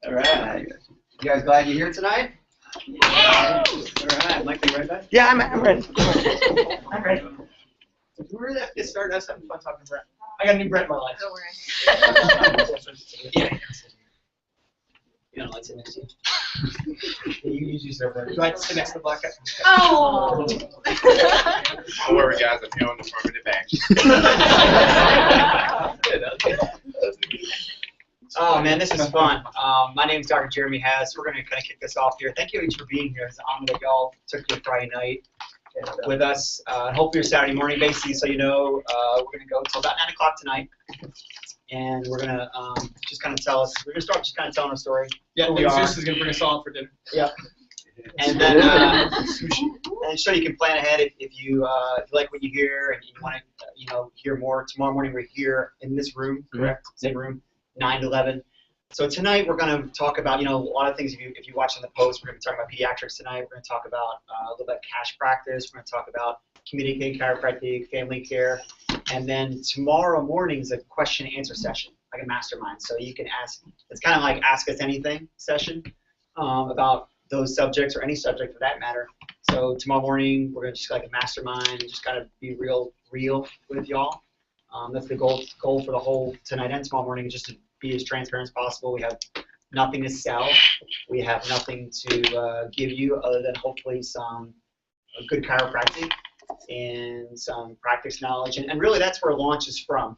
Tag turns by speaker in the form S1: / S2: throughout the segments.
S1: All right. You guys glad you're here tonight? Yeah. All right. Mike, you ready, guys?
S2: Yeah, I'm ready.
S1: I'm ready. We're ready to get started. I was having fun talking to Brett. I got a new Brett in my life.
S3: Don't worry.
S1: Yeah. You don't like to next to you? You usually sit over there. Do I sit next to the black guy?
S3: Oh.
S4: Don't worry, guys. I'm here on the affirmative action.
S1: Oh man, this is fun. My name is Dr. Jeremy Hess. We're going to kind of kick this off here. Thank you each for being here. It's an honor that y'all took your Friday night with us. Hopefully your Saturday morning, basically, so you know, we're going to go until about 9 o'clock tonight. And we're going to just kind of tell us, we're going to start just kind of telling our story.
S5: Yeah, Zeus is going to bring us all for dinner.
S1: Yep. And then and so you can plan ahead if you like what you hear and you want to hear more. Tomorrow morning we're here in this room, correct? Same room, 9 to 11. So tonight we're going to talk about a lot of things. If you watch on the post, we're going to be talking about pediatrics tonight. We're going to talk about a little bit of cash practice. We're going to talk about community chiropractic, family care, and then tomorrow morning is a question and answer session, like a mastermind. So you can ask. It's kind of like ask us anything session about those subjects or any subject for that matter. So tomorrow morning we're going to just like a mastermind and just kind of be real with y'all. That's the goal for the whole tonight and tomorrow morning, just to be as transparent as possible. We have nothing to sell. We have nothing to give you other than hopefully some good chiropractic and some practice knowledge. And really that's where launch is from.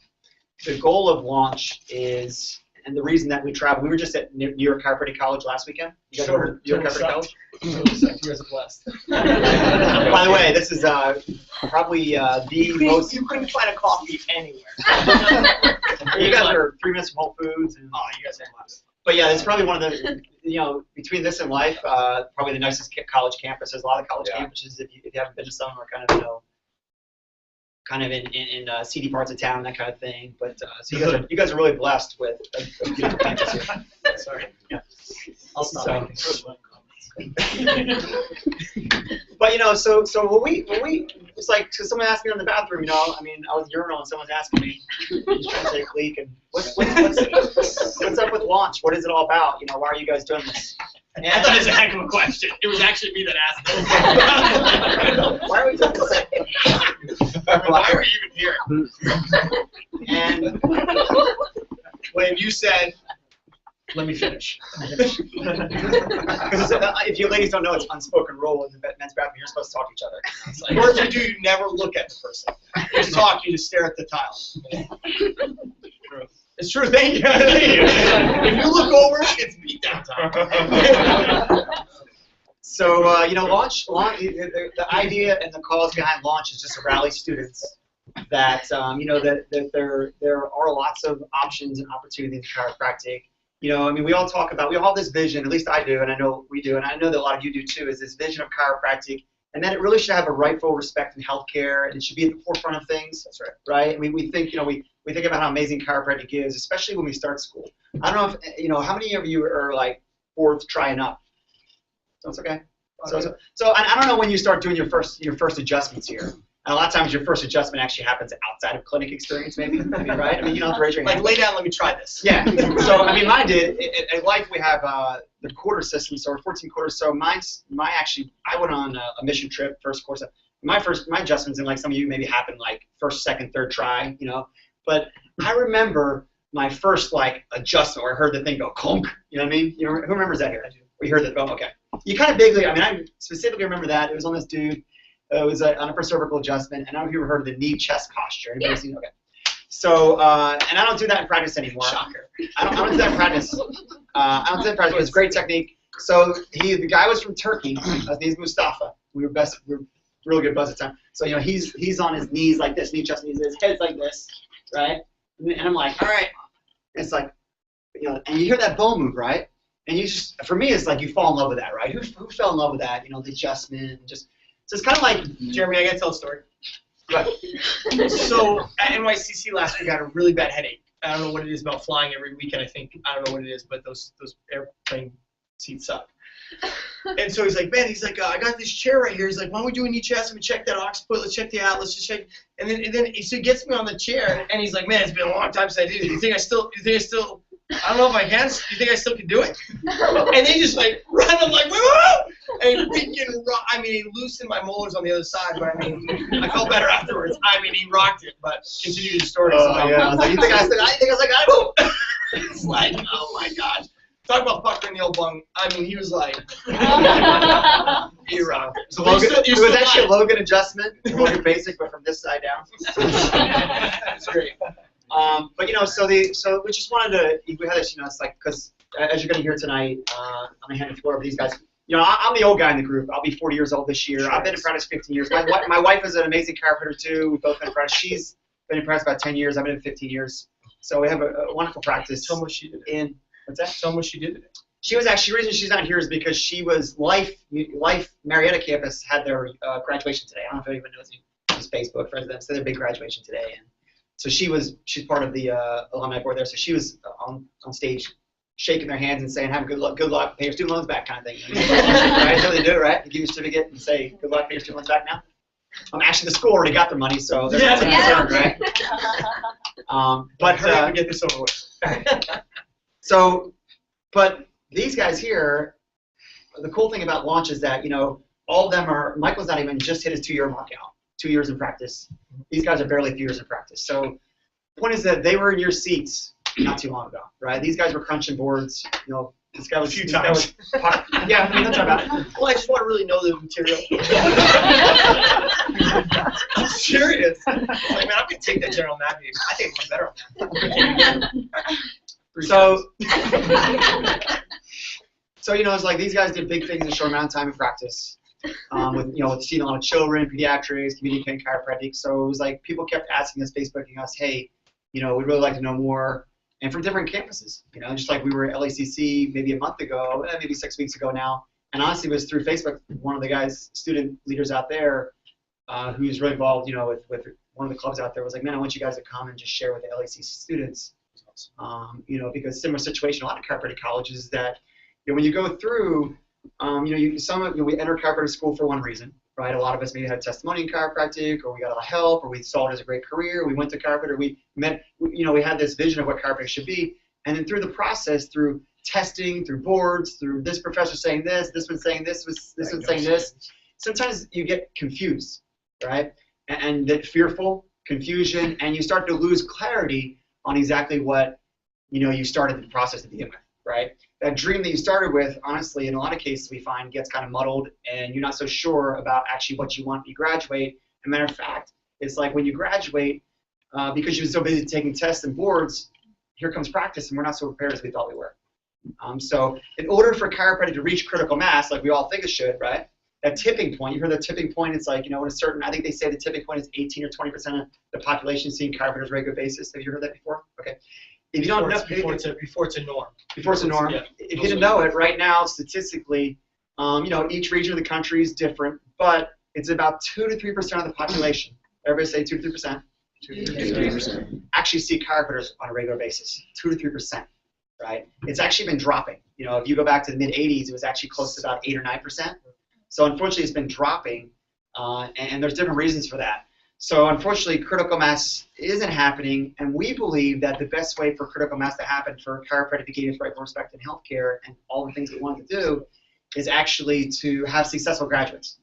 S1: The goal of launch is, and the reason that we travel, we were just at New York Chiropractic College last weekend. You guys New York Chiropractic College?
S5: You guys are blessed.
S1: By the way, this is probably the most.
S5: You couldn't find a coffee anywhere.
S1: You guys are 3 minutes from Whole Foods. And,
S5: oh, you guys are blessed.
S1: But yeah, it's probably one of the, between this and Life, probably the nicest college campus. There's a lot of college campuses. If you haven't been to some, are kind of in seedy parts of town, that kind of thing. But so you guys are really blessed with a beautiful campus here.
S5: Sorry.
S1: Yeah.
S5: I'll stop.
S1: But so when we it's like, cause someone asked me in the bathroom, I was urinal and someone's asking me, just trying to take a leak, and what's up with launch? What is it all about? Why are you guys doing this?
S5: And I thought it was a heck of a question. It was actually me that asked it.
S1: Why are we doing this?
S5: Why are you even here?
S1: And
S5: when you said, let me finish.
S1: Because if you ladies don't know, it's unspoken rule in the men's bathroom. You're supposed to talk to each other.
S5: Or if you do, you never look at the person. You just talk, you just stare at the tile. It's true, thank you. If you look over, it's beatdown time.
S1: So, launch, the idea and the cause behind launch is just to rally students that, that there are lots of options and opportunities in chiropractic. We all talk about, we all have this vision, at least I do, and I know we do, and I know that a lot of you do too, is this vision of chiropractic, and that it really should have a rightful respect in healthcare, and it should be at the forefront of things. That's right. Right? We think, we think about how amazing chiropractic is, especially when we start school. I don't know if, how many of you are like fourth trying up? So it's okay. So I don't know when you start doing your first adjustments here. And a lot of times your first adjustment actually happens outside of clinic experience, maybe, right? You don't have to raise your hand.
S5: Like, lay down, let me try this.
S1: Yeah. So, mine did. At Life, we have the quarter system, so 14 quarters. So I went on a mission trip, first course. My adjustments, and like some of you maybe happened like first, second, third try, But I remember my first adjustment where I heard the thing go clunk. You know what I mean? Who remembers that here? I do. We heard that. Oh, okay. You kind of vaguely. I specifically remember that. It was on this dude. It was an upper cervical adjustment, and I don't know if you ever heard of the knee-chest posture. Anybody seen? Okay. So, and I don't do that in practice anymore.
S5: Shocker.
S1: I don't do that in practice. I don't do that in practice, but it's a great technique. So the guy was from Turkey. His name's Mustafa. We were really good buddies at the time. So he's on his knees like this, knee chest knees. His head's like this, right? And I'm like, all right. It's like, and you hear that bone move, right? And you just, for me, it's like you fall in love with that, right? Who fell in love with that? The adjustment, just. So it's kind of like,
S5: Jeremy, I got to tell a story.
S1: Right.
S5: So at NYCC last week, I had a really bad headache. I don't know what it is about flying every weekend. I don't know what it is, but those airplane seats suck. And so he's like, I got this chair right here. He's like, why don't we do a knee chest? Let me check that occiput. Let's check the atlas. Just check. And then so he gets me on the chair, and he's like, man, it's been a long time since I did it. You think I still I don't know if I can. Do you think I still can do it? And they just like run. I'm like, whoa! And he loosened my molars on the other side, but I mean, I felt better afterwards. I mean, he rocked it. But continue the story.
S1: Oh yeah. Like, you think I said? I think I was like, I don't.
S5: It's like, oh my gosh. Talk about puckering the old bung. I mean, he was like, he rocked it.
S1: So Logan, it was actually a Logan adjustment, Logan basic, but from this side down.
S5: It's great.
S1: But you know, so we just wanted to, we had this, you know, it's like, because as you're going to hear tonight, I'm going to hand the floor over to these guys. You know, I'm the old guy in the group. I'll be 40 years old this year. I've been in practice 15 years. My wife is an amazing chiropractor too. We've both been in practice. She's been in practice about 10 years. I've been in 15 years. So we have a wonderful practice.
S5: Tell me what she did.
S1: What's that?
S5: Tell me what she did today.
S1: She was actually, the reason she's not here is because she was Life Marietta campus had their graduation today. I don't know if anyone knows it's Facebook, friends of them, so their big graduation today. And so she's part of the alumni board there. So she was on stage shaking their hands and saying, have good luck, pay your student loans back kind of thing. Right? That's how they do it, right? You give your certificate and say, good luck, pay your student loans back now. Actually, the school already got their money, so they're not concerned, right? But
S5: hurry up and get this over with.
S1: So, but these guys here, the cool thing about launch is that, you know, all of them are, Michael's not even just hit his 2-year mark out, 2 years in practice. These guys are barely a few years in practice. So the point is that they were in your seats not too long ago, right? These guys were crunching boards, you know, this guy was, yeah, I mean, that's about it.
S5: Well, I just want to really know the material. I'm serious. Like, man, I'm going to take that general anatomy. I think it's better on that.
S1: So you know, it's like these guys did big things in a short amount of time in practice, with seeing a lot of children, pediatrics, community pain chiropractic. So it was like people kept asking us, Facebooking us, hey, you know, we'd really like to know more, and from different campuses. You know, just like we were at LACC maybe a month ago, maybe 6 weeks ago now, and honestly, it was through Facebook. One of the guys, student leaders out there, who's really involved, you know, with one of the clubs out there, was like, man, I want you guys to come and just share with the LACC students. You know, because similar situation, a lot of chiropractic colleges is that, you know, when you go through, we enter chiropractic school for one reason, right? A lot of us maybe had testimony in chiropractic, or we got a lot of help, or we saw it as a great career. We went to chiropractic. We had this vision of what chiropractic should be, and then through the process, through testing, through boards, through this professor saying this one saying this one saying this, sometimes you get confused, right? And that fearful, confusion, and you start to lose clarity on exactly what, you know, you started the process to begin with, right? That dream that you started with, honestly, in a lot of cases we find gets kind of muddled, and you're not so sure about actually what you want when you graduate. As a matter of fact, it's like when you graduate, because you're so busy taking tests and boards, here comes practice, and we're not so prepared as we thought we were. So in order for chiropractic to reach critical mass, like we all think it should, right? That tipping point, you heard the tipping point, it's like, you know, in a certain, I think they say the tipping point is 18 or 20% of the population seeing chiropractors on a regular basis. Have you heard that before? Okay. If you don't know,
S5: before it's a norm.
S1: Before it's a norm. Yeah. If you didn't know it, right now, statistically, you know, each region of the country is different, but it's about 2 to 3% of the population. Everybody say 2 to 3%. 2 to 3%. Actually see chiropractors on a regular basis. 2 to 3%. Right? It's actually been dropping. You know, if you go back to the mid-'80s, it was actually close to about 8 or 9%. So unfortunately, it's been dropping, and there's different reasons for that. So unfortunately, critical mass isn't happening, and we believe that the best way for critical mass to happen for chiropractic to gain its rightful respect in healthcare and all the things we want to do is actually to have successful graduates,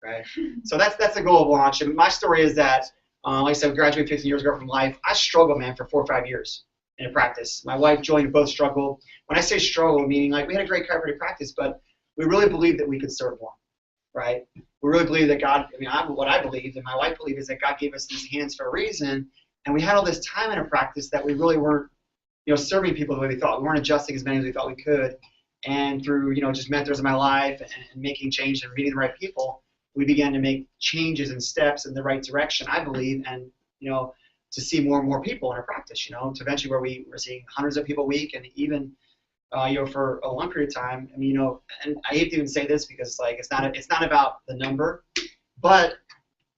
S1: right? So that's the goal of launch. And my story is that, like I said, we graduated 15 years ago from Life. I struggled, man, for 4 or 5 years in practice. My wife joined, both struggled. When I say struggle, meaning like we had a great chiropractic practice, but we really believed that we could serve more. Right? We really believe that God, what I believe and my wife believe is that God gave us these hands for a reason, and we had all this time in a practice that we really weren't, you know, serving people the way we thought. We weren't adjusting as many as we thought we could, and through, you know, just mentors in my life and making change and meeting the right people, we began to make changes and steps in the right direction, I believe, and, you know, to see more and more people in our practice, you know, to eventually where we're seeing hundreds of people a week, and even you know, for a long period of time. I mean, you know, and I hate to even say this because like it's not about the number, but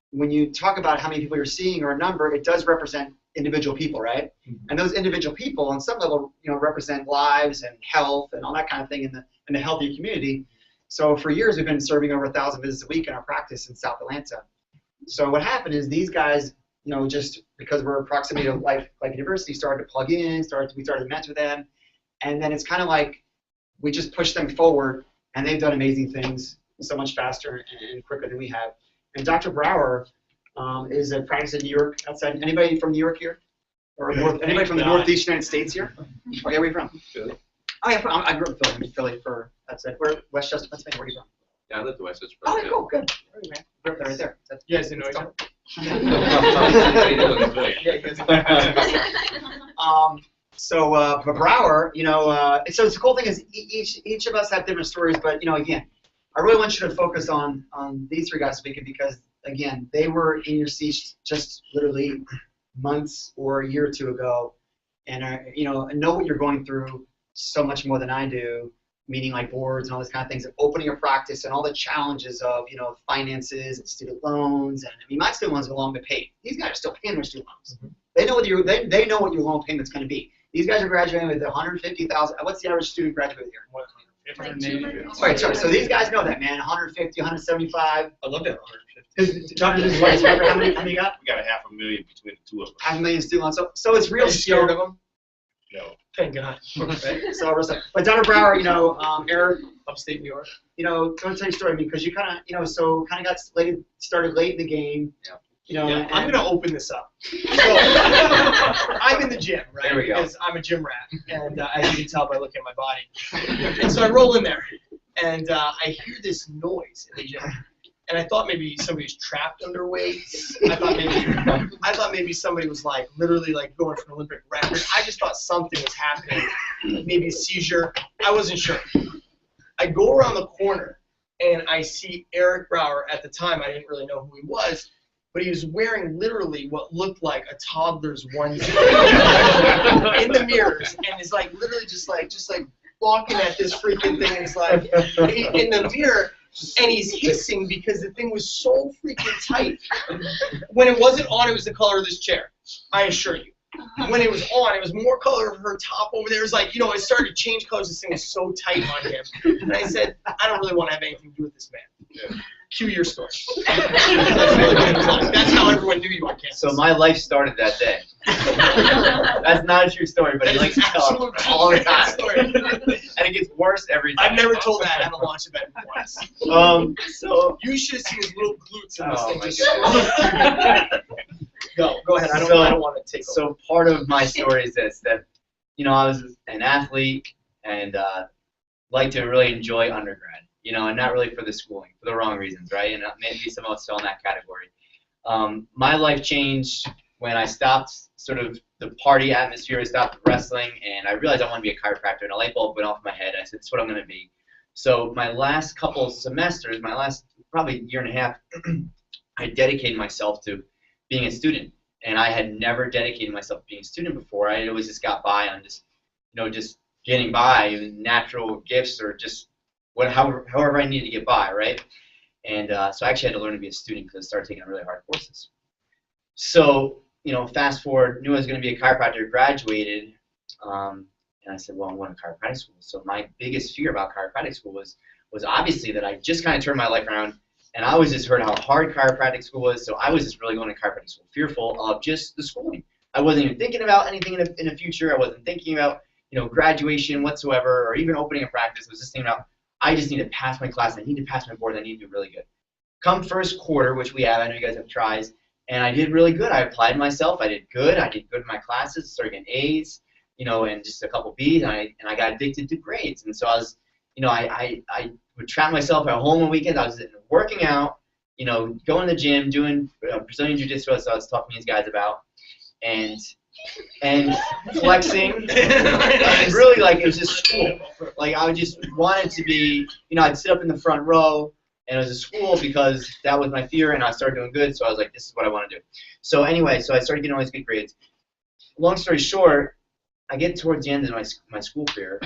S1: when you talk about how many people you're seeing or a number, it does represent individual people, right? Mm-hmm. And those individual people, on some level, you know, represent lives and health and all that kind of thing in the healthy community. So for years, we've been serving over 1,000 visits a week in our practice in South Atlanta. So what happened is these guys, you know, just because we're in proximity to Life University, started to plug in, we started to mentor them. And then it's kind of like we just push them forward, and they've done amazing things so much faster and quicker than we have. And Dr. Brower is a practice in New York. Outside, anybody from New York here? Or anybody from the Northeast United States here? Okay, where are you from?
S4: Philly.
S1: Oh yeah, I grew up in Philly. I'm in Philly for outside. Where? Westchester, Pennsylvania. Where are you from?
S4: Yeah, I lived in Westchester.
S1: Oh, yeah, cool, good. All right, man. Grew up there, right there.
S5: You guys didn't know each other?
S4: Yeah,
S5: you guys
S1: But Brower, so it's the cool thing is each of us have different stories, but again, I really want you to focus on these three guys speaking because again, they were in your seats just literally months or a year or two ago, and know what you're going through so much more than I do. Meaning like boards and all these kind of things, and opening a practice and all the challenges of finances and student loans. And I mean, my student loans are long been paid. These guys are still paying their student loans. Mm-hmm. They know they know what your loan payment's going to be. These guys are graduating with $150,000. What's the average student graduate here? Right, so these guys know that, man. 150, 175.
S5: I love that 150.
S1: Dr. Weiss, how many you got?
S4: We got a $500,000 between the two of us.
S1: $500,000 student loans. So it's real
S5: scared of them?
S4: No.
S5: Thank God.
S1: Right? But Dr. Brower, Eric,
S5: upstate New York.
S1: Don't tell your story because you kind of, got started late in the game.
S5: Yeah. I'm gonna open this up. So, I'm in the gym, right?
S1: There we go.
S5: Because I'm a gym rat, and as you can tell by looking at my body. And so I roll in there, and I hear this noise in the gym. And I thought maybe somebody was trapped under weights. I thought maybe somebody was literally going for an Olympic record. I just thought something was happening, maybe a seizure. I wasn't sure. I go around the corner and I see Eric Brower. At the time, I didn't really know who he was, but he was wearing literally what looked like a toddler's onesie in the mirrors, and is literally just walking at this freaking thing. And it's in the mirror. And he's hissing because the thing was so freaking tight. When it wasn't on, it was the color of this chair. I assure you. When it was on, it was more color of her top over there. It was it started to change colors. This thing was so tight on him. And I said, I don't really want to have anything to do with this man. Yeah. Cue your story. That's how everyone knew you on campus.
S2: So my life started that day. That's not a true story, but he likes to tell it all the time. And it gets worse every time.
S5: I've never told that at a launch event once.
S2: So
S5: you should have seen his little glutes in this thing. Go ahead. I don't want to take over.
S2: So part of my story is this, that I was an athlete and liked to really enjoy undergrad. And not really for the schooling, for the wrong reasons, right? And maybe some of us fell in that category. My life changed when I stopped sort of the party atmosphere. I stopped wrestling, and I realized I wanted to be a chiropractor, and a light bulb went off in my head. I said, that's what I'm going to be. So my last couple of semesters, my last probably year and a half, I dedicated myself to being a student. And I had never dedicated myself to being a student before. I always just got by on just getting by, natural gifts or just however I needed to get by, right? And so I actually had to learn to be a student because I started taking really hard courses. So, fast forward, knew I was going to be a chiropractor, graduated, and I said, well, I'm going to chiropractic school. So my biggest fear about chiropractic school was obviously that I just kind of turned my life around, and I always just heard how hard chiropractic school was, so I was just really going to chiropractic school, fearful of just the schooling. I wasn't even thinking about anything in the future. I wasn't thinking about, graduation whatsoever, or even opening a practice. I was just thinking about, I just need to pass my class. I need to pass my board. I need to do really good. Come first quarter, which we have, I know you guys have tries, and I did really good. I applied myself. I did good. I did good in my classes. Started getting A's, and just a couple B's, and I got addicted to grades. And so I was, I would trap myself at home on weekends. I was working out, going to the gym, doing Brazilian Jiu-Jitsu, as I was talking to these guys about, and flexing, and really it was just school. I would just wanted to be, I'd sit up in the front row, and it was a school because that was my fear, and I started doing good, so I was like, this is what I want to do. So anyway, so I started getting all these good grades. Long story short, I get towards the end of my school career,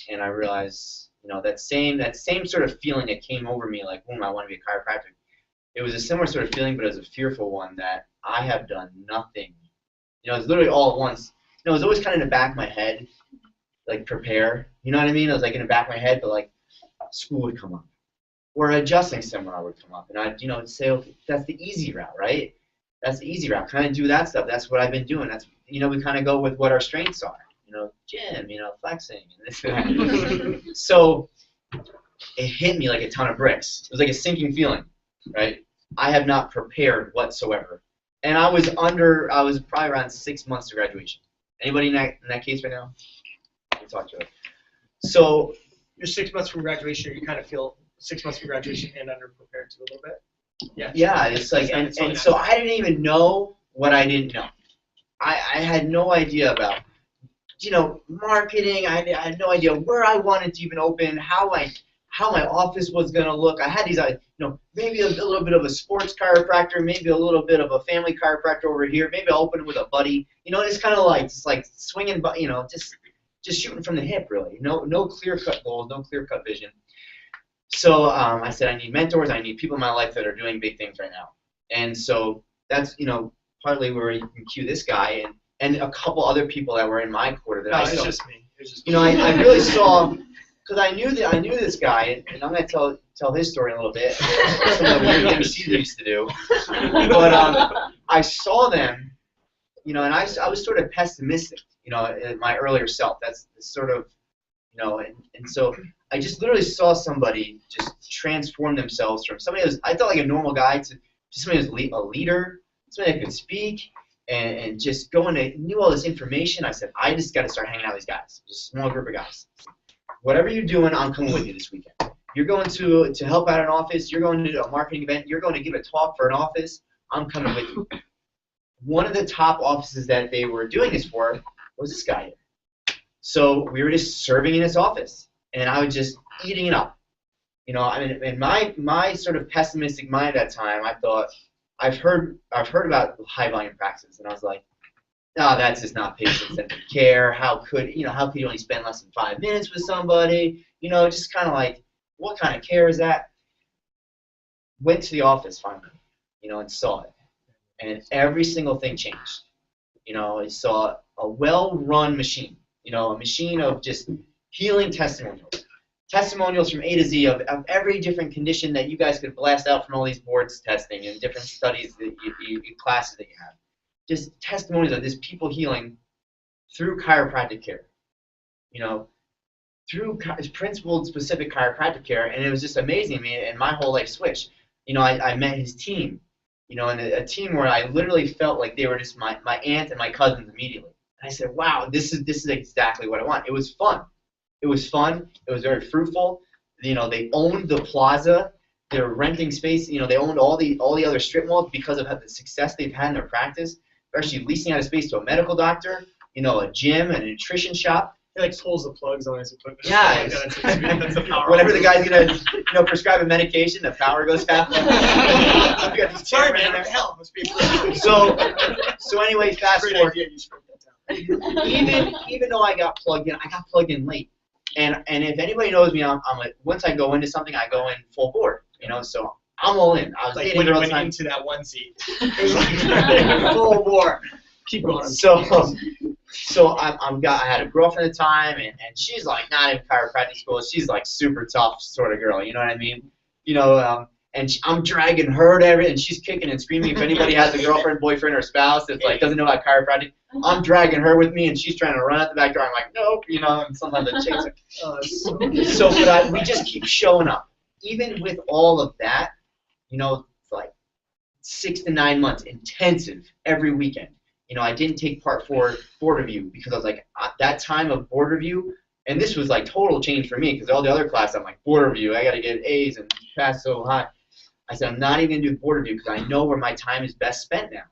S2: and I realize, that same sort of feeling that came over me, I want to be a chiropractor. It was a similar sort of feeling, but it was a fearful one that I have done nothing. It was literally all at once. It was always kind of in the back of my head, prepare. You know what I mean? It was in the back of my head, but school would come up, or adjusting seminar would come up, and I'd say, okay, that's the easy route, right? That's the easy route. Kind of do that stuff. That's what I've been doing. That's we kind of go with what our strengths are. gym, flexing, and this and that. So it hit me like a ton of bricks. It was like a sinking feeling, right? I have not prepared whatsoever. And I was probably around 6 months to graduation. Anybody in that case right now? We'll talk to it. So
S5: you're 6 months from graduation, you kind of feel 6 months from graduation and underprepared to a little bit. Yeah.
S2: Yeah, it's like, and so I didn't even know what I didn't know. I had no idea about, marketing. I had no idea where I wanted to even open, how my office was going to look. I had these, maybe a little bit of a sports chiropractor, maybe a little bit of a family chiropractor over here. Maybe I'll open it with a buddy. It's kind of like swinging, but just shooting from the hip, really. No clear-cut goals, no clear-cut vision. So I said I need mentors. I need people in my life that are doing big things right now. And so that's partly where you can cue this guy and a couple other people that were in my quarter that I saw.
S5: It's just me. Me.
S2: I really saw, because I knew this guy, and I'm going to tell his story in a little bit. Some of the weird things he used to do. But I saw them, and I was sort of pessimistic, in my earlier self. That's sort of, and so I just literally saw somebody just transform themselves from somebody that I felt like a normal guy to somebody who was a leader, somebody that could speak, and just knew all this information. I said, I just got to start hanging out with these guys, just a small group of guys. Whatever you're doing, I'm coming with you this weekend. You're going to help out an office. You're going to do a marketing event. You're going to give a talk for an office. I'm coming with you. One of the top offices that they were doing this for was this guy. So we were just serving in his office, and I was just eating it up. In my sort of pessimistic mind at that time, I thought, I've heard about high volume practices, and I was like, no, that's just not patient-centered care. How could you only spend less than 5 minutes with somebody? Just kind of like, what kind of care is that? Went to the office finally, and saw it, and every single thing changed. I saw a well-run machine, a machine of just healing testimonials from A to Z of every different condition that you guys could blast out from all these boards testing and different studies that classes that you have. Just testimonies of this people healing through chiropractic care, through principled specific chiropractic care, and it was just amazing to me, and my whole life switched. I met his team, and a team where I literally felt like they were just my aunt and my cousins immediately. And I said, wow, this is exactly what I want. It was fun. It was fun. It was very fruitful. They owned the plaza. They're renting space. They owned all the other strip malls because of the success they've had in their practice. They're actually leasing out a space to a medical doctor, a gym, and a nutrition shop.
S5: He pulls the plugs on his equipment.
S2: Yeah.
S5: That's the power.
S2: Whenever the guy's gonna prescribe a medication, the power goes out.
S5: Sorry, man. What the hell? Must be
S2: So anyway, fast forward. Even though I got plugged in late. And if anybody knows me, I'm like, once I go into something, I go in full board, so I'm all in. I was
S5: like
S2: dating
S5: when you
S2: girls
S5: went into that onesie. It was like full board. Keep going.
S2: So I had a girlfriend at the time, and she's like not in chiropractic school. She's like super tough sort of girl, you know what I mean? And I'm dragging her to everything, and she's kicking and screaming. If anybody has a girlfriend, boyfriend, or spouse that's like doesn't know about chiropractic, I'm dragging her with me, and she's trying to run out the back door. I'm like, nope, and sometimes I chase her. But we just keep showing up, even with all of that. It's like 6 to 9 months intensive every weekend. I didn't take part for board review because I was like, at that time of board review, and this was like total change for me because all the other classes, I'm like, board review, I got to get A's and pass so high. I said, I'm not even going to do board review because I know where my time is best spent now.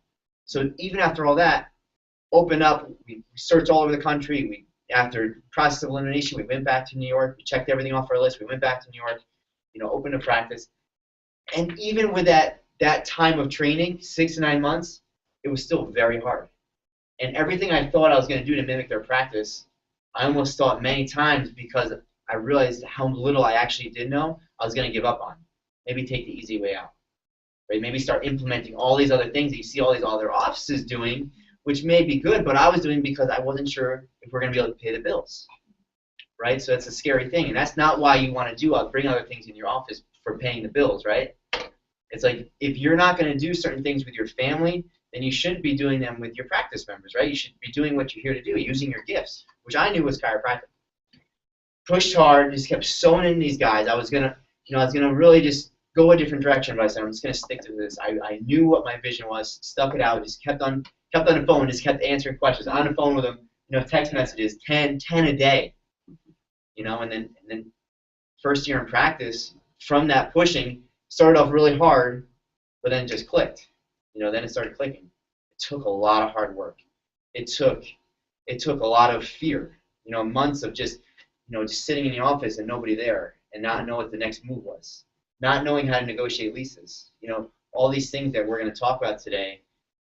S2: So even after all that, opened up, we searched all over the country. After process of elimination, we went back to New York. We checked everything off our list. We went back to New York, opened a practice. And even with that time of training, 6 to 9 months, it was still very hard. And everything I thought I was going to do to mimic their practice, I almost thought many times because I realized how little I actually did know, I was going to give up on. Maybe take the easy way out. Right? Maybe start implementing all these other things that you see all these other offices doing, which may be good, but I was doing because I wasn't sure if we're going to be able to pay the bills. Right? So that's a scary thing. And that's not why you want to bring other things in your office for paying the bills, right? It's like if you're not going to do certain things with your family, then you shouldn't be doing them with your practice members, right? You should be doing what you're here to do, using your gifts, which I knew was chiropractic. Pushed hard, just kept sewing in these guys. I was gonna really just go a different direction, but I said I'm just gonna stick to this. I knew what my vision was, stuck it out, just kept on the phone, just kept answering questions on the phone with them. Text messages, 10 a day. And then first year in practice, from that pushing, started off really hard, but then it just clicked. Then it started clicking. It took a lot of hard work. It took a lot of fear. Months of just sitting in the office and nobody there, and not know what the next move was, not knowing how to negotiate leases. All these things that we're going to talk about today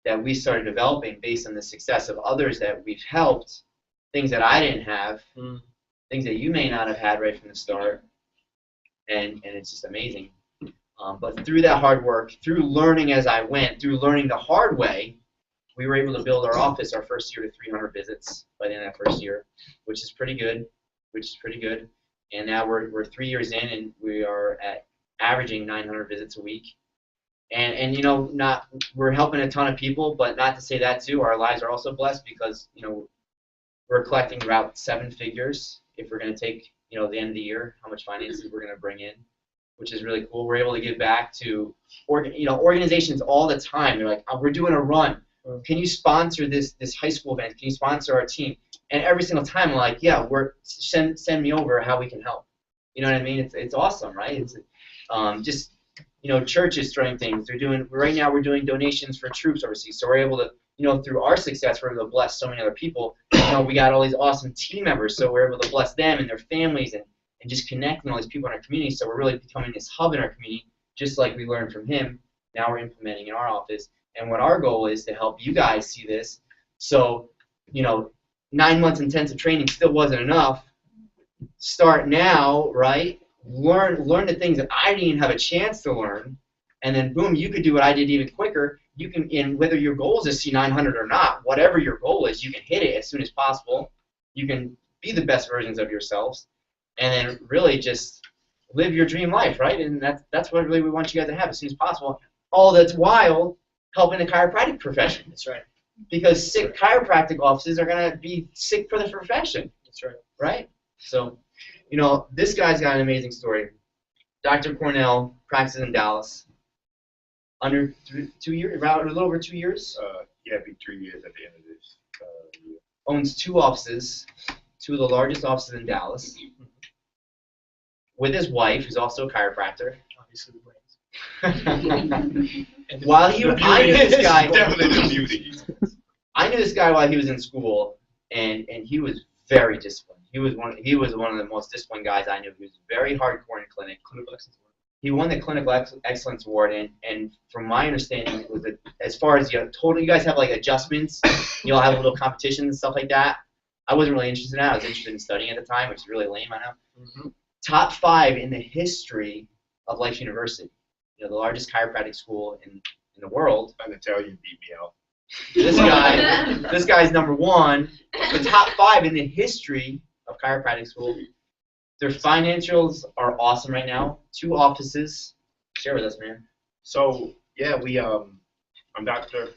S2: that we started developing based on the success of others that we've helped, things that I didn't have, things that you may not have had right from the start, and it's just amazing. But through that hard work, through learning as I went, through learning the hard way, we were able to build our office our first year to 300 visits by the end of that first year, which is pretty good. And now we're 3 years in, and we are at averaging 900 visits a week. And we're helping a ton of people, but not to say that too, our lives are also blessed because we're collecting about 7 figures if we're going to take the end of the year, how much finances we're going to bring in, which is really cool. We're able to give back to organizations all the time. They're like, we're doing a run. Can you sponsor this high school event? Can you sponsor our team? And every single time, I'm like, yeah, send me over how we can help. You know what I mean? It's awesome, right? It's just churches throwing things. Right now we're doing donations for troops overseas. So we're able to, through our success, we're able to bless so many other people. We got all these awesome team members, so we're able to bless them and their families and just connecting all these people in our community. So we're really becoming this hub in our community, just like we learned from him. Now we're implementing in our office. And what our goal is to help you guys see this. So, 9 months intensive training still wasn't enough. Start now, right? Learn the things that I didn't even have a chance to learn, and then boom, you could do what I did even quicker. You can, and whether your goal is to see 900 or not, whatever your goal is, you can hit it as soon as possible. You can be the best versions of yourselves, and then really just live your dream life, right? And that's what really we want you guys to have as soon as possible. All that's while helping the chiropractic profession.
S5: That's right.
S2: Because sick chiropractic offices are going to be sick for the profession.
S5: That's right.
S2: Right? So, this guy's got an amazing story. Dr. Cornell practices in Dallas. Under 2 years, around a little over 2 years.
S4: Yeah, it'd be 3 years at the end of this year.
S2: Owns 2 offices, 2 of the largest offices in Dallas. With his wife, who's also a chiropractor.
S5: Obviously, the brains.
S2: While I knew this guy.
S4: Definitely the beauty.
S2: I knew this guy while he was in school, and he was very disciplined. He was one of the most disciplined guys I knew. He was very hardcore in clinic. Clinical Excellence Award. He won the Clinical Excellence Award, and from my understanding, it was as far as you guys have like adjustments, you'll have little competitions and stuff like that. I wasn't really interested in that. I was interested in studying at the time, which is really lame, I know. Mm-hmm. Top 5 in the history of Life University. The largest chiropractic school in the world.
S4: I'm gonna tell you, beat me out.
S2: This guy's number 1. The top 5 in the history of chiropractic school. Their financials are awesome right now. 2 offices. Share with us, man.
S4: So yeah, I'm Dr.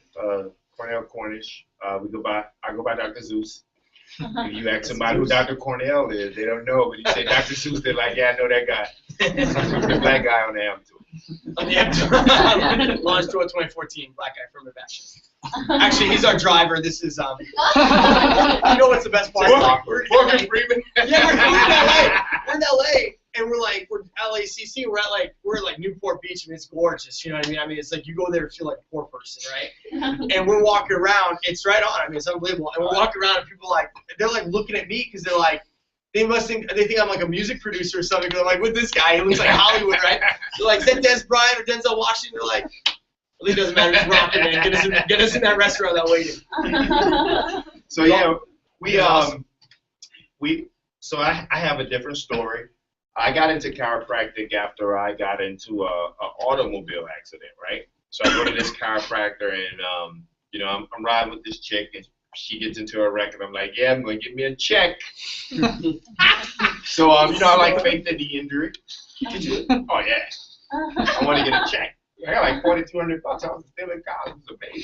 S4: Cornell Cornish. I go by Dr. Zeus. If you ask somebody who Dr. Cornell is, they don't know. But you say Dr. Zeus, they're like, yeah, I know that guy. The black guy on the M tour.
S5: On the M tour. Launch tour 2014, black guy from Action. Actually, he's our driver. This is you know what's the best part?
S4: Morgan Freeman.
S5: Yeah, we're in LA. We're in LA, and we're LACC. We're at Newport Beach, and it's gorgeous. You know what I mean? I mean, it's like you go there and feel like a poor person, right? And we're walking around. It's right on. I mean, it's unbelievable. And we're walking around, and people they're looking at me because they're like. They think I'm like a music producer or something. They're like, with this guy, he looks like Hollywood, right? They're like, is that Des Bryant or Denzel Washington? They're like, well, it doesn't matter. Just rocking, man. Get us in that restaurant that waiting.
S4: So yeah, So I have a different story. I got into chiropractic after I got into an automobile accident, right? So I go to this chiropractor and I'm riding with this chick and she gets into a wreck and I'm like, yeah, I'm going to give me a check. So, I faked the knee injury. Oh, yeah. I want to get a check. I got like $4,200. I was still in college. It was amazing.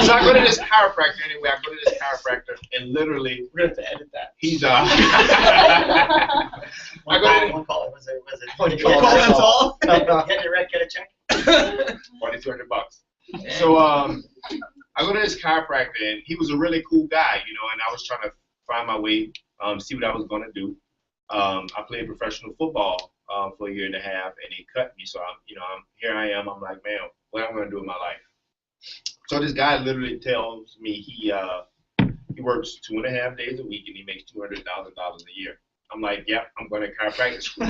S4: So I go to this chiropractor anyway. I go to this chiropractor and literally,
S5: We're gonna have to edit that.
S4: he's
S1: One call. Was it?
S5: One call, that's all.
S1: Get your rec, get a check.
S4: $4,200. So I go to this chiropractor and he was a really cool guy, you know, and I was trying to find my way, see what I was gonna do. I played professional football for a year and a half, and he cut me. So here I am. I'm like, man, what am I gonna do in my life? So this guy literally tells me he works 2.5 days a week and he makes $200,000 a year. I'm like, yep, I'm going to chiropractic school.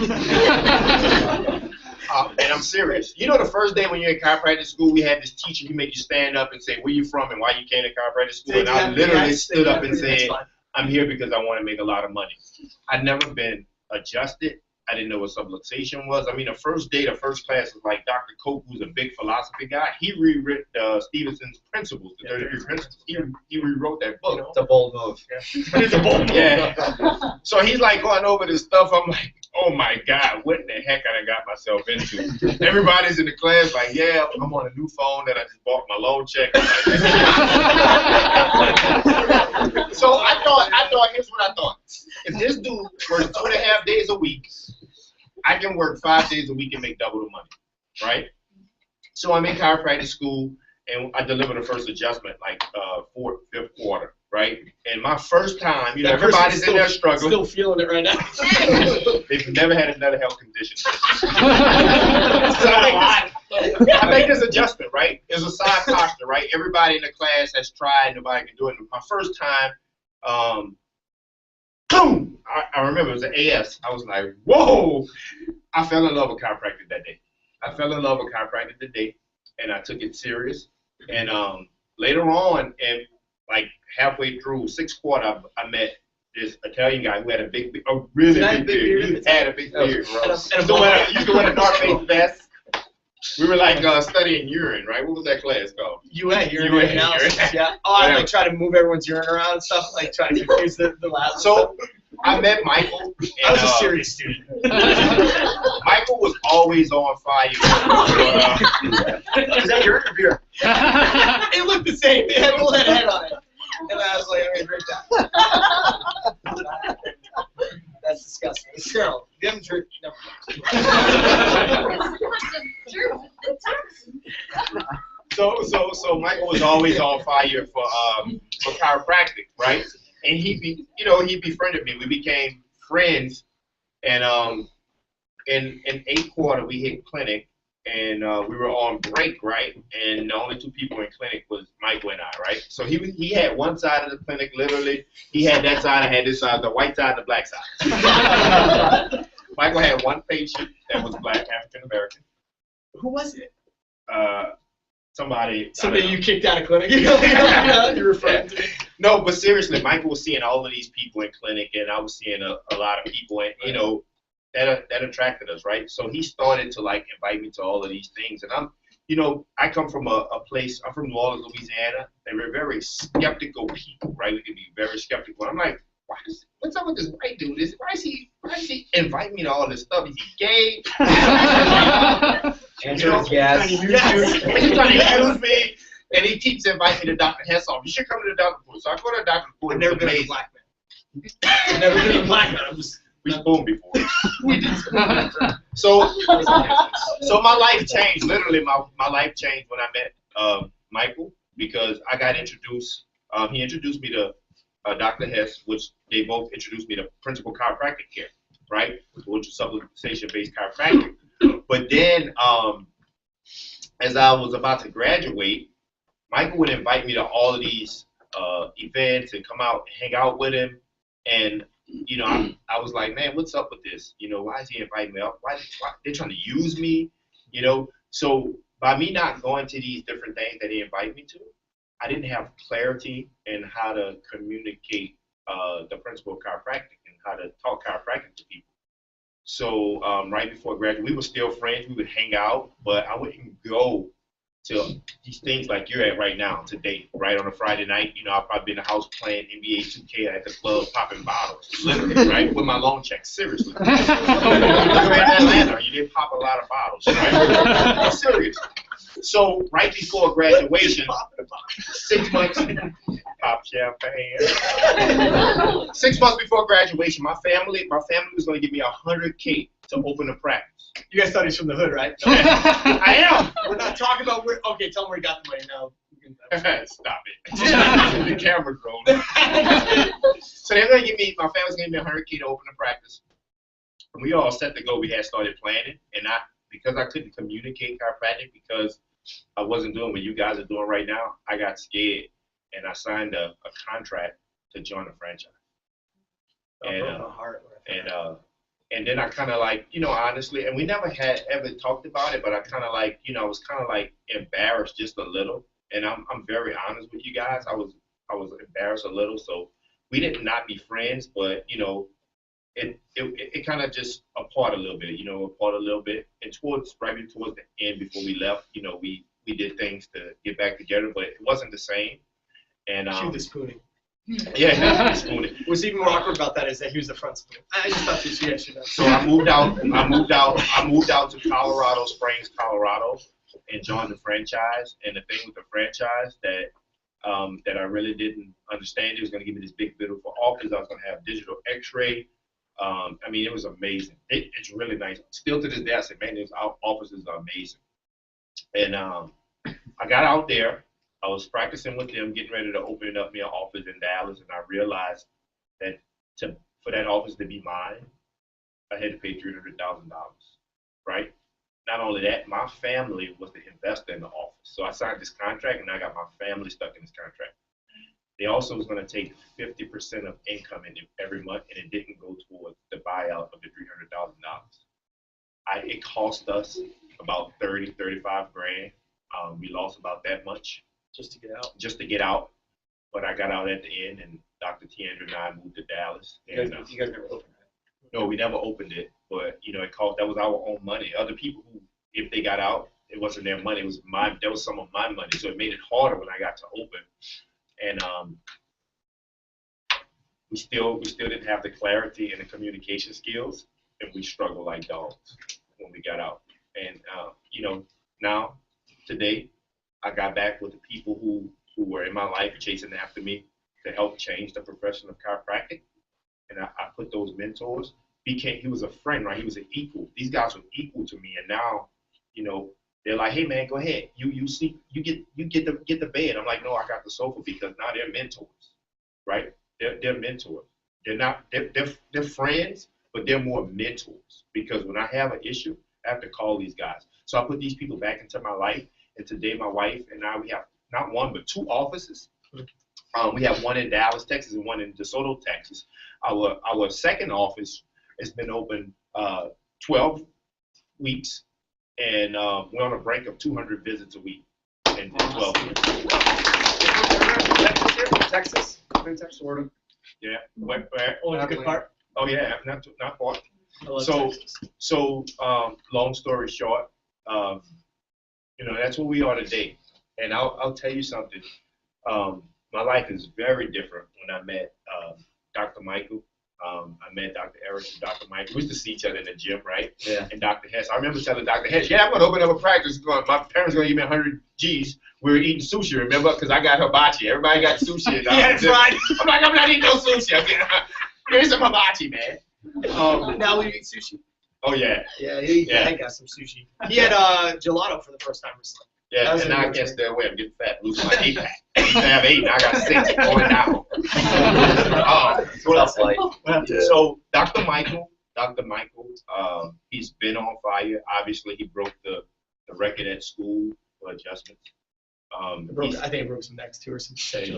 S4: And I'm serious. You know, the first day when you're in chiropractic school, we had this teacher. He made you stand up and say where you from and why you came to chiropractic school. And I literally stood up and said, I'm here because I want to make a lot of money. I'd never been adjusted. I didn't know what subluxation was. I mean, the first day, the first class was like Dr. Koch, who's a big philosophy guy. He rewrote Stevenson's principles, the 33 principles. He rewrote that book.
S2: It's a bold move.
S5: It's a bold move.
S4: Yeah. So he's like going over this stuff. I'm like, oh my God, what in the heck I got myself into? Everybody's in the class like, yeah, I'm on a new phone that I just bought my loan check. So I thought, here's what I thought. If this dude works 2.5 days a week, I can work 5 days a week and make double the money, right? So I'm in chiropractic school, and I deliver the first adjustment, like fifth quarter, right? And my first time, you know, everybody's in there struggling.
S5: Still feeling it right now.
S4: They've never had another health condition. So I make this adjustment, right? It's a side posture, right? Everybody in the class has tried, nobody can do it. My first time, boom! I remember it was an AS. I was like, whoa! I fell in love with chiropractic that day. I fell in love with chiropractic that day, and I took it serious. And later on, and like halfway through 6th quarter, I met this Italian guy who had a really big beard. He had a big beard, bro. Used to wear a North Face vest. We were like studying urine, right? What was that class called?
S5: Urine analysis. Yeah. Oh, I like try to move everyone's urine around and stuff, like try to confuse the lab.
S4: So I met Michael. And,
S5: I was a serious student.
S4: Michael was always on fire.
S1: Is that your computer?
S5: It looked the same. It had a little head on it. And I was like, I'm going to drink that. That's disgusting. Cheryl, you haven't drank. Never mind.
S4: So Michael was always on fire for chiropractic, right? And he befriended me. We became friends, and in 8th quarter we hit clinic, and we were on break, right? And the only 2 people in clinic was Michael and I, right? So he had one side of the clinic, literally. He had that side, I had this side, the white side and the black side. Michael had one patient that was black, African American.
S5: Who was it?
S4: Somebody
S5: you kicked out of clinic. You're referring to me.
S4: No, but seriously, Michael was seeing all of these people in clinic, and I was seeing a lot of people, and you know, that attracted us, right? So he started to like invite me to all of these things, and I come from a place. I'm from New Orleans, Louisiana, and we're very skeptical people, right? We can be very skeptical. I'm like, what's up with this white dude? Why is he invite me to all this stuff? Is he gay?
S2: Answer is yes.
S4: He's trying to use me, and he keeps inviting me to Dr. Hessoff. You should come to the Dr. Pool. So I go to Dr. Pool.
S5: I've never been a black man. I've never been a black man.
S4: We spooned before. So my life changed. Literally, my life changed when I met Michael, because I got introduced. He introduced me to Dr. Hess, which they both introduced me to principal chiropractic care, right? Which is subluxation-based chiropractic. But then, as I was about to graduate, Michael would invite me to all of these events and come out and hang out with him. And, you know, I was like, man, what's up with this? You know, why is he inviting me up? Why they're trying to use me? You know, so by me not going to these different things that he invited me to, I didn't have clarity in how to communicate the principle of chiropractic and how to talk chiropractic to people. So right before graduation, we were still friends. We would hang out, but I wouldn't go to these things like you're at right now today, right on a Friday night. You know, I'll probably be in the house playing NBA 2K at the club, popping bottles, literally, right, with my loan check. Seriously, you're in Atlanta, you did pop a lot of bottles, right? I'm serious. So right before graduation, 6 months, pop champagne. 6 months before graduation, my family was going to give me $100K to open a practice.
S5: You guys thought he's from the hood, right?
S4: No. I am.
S5: We're not talking about where. Okay, tell him where he got the money now.
S4: Stop it. The camera's rolling. So they're gonna give me, my family's gonna give me $100K to open the practice. And we all set to go. We had started planning, and because I couldn't communicate chiropractic because I wasn't doing what you guys are doing right now, I got scared, and I signed a contract to join the franchise. And then I kind of like, you know, honestly, and we never had ever talked about it, but I kind of like, you know, I was kind of like embarrassed just a little. And I'm very honest with you guys. I was embarrassed a little. So we did not be friends, but you know, it kind of just apart a little bit, you know, And right towards the end before we left, you know, we did things to get back together, but it wasn't the same. And
S5: Cue the spooning.
S4: Yeah, spooning.
S5: What's even more awkward about that is that he was the front spoon. I just thought you should know.
S4: So I moved out to Colorado Springs, Colorado, and joined the franchise. And the thing with the franchise that I really didn't understand, it was going to give me this big, beautiful office. I was going to have digital X-ray. I mean, it was amazing. It's really nice. Still to this day, I say, man, our offices are amazing. And I got out there. I was practicing with them, getting ready to open up me an office in Dallas, and I realized that for that office to be mine, I had to pay $300,000, right? Not only that, my family was the investor in the office. So I signed this contract, and I got my family stuck in this contract. They also was going to take 50% of income in every month, and it didn't go towards the buyout of the $300,000. It cost us about 35 grand. We lost about that much.
S5: Just to get out.
S4: But I got out at the end, and Dr. Tiandra and I moved to Dallas.
S1: You guys never opened it?
S4: No, we never opened it, but you know, that was our own money. Other people who, if they got out, it wasn't their money, it was mine. That was some of my money, so it made it harder when I got to open. And we still didn't have the clarity and the communication skills, and we struggled like dogs when we got out. And you know, now today, I got back with the people who were in my life chasing after me to help change the profession of chiropractic. And I put those mentors. He was a friend, right? He was an equal. These guys were equal to me. And now, you know, they're like, hey man, go ahead. You sleep, you get the bed. I'm like, no, I got the sofa, because now they're mentors, right? They're mentors. They're friends, but they're more mentors, because when I have an issue, I have to call these guys. So I put these people back into my life. And today, my wife and I, we have not one, but 2 offices. We have one in Dallas, Texas, and one in DeSoto, Texas. Our second office has been open 12 weeks, and we're on a brink of 200 visits a week in 12 weeks.
S5: Texas,
S1: Florida.
S4: Yeah. Where?
S5: Oh, in a good part.
S4: Oh yeah, not far.
S5: I love Texas.
S4: So long story short. You know, that's what we are today. And I'll tell you something. My life is very different when I met Dr. Michael. I met Dr. Eric and Dr. Michael. We used to see each other in the gym, right?
S2: Yeah.
S4: And Dr. Hess. I remember telling Dr. Hess, yeah, I'm going to open up a practice. My parents going to give me 100 G's. We were eating sushi, remember? Because I got hibachi. Everybody got sushi.
S5: Yeah, that's right.
S4: I'm like, I'm not eating no sushi. I mean, here's some hibachi, man.
S5: Now we eat sushi.
S4: Oh, yeah.
S5: Yeah, I got some sushi. He had gelato for the first time recently.
S4: Yeah, and now I can't stay away. I'm getting fat, losing my 8-pack. I used to have 8, now I got 6, going down. So Dr. Michael, he's been on fire. Obviously, he broke the record at school for adjustments.
S5: I think it broke some necks too, or some shit.
S4: He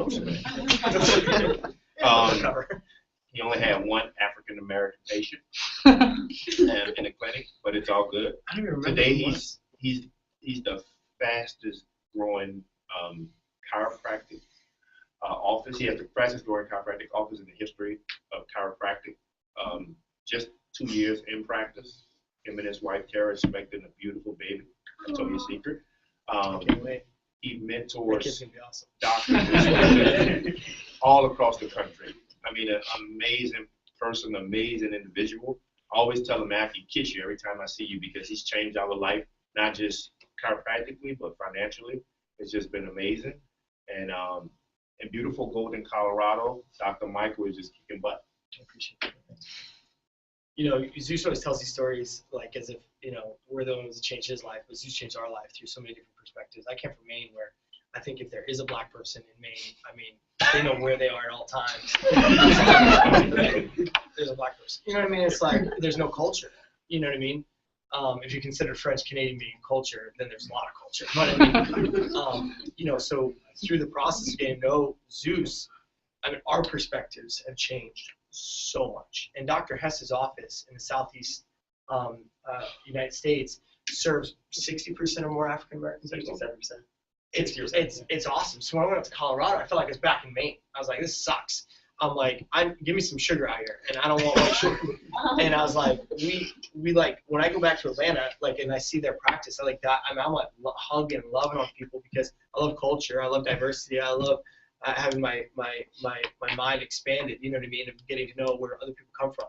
S4: only had 1 African American patient in the clinic, but it's all good.
S5: I don't even remember.
S4: Today he's the fastest growing chiropractic office. He has the fastest growing chiropractic office in the history of chiropractic. Just 2 years in practice. Him and his wife Tara expecting a beautiful baby. I told you a secret.
S5: Can't wait.
S4: He
S5: That
S4: mentors
S5: kid's gonna be awesome.
S4: doctors all across the country. I mean, an amazing person, amazing individual. I always tell him, man, I can kiss you every time I see you because he's changed our life, not just chiropractically, but financially. It's just been amazing. And in beautiful Golden, Colorado, Dr. Michael is just kicking butt.
S5: I appreciate that. You know, Zeus always tells these stories like as if, you know, we're the ones that changed his life, but Zeus changed our life through so many different perspectives. I came from Maine, where I think if there is a black person in Maine, I mean, they know where they are at all times. There's a black person. You know what I mean? It's like there's no culture. You know what I mean? If you consider French Canadian being culture, then there's a lot of culture. But I mean, you know, so through the process of getting to know Zeus, I mean, our perspectives have changed so much. And Dr. Hess's office in the Southeast United States serves 60% or more African Americans.
S1: 67%.
S5: It's awesome. So when I went up to Colorado, I felt like I was back in Maine. I was like, this sucks. I'm like, give me some sugar out here, and I don't want white sugar. And I was like, we like when I go back to Atlanta, like, and I see their practice, I like that. I mean, I'm like hugging and loving on people because I love culture, I love diversity, I love having my mind expanded. You know what I mean? And getting to know where other people come from.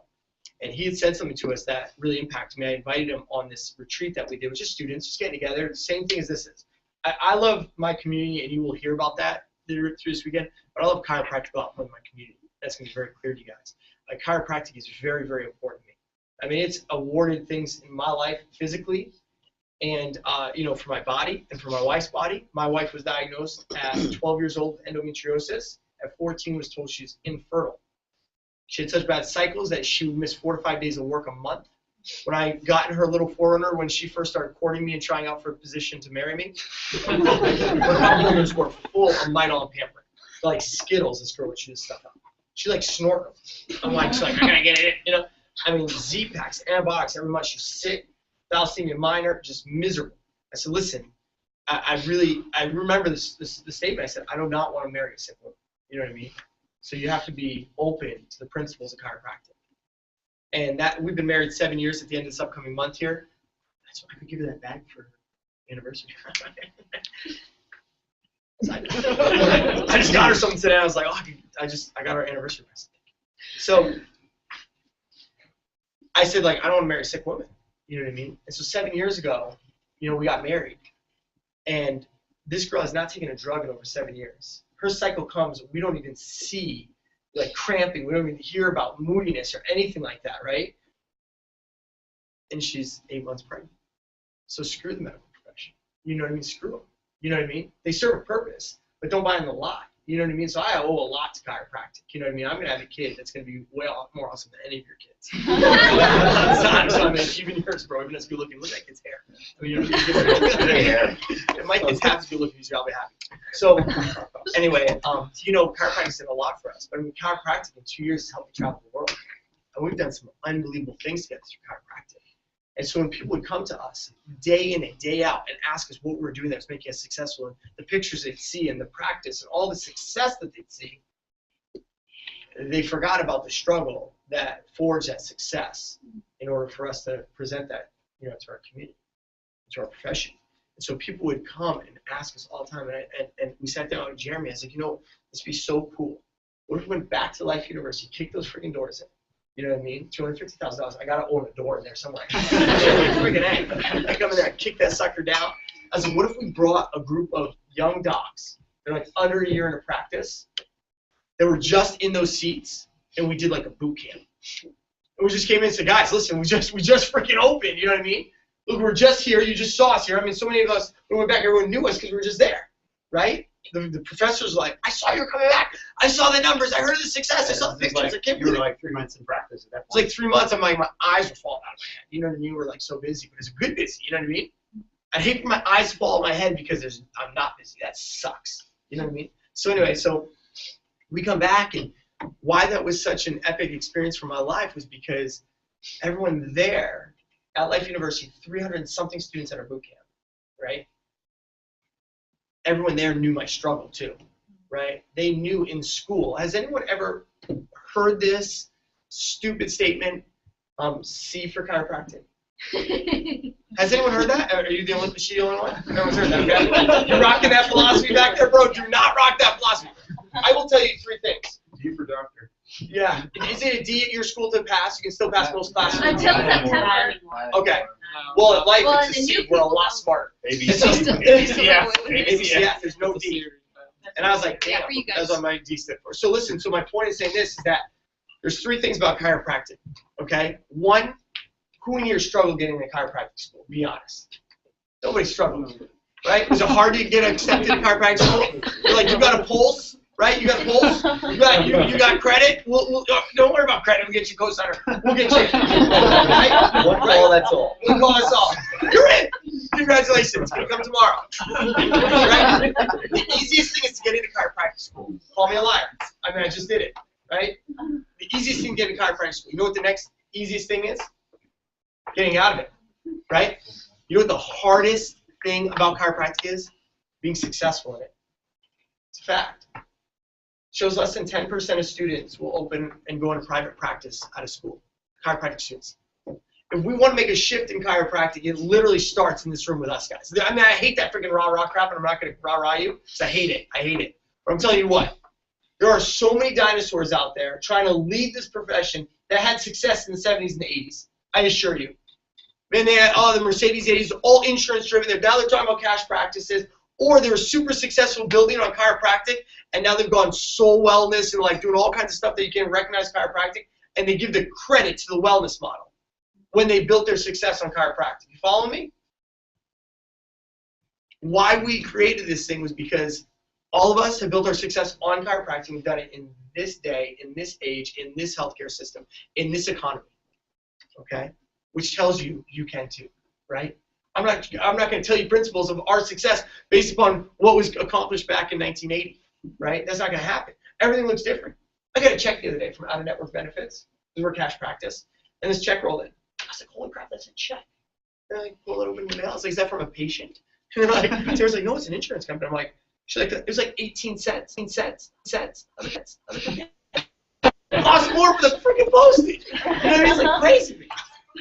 S5: And he had said something to us that really impacted me. I invited him on this retreat that we did with just students, just getting together. The same thing as this is. I love my community, and you will hear about that through this weekend. But I love chiropractic a lot more than my community. That's going to be very clear to you guys. Like, chiropractic is very, very important to me. I mean, it's awarded things in my life physically, and you know, for my body and for my wife's body. My wife was diagnosed at 12 years old with endometriosis. At 14, was told she's infertile. She had such bad cycles that she would miss 4 to 5 days of work a month. When I got in her little Forerunner, when she first started courting me and trying out for a position to marry me, her compliments were full of Midol and pampering. Like Skittles, this girl would chew this stuff out. She like snorted them. I'm like, she's like, I gotta get it, you know. I mean, Z-packs, antibiotics every month. She's sick, thalassemia minor, just miserable. I said, listen, I remember the statement. I said, I do not want to marry a sick woman. You know what I mean? So you have to be open to the principles of chiropractic. And that we've been married 7 years at the end of this upcoming month here. That's why I could give her that bag for anniversary. I just got her something today. I was like, oh, I got her anniversary present. So I said, like, I don't want to marry a sick woman. You know what I mean? And so 7 years ago, you know, we got married. And this girl has not taken a drug in over 7 years. Her cycle comes, we don't even see, like, cramping. We don't even hear about moodiness or anything like that, right? And she's 8 months pregnant. So screw the medical profession. You know what I mean? Screw them. You know what I mean? They serve a purpose, but don't buy in the lie. You know what I mean? So I owe a lot to chiropractic. You know what I mean? I'm going to have a kid that's going to be way more awesome than any of your kids. I mean, even yours, bro. Even as good looking, look at that kid's hair. I mean, if my kid's half as good looking as you, I'll be happy. So anyway, you know, chiropractic's done a lot for us. But I mean, chiropractic in 2 years has helped me travel the world. And we've done some unbelievable things together through chiropractic. And so when people would come to us day in and day out and ask us what we're doing that was making us successful, and the pictures they'd see and the practice and all the success that they'd see, they forgot about the struggle that forged that success in order for us to present that, you know, to our community, to our profession. And so people would come and ask us all the time, and we sat down with Jeremy. I said, you know, this would be so cool. What if we went back to Life University, kicked those freaking doors in? You know what I mean? $250,000. I gotta own a door in there somewhere. Freaking A. I come in there, I kick that sucker down. I said, what if we brought a group of young docs? They're like under a year into practice. They were just in those seats, and we did like a boot camp. And we just came in and said, guys, listen, we just freaking opened. You know what I mean? Look, we're just here. You just saw us here. I mean, so many of us, when we went back, everyone knew us because we were just there, right? The professor's like, I saw you were coming back. I saw the numbers. I heard of the success. I saw the pictures.
S1: Like, you were like 3 months in practice at that point.
S5: It's like 3 months. I'm like, my eyes were falling out of my head. You know what I mean? We're like so busy, but it's good busy. You know what I mean? I hate for my eyes to fall out of my head because I'm not busy. That sucks. You know what I mean? So anyway, so we come back, and why that was such an epic experience for my life was because everyone there at Life University, 300 and something students at our boot camp, right? Everyone there knew my struggle too, right? They knew in school. Has anyone ever heard this stupid statement, C for chiropractic? Has anyone heard that? Are you the only one? Everyone's heard that, okay? You're rocking that philosophy back there, bro. Do not rock that philosophy. I will tell you 3 things.
S4: D for doctor.
S5: Yeah. Is it a D at your school to pass? You can still pass most classes.
S3: Until September.
S5: Okay. Well, at life,
S3: Well,
S5: it's a
S3: and the
S5: C.
S3: new
S5: We're a
S3: people
S5: lot
S3: don't.
S5: smarter.
S4: ABCF.
S5: ABCF, there's no D. And I was like, damn,
S3: for you guys.
S5: that's what my D stood for. So listen, so my point in saying this is that there's 3 things about chiropractic, okay? 1, who in here struggled getting into chiropractic school? Be honest. Nobody struggled, right? Was it hard to get accepted in chiropractic school? You're like, you got a pulse, right? You got a pulse? You got credit? We'll, don't worry about credit. We'll get you co-signer. We'll get you. Right?
S2: One call, that's all.
S5: One call, that's all. You're in. Congratulations. You come tomorrow. Right? The easiest thing is to get into chiropractic school. Call me a liar. I mean, I just did it, right? The easiest thing to get into chiropractic school. You know what the next easiest thing is? Getting out of it, right? You know what the hardest thing about chiropractic is? Being successful in it. It's a fact. Shows less than 10% of students will open and go into private practice out of school. Chiropractic students. If we want to make a shift in chiropractic, it literally starts in this room with us guys. I mean, I hate that freaking rah-rah crap, and I'm not going to rah-rah you, because I hate it. I hate it. But I'm telling you what. There are so many dinosaurs out there trying to lead this profession that had success in the 70s and the 80s. I assure you. Man, they had, the Mercedes 80s, all insurance driven. Now they're talking about cash practices. Or they were super successful building on chiropractic, and now they've gone soul wellness and like doing all kinds of stuff that you can recognize chiropractic, and they give the credit to the wellness model when they built their success on chiropractic. You follow me? Why we created this thing was because all of us have built our success on chiropractic. We've done it in this day, in this age, in this healthcare system, in this economy. Okay? Which tells you you can too, right? I'm not going to tell you principles of our success based upon what was accomplished back in 1980, right? That's not going to happen. Everything looks different. I got a check the other day from out-of-network benefits. We were cash practice, and this check rolled in. I was like, holy crap, that's a check. And I pull it open in the mail. I was like, is that from a patient? And they're like, Sarah's like, no, it's an insurance company. I'm like, she's like, it was like 18 cents. It cost more for the freaking postage. You know what I mean? It's like crazy,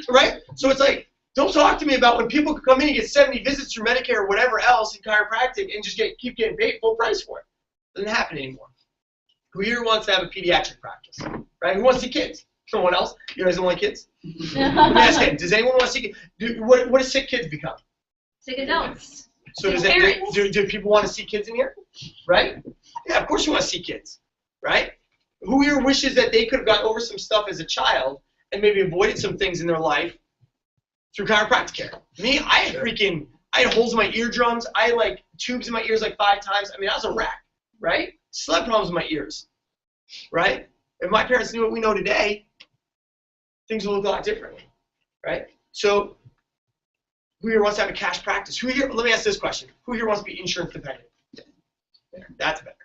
S5: right? So it's like, don't talk to me about when people come in and get 70 visits through Medicare or whatever else in chiropractic and just keep getting paid full price for it. Doesn't happen anymore. Who here wants to have a pediatric practice, right? Who wants to see kids? Someone else? You guys don't like kids? Let me ask you, does anyone want to see kids? What do sick kids become?
S3: Sick adults.
S5: So do people want to see kids in here? Right? Yeah, of course you want to see kids, right? Who here wishes that they could have got over some stuff as a child and maybe avoided some things in their life through chiropractic care? Me, I had holes in my eardrums. I had like tubes in my ears like 5 times. I mean, I was a wreck, right? Still had problems with my ears, right? If my parents knew what we know today, things would look a lot differently, right? So who here wants to have a cash practice? Who here, let me ask this question. Who here wants to be insurance dependent? There, that's better.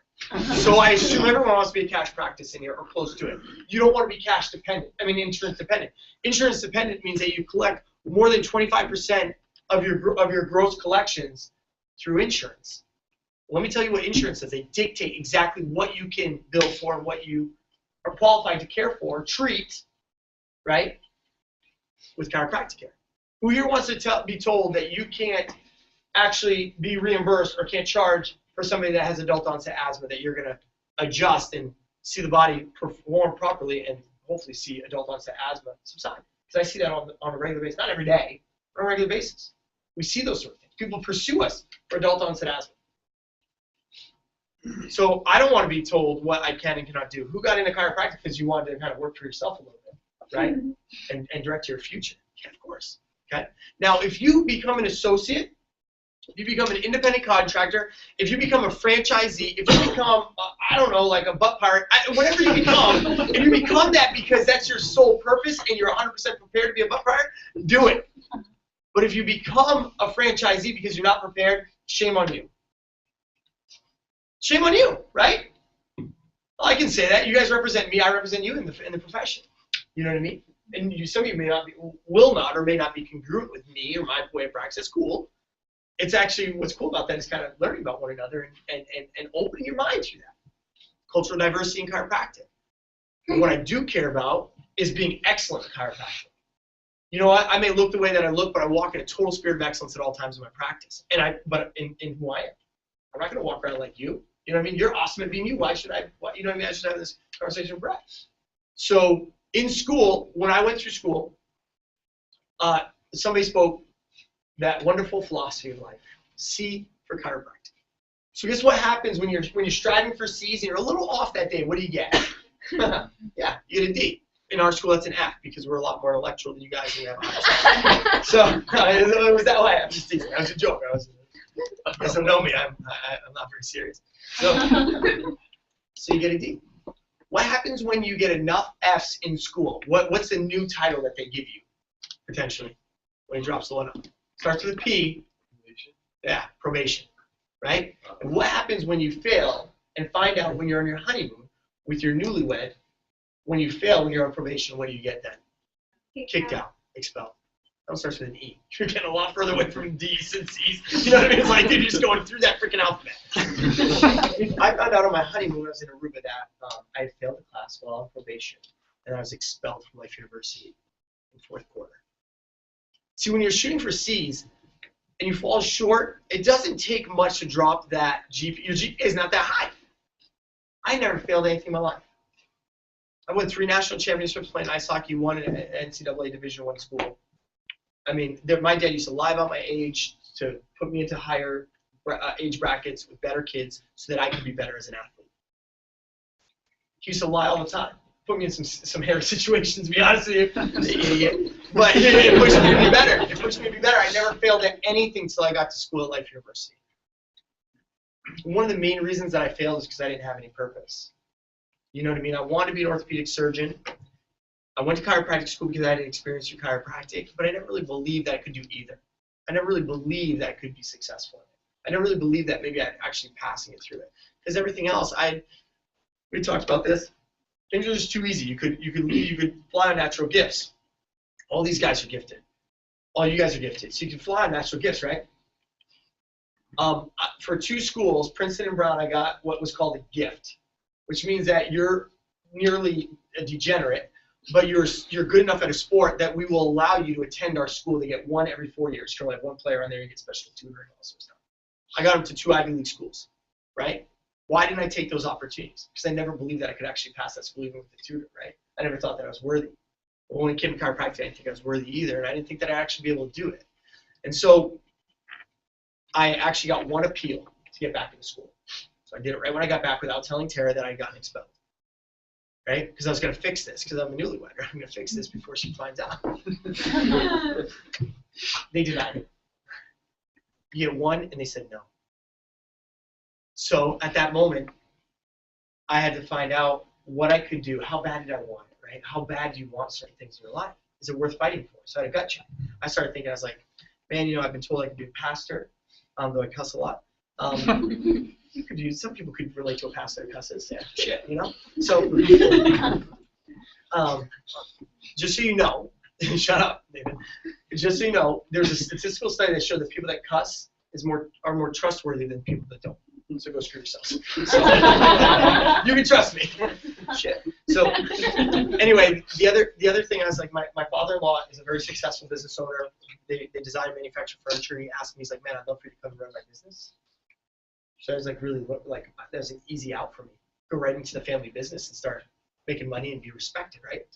S5: So I assume everyone wants to be a cash practice in here or close to it. You don't want to be cash dependent. I mean, insurance dependent. Insurance dependent means that you collect more than 25% of your gross collections through insurance. Let me tell you what insurance says. They dictate exactly what you can bill for and what you are qualified to care for, treat, right, with chiropractic care. Who here wants to be told that you can't actually be reimbursed or can't charge for somebody that has adult onset asthma, that you're going to adjust and see the body perform properly and hopefully see adult onset asthma subside? Because I see that on a regular basis, not every day, but on a regular basis. We see those sort of things. People pursue us for adult onset asthma. So I don't want to be told what I can and cannot do. Who got into chiropractic because you wanted to kind of work for yourself a little bit, right? And direct your future. Yeah, of course. Okay. Now, if you become an associate, if you become an independent contractor, if you become a franchisee, if you become, I don't know, like a butt pirate, whatever you become, if you become that because that's your sole purpose and you're 100% prepared to be a butt pirate, do it. But if you become a franchisee because you're not prepared, shame on you. Shame on you, right? Well, I can say that. You guys represent me. I represent you in the profession. You know what I mean? And some of you will not or may not be congruent with me or my way of practice. That's cool. It's actually, what's cool about that is kind of learning about one another and opening your mind to that. Cultural diversity in chiropractic. And what I do care about is being excellent at chiropractic. you know what? I may look the way that I look, but I walk in a total spirit of excellence at all times in my practice. But in who I am, I'm not going to walk around like you. You know what I mean? You're awesome at being you. Why should I? You know what I mean? I should have this conversation with Brett. So in school, when I went through school, somebody spoke that wonderful philosophy of life: C for chiropractic. So guess what happens when you're striving for C's and you're a little off that day? What do you get? Yeah, you get a D. In our school, that's an F because we're a lot more intellectual than you guys. And we have a so it was that way. I'm just teasing. That was a joke. You guys don't know me. I'm not very serious. So you get a D. What happens when you get enough F's in school? What's the new title that they give you potentially when it drops the one up? Starts with a P. Probation. Yeah, probation. Right? And what happens when you fail and find out when you're on your honeymoon with your newlywed? When you fail, when you're on probation, what do you get then? Kicked out, expelled. That one starts with an E. You're getting a lot further away from D's and C's. You know what I mean? It's like you're just going through that freaking alphabet. I found out on my honeymoon when I was in Aruba that I had failed a class while on probation, and I was expelled from Life University in fourth quarter. See, when you're shooting for C's and you fall short, it doesn't take much to drop that GPA. Your GPA is not that high. I never failed anything in my life. I won 3 national championships playing ice hockey, 1 in an NCAA Division I school. I mean, my dad used to lie about my age to put me into higher age brackets with better kids so that I could be better as an athlete. He used to lie all the time. Put me in some hairy situations, to be honest with you. Idiot. But it pushed me to be better. It pushed me to be better. I never failed at anything until I got to school at Life University. One of the main reasons that I failed is because I didn't have any purpose. You know what I mean? I wanted to be an orthopedic surgeon. I went to chiropractic school because I had an experience through chiropractic, but I never really believed that I could do either. I never really believed that I could be successful in it. I never really believed that maybe I'd actually passing it through it. Because everything else, we talked about this. Things are just too easy. You could fly on natural gifts. All these guys are gifted. All you guys are gifted. So you can fly on natural gifts, right? For 2 schools, Princeton and Brown, I got what was called a gift, which means that you're nearly a degenerate, but you're good enough at a sport that we will allow you to attend our school. They get 1 every 4 years. You can only have 1 player on there. You get special tutoring and all sorts of stuff. I got them to 2 Ivy League schools, right? Why didn't I take those opportunities? Because I never believed that I could actually pass that school even with the tutor, right? I never thought that I was worthy. But when it came to chiropractic, I didn't think I was worthy either, and I didn't think that I'd actually be able to do it. And so I actually got 1 appeal to get back into school. So I did it right when I got back without telling Tara that I'd gotten expelled. Right? Because I was going to fix this, because I'm a newlywed. Right? I'm going to fix this before she finds out. They denied it. You get 1, and they said no. So at that moment, I had to find out what I could do. How bad did I want it, right? How bad do you want certain things in your life? Is it worth fighting for? So I had a gut check. I started thinking, I was like, man, I've been told I can be a pastor, though I cuss a lot. You could use, some people could relate to a pastor that cusses. Yeah, shit, So, just so you know, shut up, David. Just so you know, there's a statistical study that showed that people that cuss are more trustworthy than people that don't. So go screw yourselves. So, you can trust me. Shit. So anyway, the other thing, I was like, my father-in-law is a very successful business owner. They design and manufacture furniture. He asked me, he's like, man, I'd love for you to come and run my business. So I was like, really, that was an easy out for me. Go right into the family business and start making money and be respected, right?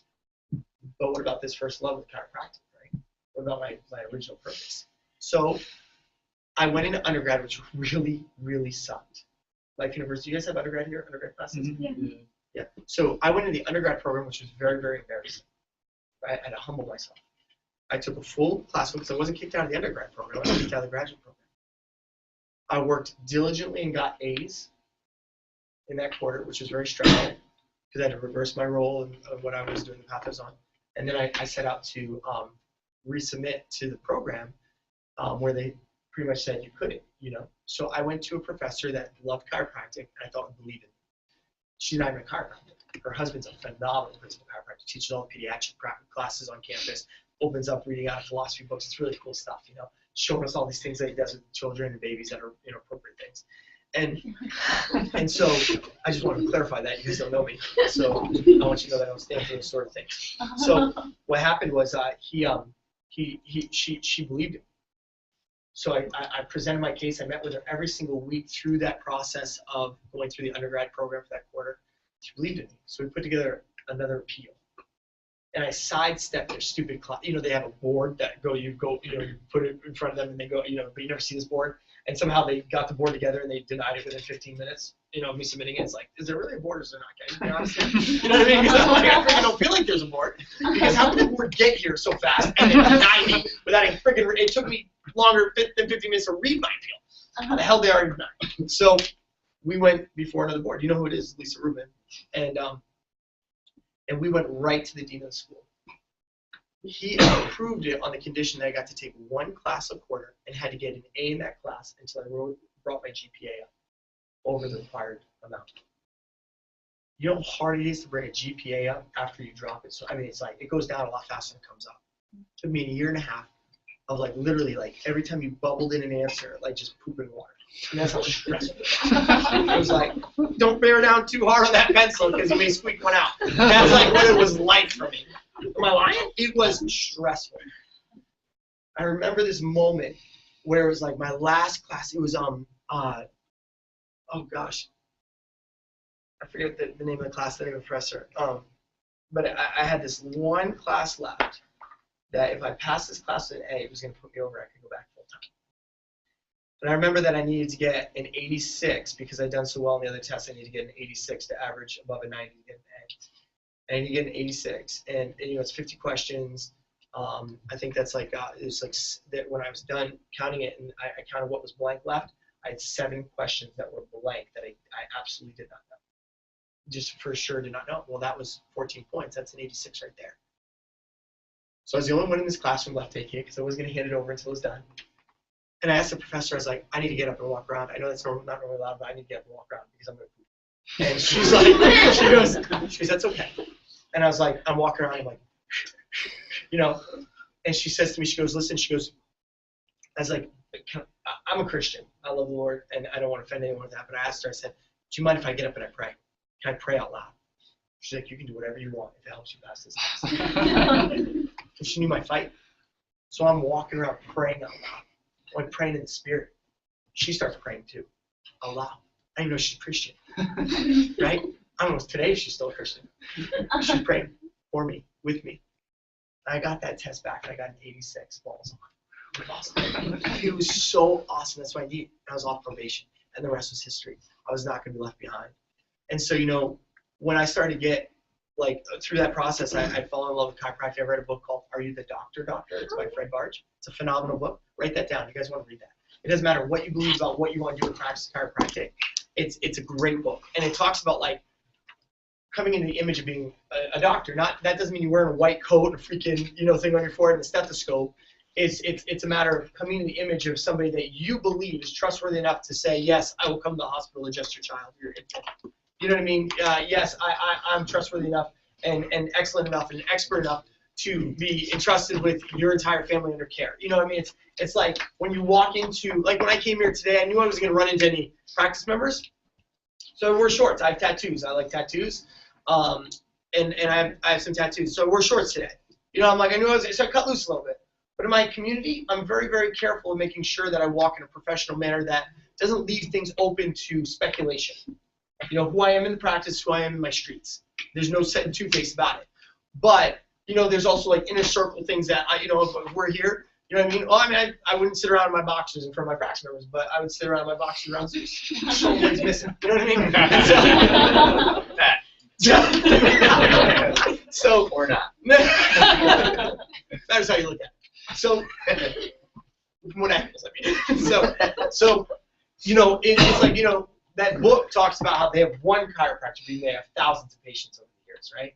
S5: But what about this first love with chiropractic, right? What about my original purpose? So I went into undergrad, which really, really sucked. Life University, you guys have undergrad here, undergrad classes?
S3: Yeah.
S5: Yeah. So I went into the undergrad program, which was very, very embarrassing. Right? I had to humble myself. I took a full class because I wasn't kicked out of the undergrad program. I was kicked out of the graduate program. I worked diligently and got A's in that quarter, which was very stressful because I had to reverse my role of what I was doing, the path I was on. And then I set out to resubmit to the program where they pretty much said you couldn't, So I went to a professor that loved chiropractic and I thought would believe in it. She's not even a chiropractor. Her husband's a phenomenal principal chiropractor, teaches all the pediatric classes on campus, opens up reading out of philosophy books. It's really cool stuff, showing us all these things that he does with children and babies that are inappropriate things. And so I just wanted to clarify that. You guys don't know me. So I want you to know that I don't stand for those sort of things. So what happened was he she believed it. So I presented my case. I met with her every single week through that process of going through the undergrad program for that quarter. She believed in me. So we put together another appeal. And I sidestepped their stupid class. You know, they have a board that you put it in front of them and they go, but you never see this board. And somehow they got the board together and they denied it within 15 minutes. Me submitting it. It's like, is there really a board or is there not? Can you be honest? You know what I mean? Because I'm like, I freaking don't feel like there's a board. Because how did the board get here so fast and then deny me without a freaking? It took me longer than 15 minutes to read my appeal. How the hell they already denied? So we went before another board. You know who it is, Lisa Rubin, and we went right to the dean of the school. He approved it on the condition that I got to take one class a quarter and had to get an A in that class until I brought my GPA up over the required amount. You know how hard it is to bring a GPA up after you drop it? So I mean, it's like it goes down a lot faster than it comes up. It took me a year and a half of like literally like every time you bubbled in an answer, like just pooping water. And that's how stressful it was. It was like, don't bear down too hard on that pencil because you may squeak one out. That's like what it was like for me. Am I lying? It was stressful. I remember this moment where it was like my last class. It was oh gosh, I forget the name of the class, the name of the professor. But I had this one class left that if I passed this class with an A, it was going to put me over. I could go back full time. And I remember that I needed to get an 86 because I'd done so well in the other tests. I needed to get an 86 to average above a 90 to get an A. And you get an 86, and it's 50 questions. I think that's like it's like that when I was done counting it, and I counted what was blank left. I had 7 questions that were blank that I absolutely did not know. Just for sure did not know. Well, that was 14 points. That's an 86 right there. So I was the only one in this classroom left taking it because I wasn't going to hand it over until it was done. And I asked the professor, I was like, I need to get up and walk around. I know that's not normally allowed, but I need to get up and walk around because I'm going to poop. And she's like, she goes, that's okay. And I was like, I'm walking around, I'm like, and she says to me, she goes, listen, she goes, I was like, I'm a Christian. I love the Lord, and I don't want to offend anyone with that. But I asked her, I said, do you mind if I get up and I pray? Can I pray out loud? She's like, you can do whatever you want if it helps you pass this test. And she knew my fight. So I'm walking around praying out loud. I'm praying in the spirit. She starts praying too, out loud. I didn't know she's a Christian, right? I don't know if today she's still a Christian. She's praying for me, with me. I got that test back, and I got an 86 balls on. It was awesome. It was so awesome. That's what I need. I was off probation, and the rest was history. I was not going to be left behind. And so, when I started to get, through that process, I fell in love with chiropractic. I read a book called Are You the Doctor, Doctor? It's by Fred Barge. It's a phenomenal book. Write that down. You guys want to read that. It doesn't matter what you believe about what you want to do with practice chiropractic. It's a great book. And it talks about, coming into the image of being a doctor. That doesn't mean you're wearing a white coat and a freaking, thing on your forehead and a stethoscope. It's a matter of coming into the image of somebody that you believe is trustworthy enough to say, yes, I will come to the hospital, adjust your child. You know what I mean? Yes, I'm trustworthy enough and excellent enough and expert enough to be entrusted with your entire family under care. You know what I mean? It's like when you walk into, when I came here today, I knew I was going to run into any practice members. So I wore shorts. I have tattoos. I like tattoos. And I have some tattoos. So I wore shorts today. I knew I was, so I cut loose a little bit. But in my community, I'm very, very careful of making sure that I walk in a professional manner that doesn't leave things open to speculation. Who I am in the practice, who I am in my streets. There's no set and two-face about it. But, there's also inner circle things that, if we're here, you know what I mean? Well, I wouldn't sit around in my boxers in front of my practice members, but I would sit around in my boxers around Zeus. Someone's missing. You know what I mean? So,
S2: or not.
S5: That's how you look at it. So, from what angles, I mean. So, it's that book talks about how they have one chiropractor, but they have thousands of patients over the years, right?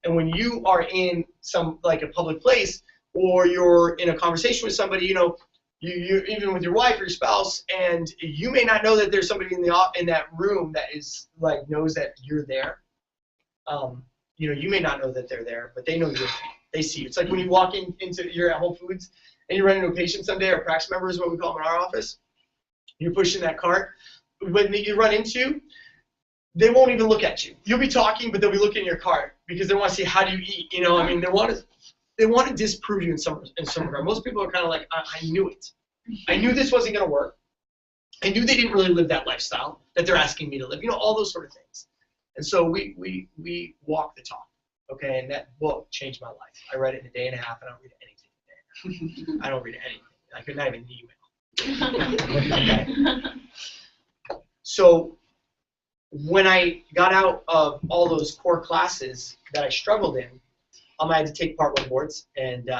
S5: And when you are in a public place, or you're in a conversation with somebody, you even with your wife or your spouse, and you may not know that there's somebody in that room that is knows that you're there. You may not know that they're there, but they know you're there. They see you. It's like when you walk you're at Whole Foods and you run into a patient someday, or a practice member is what we call them in our office. You're pushing that cart. When you run into, they won't even look at you. You'll be talking, but they'll be looking at your cart because they want to see how do you eat. They they want to disprove you in some regard. Most people are kind of like, I knew it. I knew this wasn't going to work. I knew they didn't really live that lifestyle that they're asking me to live. All those sort of things. And so we walk the talk, okay? And that book changed my life. I read it in a day and a half, and I don't read anything in a day and a half. I don't read anything. I could not even email. Okay? So when I got out of all those core classes that I struggled in, I had to take Part 1 boards. And,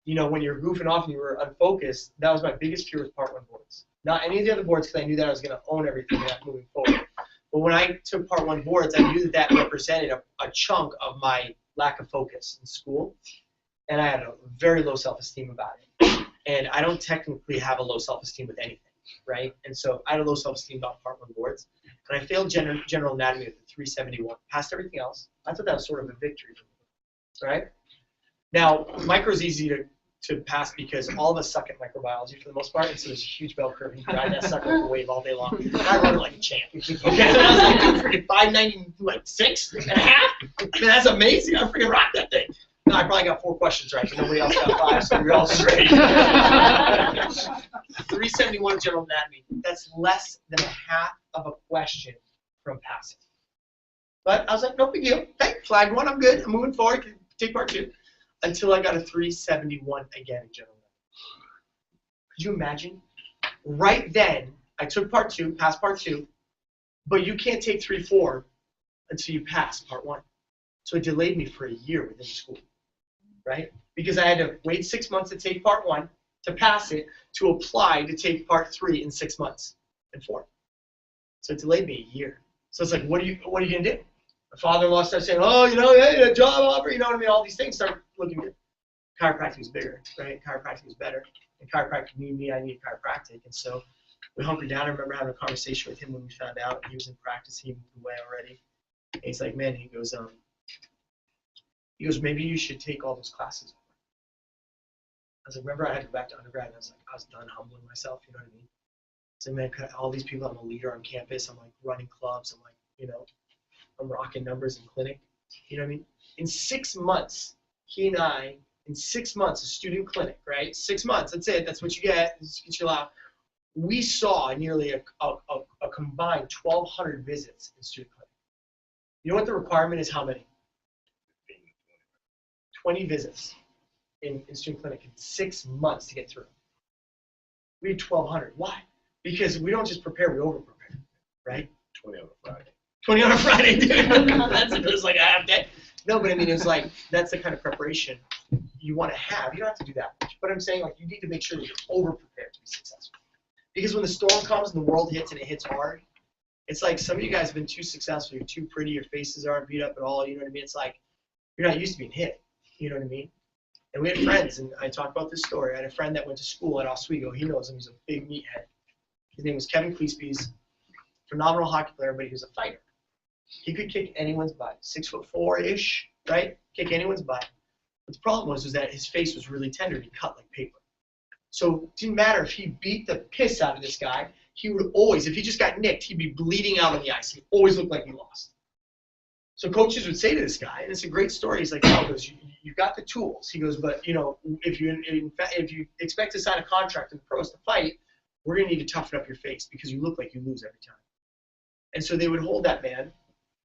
S5: when you're goofing off and you were unfocused, that was my biggest fear was Part 1 boards. Not any of the other boards, because I knew that I was going to own everything moving forward. But when I took Part 1 boards, I knew that represented a chunk of my lack of focus in school. And I had a very low self-esteem about it. And I don't technically have a low self-esteem with anything, right? And so I had a low self-esteem about Part 1 boards. And I failed general anatomy with a 371. Passed everything else. I thought that was sort of a victory for me, right? Now, micro is easy to pass because all of us suck at microbiology for the most part, and so there's a huge bell curve, and you can ride that sucker like a wave all day long. And I run it like a champ. Okay, so I was like, dude, freaking 596 and a half? I mean, that's amazing. I freaking rocked that thing. No, I probably got 4 questions right, but nobody else got 5, so we're all straight. 371 in general anatomy. That's less than a half of a question from passing. But I was like, no big deal. Hey, flag 1, I'm good. I'm moving forward. Can take Part 2. Until I got a 371 again in general anatomy. Could you imagine? Right then, I took Part 2, passed Part 2, but you can't take 3-4 until you pass Part 1. So it delayed me for a year within school, right? Because I had to wait 6 months to take Part 1, to pass it, to apply to take Part 3 in 6 months and 4. So it delayed me a year. So it's like, what are you gonna do? My father-in-law started saying, oh, hey, a job offer, all these things start looking good. Chiropractic was bigger, right? Chiropractic was better. And chiropractic needed me, I needed chiropractic. And so we hunkered down. I remember having a conversation with him when we found out he was in practice. He moved away already. And he's like, man, he goes, maybe you should take all those classes. I was like, remember I had to go back to undergrad, and I was done humbling myself, you know what I mean? So man, all these people, I'm a leader on campus, I'm like running clubs, I'm like, I'm rocking numbers in clinic, you know what I mean? In 6 months, he and I, in 6 months, a student clinic, right? 6 months, that's it, that's what you get, that's what you allow. We saw nearly a combined 1,200 visits in student clinic. You know what the requirement is? How many? 20 visits in student clinic in 6 months to get through. We had 1,200. Why? Because we don't just prepare, we over-prepare, right?
S4: 20 on a Friday.
S5: 20 on a Friday, dude. That's like a half day. No, but I mean, it's like, that's the kind of preparation you want to have. You don't have to do that much. But I'm saying, like, you need to make sure that you're over-prepared to be successful. Because when the storm comes and the world hits and it hits hard, it's like some of you guys have been too successful. You're too pretty. Your faces aren't beat up at all. You know what I mean? It's like you're not used to being hit. You know what I mean? And we had friends, and I talked about this story. I had a friend that went to school at Oswego. He knows him. He's a big meathead. His name was Kevin Cleespies. Phenomenal hockey player, but he was a fighter. He could kick anyone's butt. 6'4"-ish, right? Kick anyone's butt. But the problem was that his face was really tender and he cut like paper. So it didn't matter if he beat the piss out of this guy. He would always, if he just got nicked, he'd be bleeding out on the ice. He always looked like he lost. So coaches would say to this guy, and it's a great story. He's like, "Oh, you've got the tools." He goes, "But if you expect to sign a contract in the pros to fight, we're gonna need to toughen up your face because you look like you lose every time." And so they would hold that man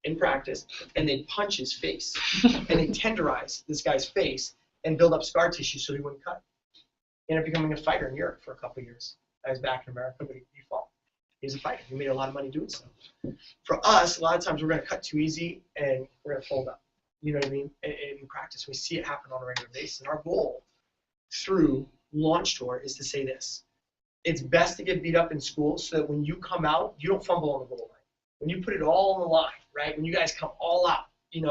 S5: in practice, and they'd punch his face, and they'd tenderize this guy's face and build up scar tissue so he wouldn't cut. He ended up becoming a fighter in Europe for a couple of years. I was back in America, but he fought. He was a fighter. He made a lot of money doing so. For us, a lot of times we're going to cut too easy and we're going to fold up. You know what I mean? In practice, we see it happen on a regular basis. And our goal through Launch Tour is to say this. It's best to get beat up in school so that when you come out, you don't fumble on the goal line. When you put it all on the line, right? When you guys come all out,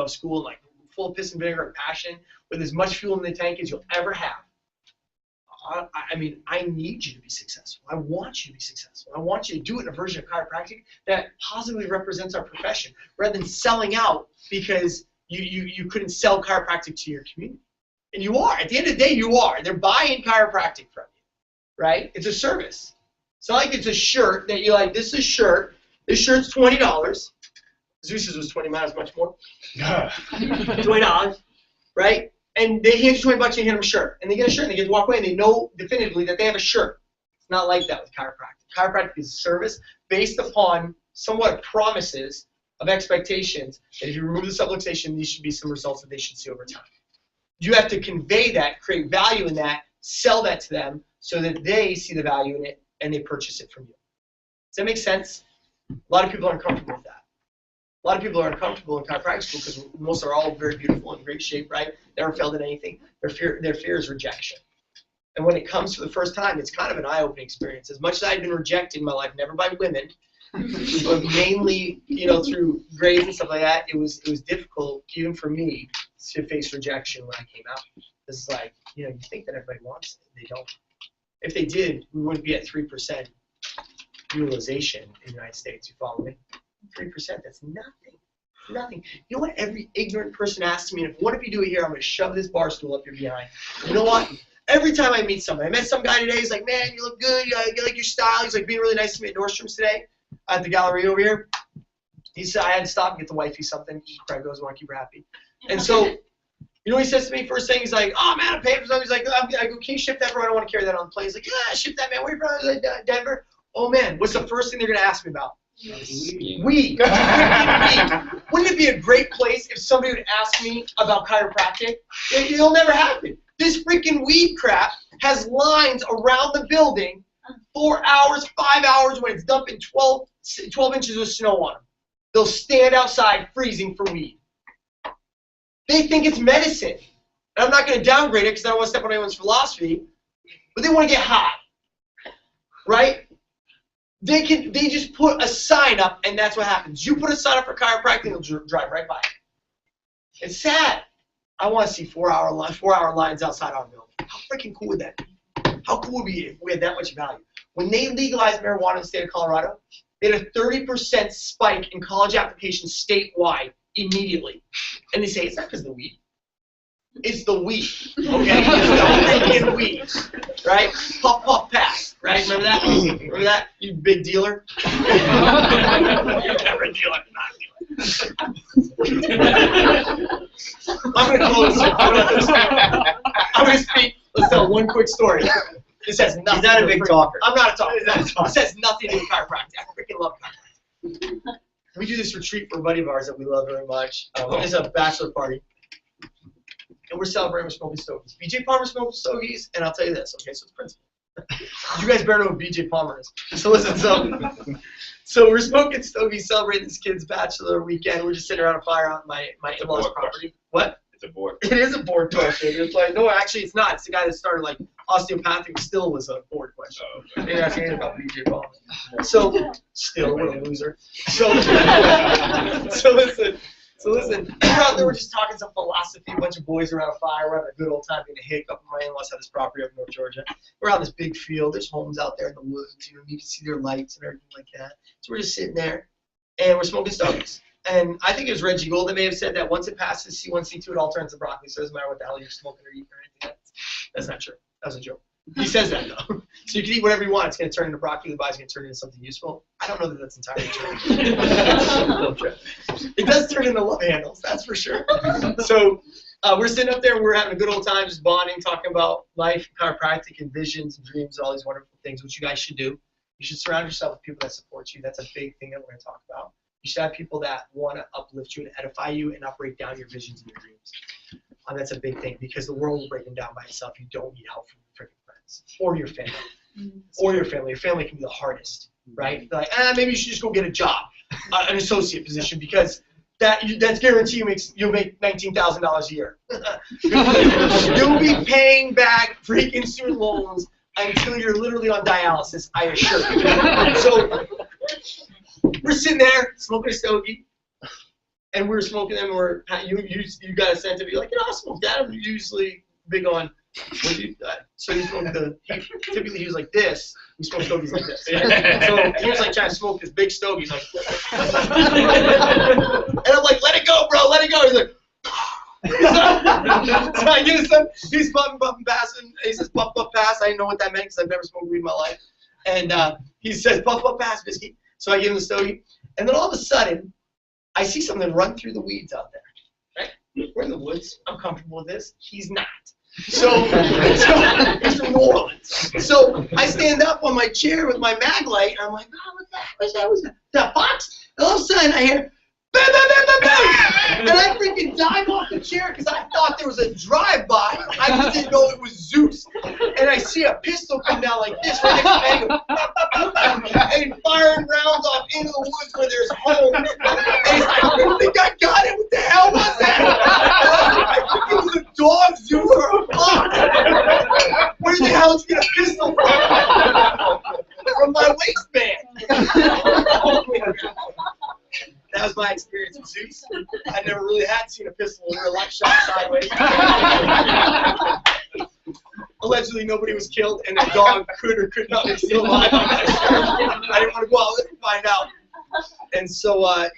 S5: school like full of piss and vinegar and passion, with as much fuel in the tank as you'll ever have. I mean, I need you to be successful. I want you to be successful. I want you to do it in a version of chiropractic that positively represents our profession, rather than selling out because you couldn't sell chiropractic to your community. And you are. At the end of the day, you are. They're buying chiropractic from you, right? It's a service. It's not like it's a shirt that you're like, this is a shirt. This shirt's $20. Zeus's was 20 miles, much more. $20, right? And they hand you $20 and you hand them a shirt. And they get a shirt and they get to walk away and they know definitively that they have a shirt. It's not like that with chiropractic. Chiropractic is a service based upon somewhat promises of expectations that if you remove the subluxation, these should be some results that they should see over time. You have to convey that, create value in that, sell that to them so that they see the value in it and they purchase it from you. Does that make sense? A lot of people aren't comfortable with that. A lot of people are uncomfortable in chiropractic school because most are all very beautiful and in great shape, right? Never failed at anything. Their fear is rejection. And when it comes for the first time, it's kind of an eye-opening experience. As much as I've been rejected in my life, never by women, but mainly, through grades and stuff like that, it was difficult even for me to face rejection when I came out. It's like, you think that everybody wants it. They don't. If they did, we wouldn't be at 3% utilization in the United States. You follow me? 3%, that's nothing. Nothing. You know what every ignorant person asks me? And if one of you do it here, I'm going to shove this bar stool up your behind. You know what? Every time I meet somebody, I met some guy today, he's like, man, you look good, you like your style. He's like being really nice to me at Nordstrom's today, at the gallery over here. He said, I had to stop and get the wifey something. Craig goes, I want to keep her happy. And so, you know what he says to me first thing? He's like, oh man, I'm paying for something. He's like, I go, can you ship that, bro? I don't want to carry that on the plane. He's like, yeah, ship that, man. Where are you from? I was like, Denver. Oh man, what's the first thing they're going to ask me about? Weed. Wouldn't it be a great place if somebody would ask me about chiropractic? It'll never happen. This freaking weed crap has lines around the building 4 hours, 5 hours when it's dumping 12 inches of snow on them. They'll stand outside freezing for weed. They think it's medicine. And I'm not going to downgrade it because I don't want to step on anyone's philosophy, but they want to get high. Right? They just put a sign up, and that's what happens. You put a sign up for chiropractic, they'll drive right by it. It's sad. I want to see 4 hour lines outside our building. How freaking cool would that be? How cool would it be if we had that much value? When they legalized marijuana in the state of Colorado, they had a 30% spike in college applications statewide immediately. And they say, it's not because of the weed. It's the weed, okay? It's the freaking weed, right? Puff, puff, pass, right? Remember that? Remember that, you big dealer? You're never a dealer, not a dealer. I'm going to close. I'm going to speak. Let's tell one quick story. This has nothing.
S1: He's not a big talker.
S5: I'm not a talker. This has nothing to do with chiropractic. I freaking love chiropractic. We do this retreat for a buddy of ours that we love very much. It's a bachelor party. And we're celebrating with smoking stogies. BJ Palmer smoked stogies, and I'll tell you this, okay, so it's principle. You guys better know who BJ Palmer is. So listen, so we're smoking stogies, celebrating this kid's bachelor weekend. We're just sitting around a fire on my in-laws' property. What?
S4: It's a board.
S5: It is a board question. It's like, no, actually it's not. It's the guy that started like osteopathic still was a board question.
S4: Oh, okay.
S5: Maybe asking about BJ Palmer. So still, what a loser. So listen, we're out there, we're just talking some philosophy, a bunch of boys around a fire, we're having a good old time being a hick. Up my in-laws have this property up in North Georgia. We're out in this big field, there's homes out there in the woods, you can see their lights and everything like that. So we're just sitting there, and we're smoking stogies. And I think it was Reggie Gold that may have said that once it passes C1, C2, it all turns to broccoli, so it doesn't matter what the hell you're smoking or eating or anything. That's not true. That was a joke. He says that, though. So you can eat whatever you want. It's going to turn into broccoli. The body's going to turn into something useful. I don't know that that's entirely true. It does turn into love handles, that's for sure. So we're sitting up there, and we're having a good old time just bonding, talking about life, chiropractic, and visions and dreams, and all these wonderful things, which you guys should do. You should surround yourself with people that support you. That's a big thing that we're going to talk about. You should have people that want to uplift you and edify you and not break down your visions and your dreams. That's a big thing because the world will break them down by itself. You don't need help from your freaking friends or your family. Or your family. Your family can be the hardest, right? They're like, maybe you should just go get a job, an associate position, because that's guaranteed you'll make $19,000 a year. You'll be paying back freaking student loans until you're literally on dialysis, I assure you. So we're sitting there smoking a stogie, and we're smoking them. You got a scent to be like, I'll smoke that. I'm usually big on. So he smoked typically he was like this. We smoke stogies like this. So he was like trying to smoke this big stogie. He's like, and I'm like, let it go, bro, let it go. He's like, so I give him some. He's puffing, passing. He says puff, pass. I didn't know what that meant because I've never smoked weed in my life. And he says puff, pass, biscuit. So I give him the stogie, and then all of a sudden, I see something run through the weeds out there. Right? we're in the woods. I'm comfortable with this. He's not. So he's from New Orleans. So I stand up on my chair with my mag light, and I'm like, oh, what the heck was that? Was that fox? And all of a sudden I hear, bam, bam, bam, bam, bam. And I freaking dive off the chair because I thought there was a drive-by. I just didn't know it was Zeus. And I see a pistol come down like this right next to me, and firing rounds off into the woods where there's home. And he's like, I think I got it. What the hell was that? I think it was a dog, Zeus, or a fox. Where the hell did you get a pistol from? From my waistband. That was my experience with Zeus. I never really had seen a pistol in real life shot sideways. Allegedly, nobody was killed, and the dog could or could not be still alive. I'm not sure. I didn't want to go out there and find out. And so, I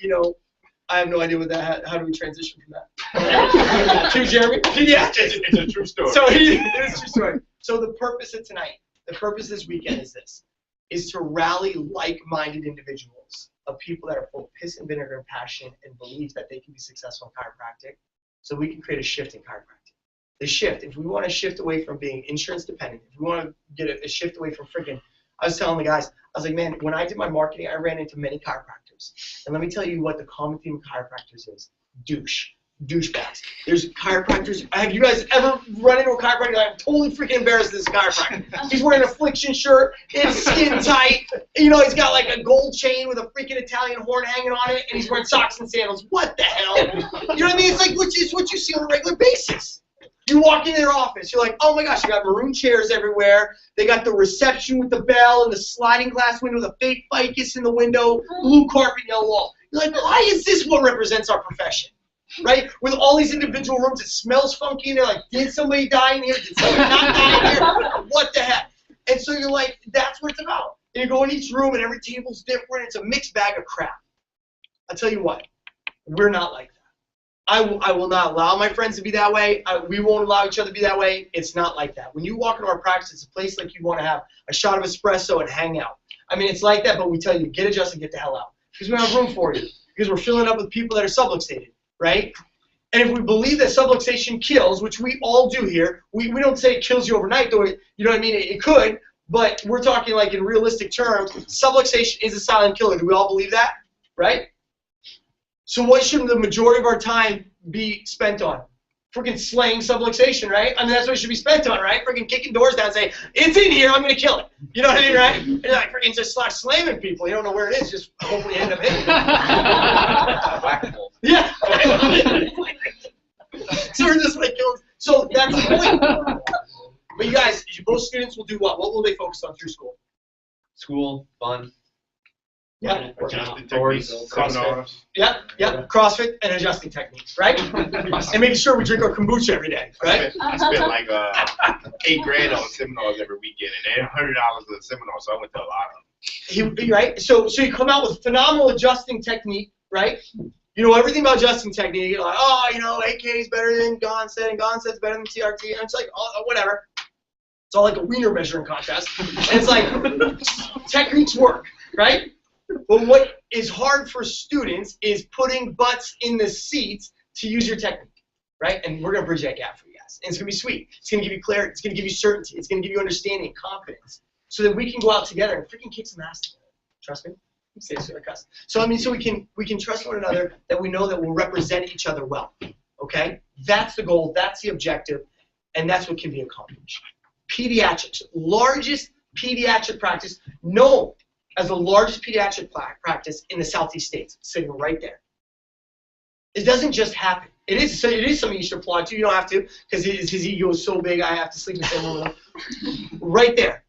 S5: have no idea what that. How do we transition from that? To Jeremy? Yeah,
S4: It's a true story.
S5: So it is a true story. So the purpose of tonight, the purpose this weekend is this: is to rally like-minded individuals of people that are full of piss and vinegar and passion and believe that they can be successful in chiropractic, so we can create a shift in chiropractic. The shift, if we want to shift away from being insurance dependent, if we want to get a shift away from freaking, I was telling the guys, I was like, man, when I did my marketing, I ran into many chiropractors. And let me tell you what the common theme of chiropractors is: douchebags. There's chiropractors. Have you guys ever run into a chiropractor? I'm totally freaking embarrassed of this chiropractor. He's wearing an affliction shirt. It's skin tight. He's got like a gold chain with a freaking Italian horn hanging on it, and he's wearing socks and sandals. What the hell? You know what I mean? It's like it's what you see on a regular basis. You walk into their office, you're like, oh my gosh, they got maroon chairs everywhere. They got the reception with the bell and the sliding glass window, the fake ficus in the window, blue carpet, yellow wall. You're like, why is this what represents our profession? Right? With all these individual rooms, it smells funky, and they're like, did somebody die in here? Did somebody not die in here? What the heck? And so you're like, that's what it's about. And you go in each room, and every table's different. It's a mixed bag of crap. I'll tell you what, we're not like that. I will not allow my friends to be that way. We won't allow each other to be that way. It's not like that. When you walk into our practice, it's a place like you want to have a shot of espresso and hang out. I mean, it's like that, but we tell you, get adjusted, get the hell out. Because we don't have room for you. Because we're filling up with people that are subluxated, right? And if we believe that subluxation kills, which we all do here, we don't say it kills you overnight, though you know what I mean? It could, but we're talking like in realistic terms, subluxation is a silent killer. Do we all believe that? Right? So what should the majority of our time be spent on? Freaking slaying subluxation, right? I mean, that's what it should be spent on, right? Freaking kicking doors down and saying, it's in here, I'm going to kill it. You know what I mean, right? And you're like, freaking just start slamming people. You don't know where it is, just hopefully end up hitting them. Yeah. So we're just like killing. So that's the point. But you guys, most students will do what? What will they focus on through school?
S2: School, fun.
S5: Yeah.
S4: Adjusting techniques, seminars.
S5: Yep. CrossFit and adjusting techniques, right? And making sure we drink our kombucha every day, right?
S4: I spent like $8,000 on seminars every weekend, and they're $100 a seminar, so I went to a lot of them.
S5: Right? So you come out with phenomenal adjusting technique, right? You know everything about adjusting technique. You're like, oh, AK is better than Gonset, and Gonset's better than TRT, and it's like, oh, whatever. It's all like a wiener measuring contest. And it's like, techniques work, right? But what is hard for students is putting butts in the seats to use your technique, right? And we're going to bridge that gap for you guys. And it's going to be sweet. It's going to give you clarity. It's going to give you certainty. It's going to give you understanding and confidence so that we can go out together and freaking kick some ass together. Trust me? Say this to our cuss. So, I mean, so we can trust one another, that we know that we'll represent each other well, okay? That's the goal. That's the objective. And that's what can be accomplished. Pediatrics, largest pediatric practice, known as the largest pediatric practice in the Southeast states, sitting right there. It doesn't just happen. It is something you should applaud to. You don't have to, because his ego is so big, I have to sleep in the same room with him. Right there.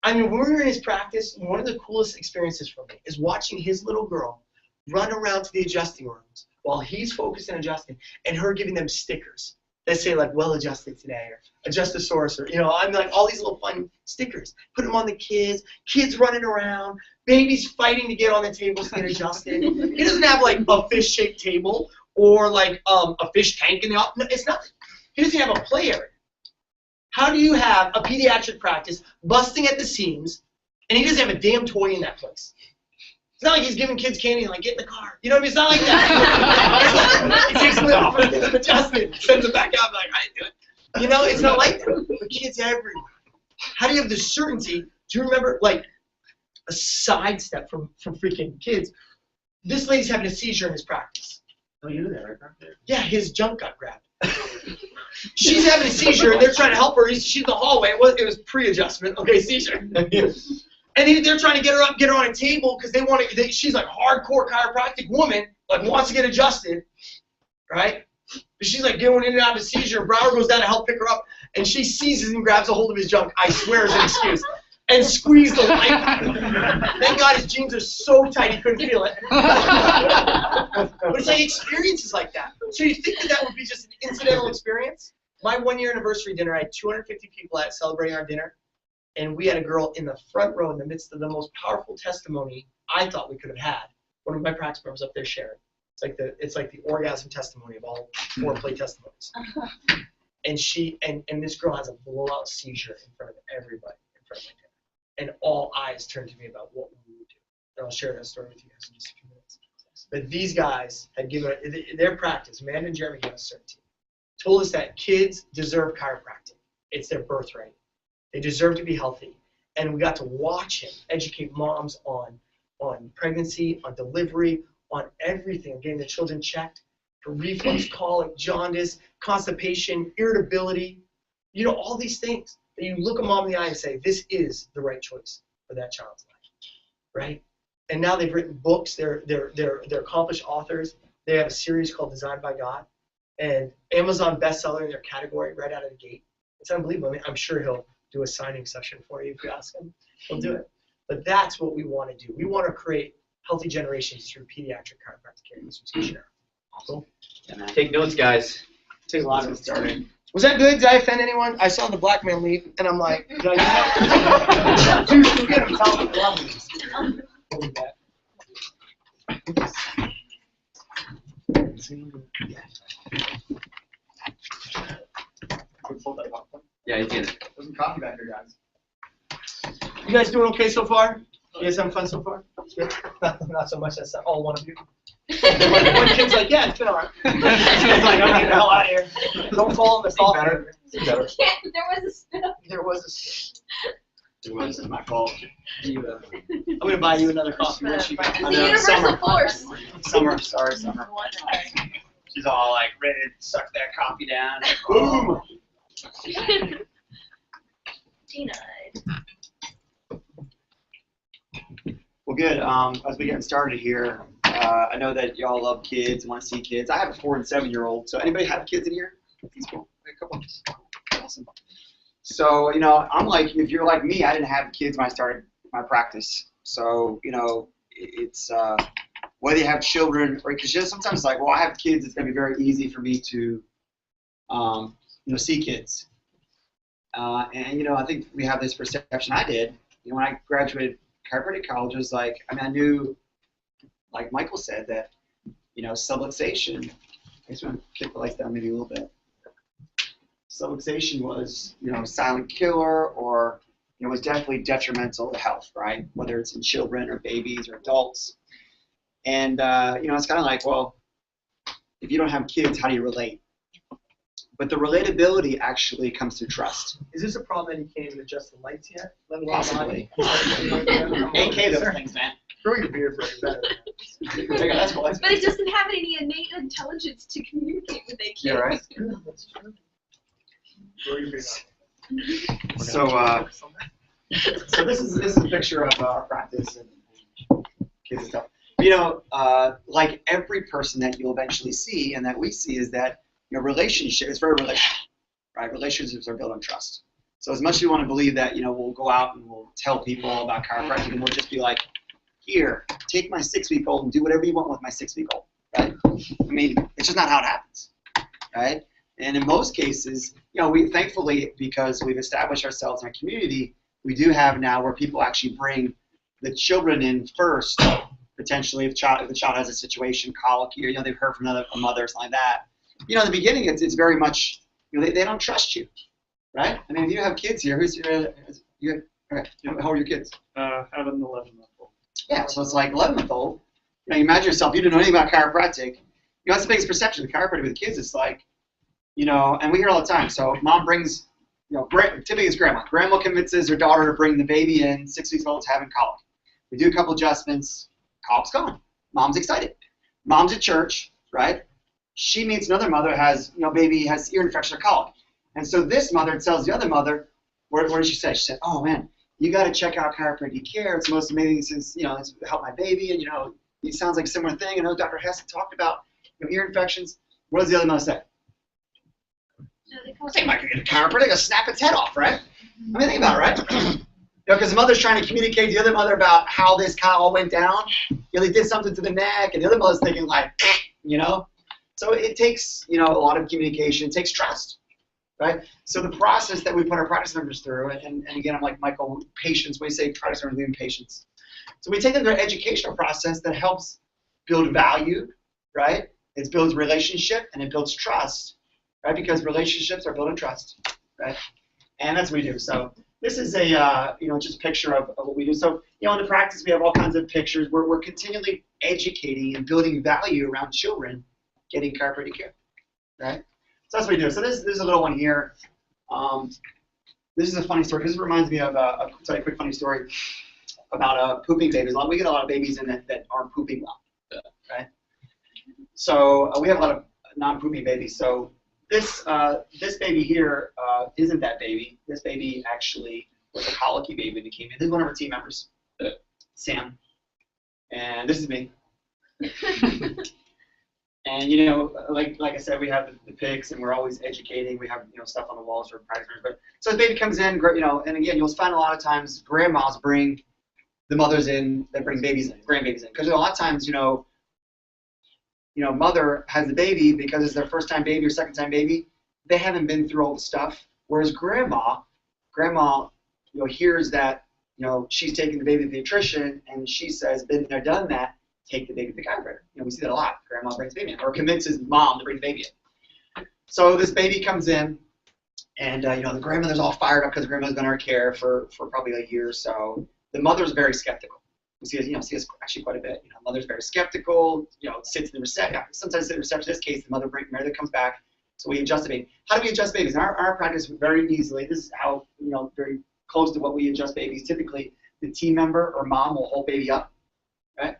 S5: I mean, when we were in his practice, one of the coolest experiences for me is watching his little girl run around to the adjusting rooms while he's focused on adjusting, and her giving them stickers that say like, well adjusted today, or adjust the source, or, I'm like, all these little fun stickers. Put them on the kids running around, babies fighting to get on the tables to get adjusted. He doesn't have like a fish-shaped table or like a fish tank in the office. No, it's nothing. He doesn't have a play area. How do you have a pediatric practice busting at the seams, and he doesn't have a damn toy in that place? It's not like he's giving kids candy and like, get in the car. You know what I mean? It's not like that. He takes them off and gets them adjusted, sends them back out, like, I didn't do it. You know, it's not like that. But kids everywhere. How do you have the certainty? Do you remember, like, a sidestep from freaking kids? This lady's having a seizure in his practice.
S1: Oh, you knew that, right?
S5: Yeah, his junk got grabbed. She's having a seizure, and they're trying to help her. She's in the hallway. It was pre-adjustment. Okay, seizure. And they're trying to get her up, get her on a table because they want to. She's like hardcore chiropractic woman, like wants to get adjusted, right? But she's like going in and out of seizure. Brower goes down to help pick her up, and she seizes and grabs a hold of his junk. I swear, as an excuse, and squeezed the life out of him. Thank God his jeans are so tight he couldn't feel it. But it's like experiences like that. So you think that would be just an incidental experience? My 1-year anniversary dinner, I had 250 people at celebrating our dinner. And we had a girl in the front row in the midst of the most powerful testimony I thought we could have had. One of my practice members up there sharing. It's like the orgasm testimony of all foreplay testimonies. And and this girl has a blowout seizure in front of everybody in front of my dinner. And all eyes turned to me about what we would do. And I'll share that story with you guys in just a few minutes. But these guys had given their practice, Amanda and Jeremy gave us certainty, told us that kids deserve chiropractic. It's their birthright. They deserve to be healthy. And we got to watch him educate moms on pregnancy, on delivery, on everything, getting the children checked for reflux, colic, jaundice, constipation, irritability, you know, all these things that you look a mom in the eye and say, this is the right choice for that child's life, right? And now they've written books. They're accomplished authors. They have a series called Designed by God, and Amazon bestseller in their category right out of the gate. It's unbelievable. I mean, I'm sure he'll do a signing session for you if you ask him. He'll do it. But that's what we want to do. We want to create healthy generations through pediatric chiropractic care. Cool.
S1: Take notes, guys. Take a lot of it starting.
S5: Was that good? Did I offend anyone? I saw the black man leave, and I'm like, did I do that? Dude, get him. Tell him I love him.
S2: Yeah, he's in it.
S1: There's some coffee back here, guys.
S5: You guys doing okay so far? You guys having fun so far? Yeah. Not so much. That's all one of you. One kid's like, yeah, it's been alright. Kid's like, I'm getting the hell out of here. Don't fall in the salt.
S3: There was a spill.
S5: There was a spill.
S1: It wasn't my fault.
S5: I'm gonna buy you another coffee.
S3: It's
S5: Once
S3: a universal force.
S1: Summer. She's all like ready to suck that coffee down.
S5: Boom.
S3: Denied.
S1: Well, good. As we get started here, I know that y'all love kids, want to see kids. I have a 4- and 7-year-old. So anybody have kids in here? Cool. A couple. Awesome. So, you know, I'm like, if you're like me, I didn't have kids when I started my practice. So, you know, it's whether you have children or because sometimes it's like, well, I have kids, it's going to be very easy for me to, you know, see kids. And, you know, I think we have this perception. I did. You know, when I graduated chiropractic college, it was like, I mean, I knew, like Michael said, that, you know, subluxation, I just want to kick the lights down maybe a little bit. Subluxation was, you know, silent killer or, you know, was definitely detrimental to health, right? Whether it's in children or babies or adults. And, you know, it's kind of like, well, if you don't have kids, how do you relate? But the relatability actually comes through trust.
S5: Is this a problem that you can't even adjust the lights yet? Let alone
S1: Possibly.
S5: body?
S1: AK those things, man.
S5: Grow your beard for it better.
S1: That's cool.
S3: But it doesn't have any innate intelligence to communicate with a kid.
S1: Yeah, right.
S5: That's true. Grow your beard out.
S1: So, so this is a picture of our practice and kids and stuff. You know, like every person that you'll eventually see and that we see is that, you know, relationship is very relational, right? Relationships are built on trust. So as much as you want to believe that, you know, we'll go out and we'll tell people about chiropractic and we'll just be like, here, take my 6-week-old and do whatever you want with my 6-week-old, right? I mean, it's just not how it happens, right? And in most cases, you know, we thankfully, because we've established ourselves in our community, we do have now where people actually bring the children in first, potentially if the child has a situation, colic, or, you know, they've heard from a mother or something like that. You know, in the beginning, it's very much, you know, they don't trust you, right? I mean, if you have kids here, who's your, all right, how old are your kids?
S6: I have an 11-month-old.
S1: Yeah, so it's like 11-month-old. You imagine yourself, you didn't know anything about chiropractic. That's the biggest perception of chiropractic with kids. It's like, and we hear it all the time. So mom brings, typically it's grandma. Grandma convinces her daughter to bring the baby in, 6 weeks old, having colic. We do a couple adjustments, colic's gone. Mom's excited. Mom's at church, right? She meets another mother, baby has ear infection or colic. And so this mother tells the other mother, what did she say? She said, oh man, you got to check out chiropractic care. It's the most amazing since, it's helped my baby. And, it sounds like a similar thing. I know Dr. Hess talked about ear infections. What does the other mother say? I think I could get a chiropractic, I'll snap its head off, right? I mean, think about it, right? Because the mother's trying to communicate to the other mother about how this kind of all went down. They did something to the neck, and the other mother's thinking like, So it takes, a lot of communication. It takes trust, right? So the process that we put our practice members through, and again, I'm like Michael, patience. When we say practice members, we mean patience. So we take them through an educational process that helps build value, right? It builds relationship and it builds trust, right? Because relationships are built on trust, right? And that's what we do. So this is a, just a picture of what we do. So, in the practice, we have all kinds of pictures. We're continually educating and building value around children getting chiropractic care, right? So that's what we do. So this is a little one here. This is a funny story. This reminds me of I'll tell you a quick funny story about pooping babies. We get a lot of babies in that aren't pooping well, right? So we have a lot of non-pooping babies. So this baby here isn't that baby. This baby actually was a colicky baby that came in. This is one of our team members, Sam, and this is me. And like I said, we have the pics, and we're always educating. We have stuff on the walls for practice. But so the baby comes in, and again, you'll find a lot of times grandmas bring the mothers in that bring babies in, grandbabies in, because a lot of times mother has the baby because it's their first time baby or second time baby. They haven't been through all the stuff. Whereas grandma, hears that she's taking the baby to the pediatrician, and she says, been there, done that. Take the baby to the chiropractor. We see that a lot. Grandma brings the baby in, or convinces mom to bring the baby in. So this baby comes in, and the grandmother's all fired up because the grandmother's been in her care for probably a year or so. The mother's very skeptical. We see this actually quite a bit. Mother's very skeptical. Sits in the reception. Sometimes in the reception. In this case, the mother comes back. So we adjust the baby. How do we adjust babies? In our practice, very easily. This is how very close to what we adjust babies. Typically, the team member or mom will hold baby up, right?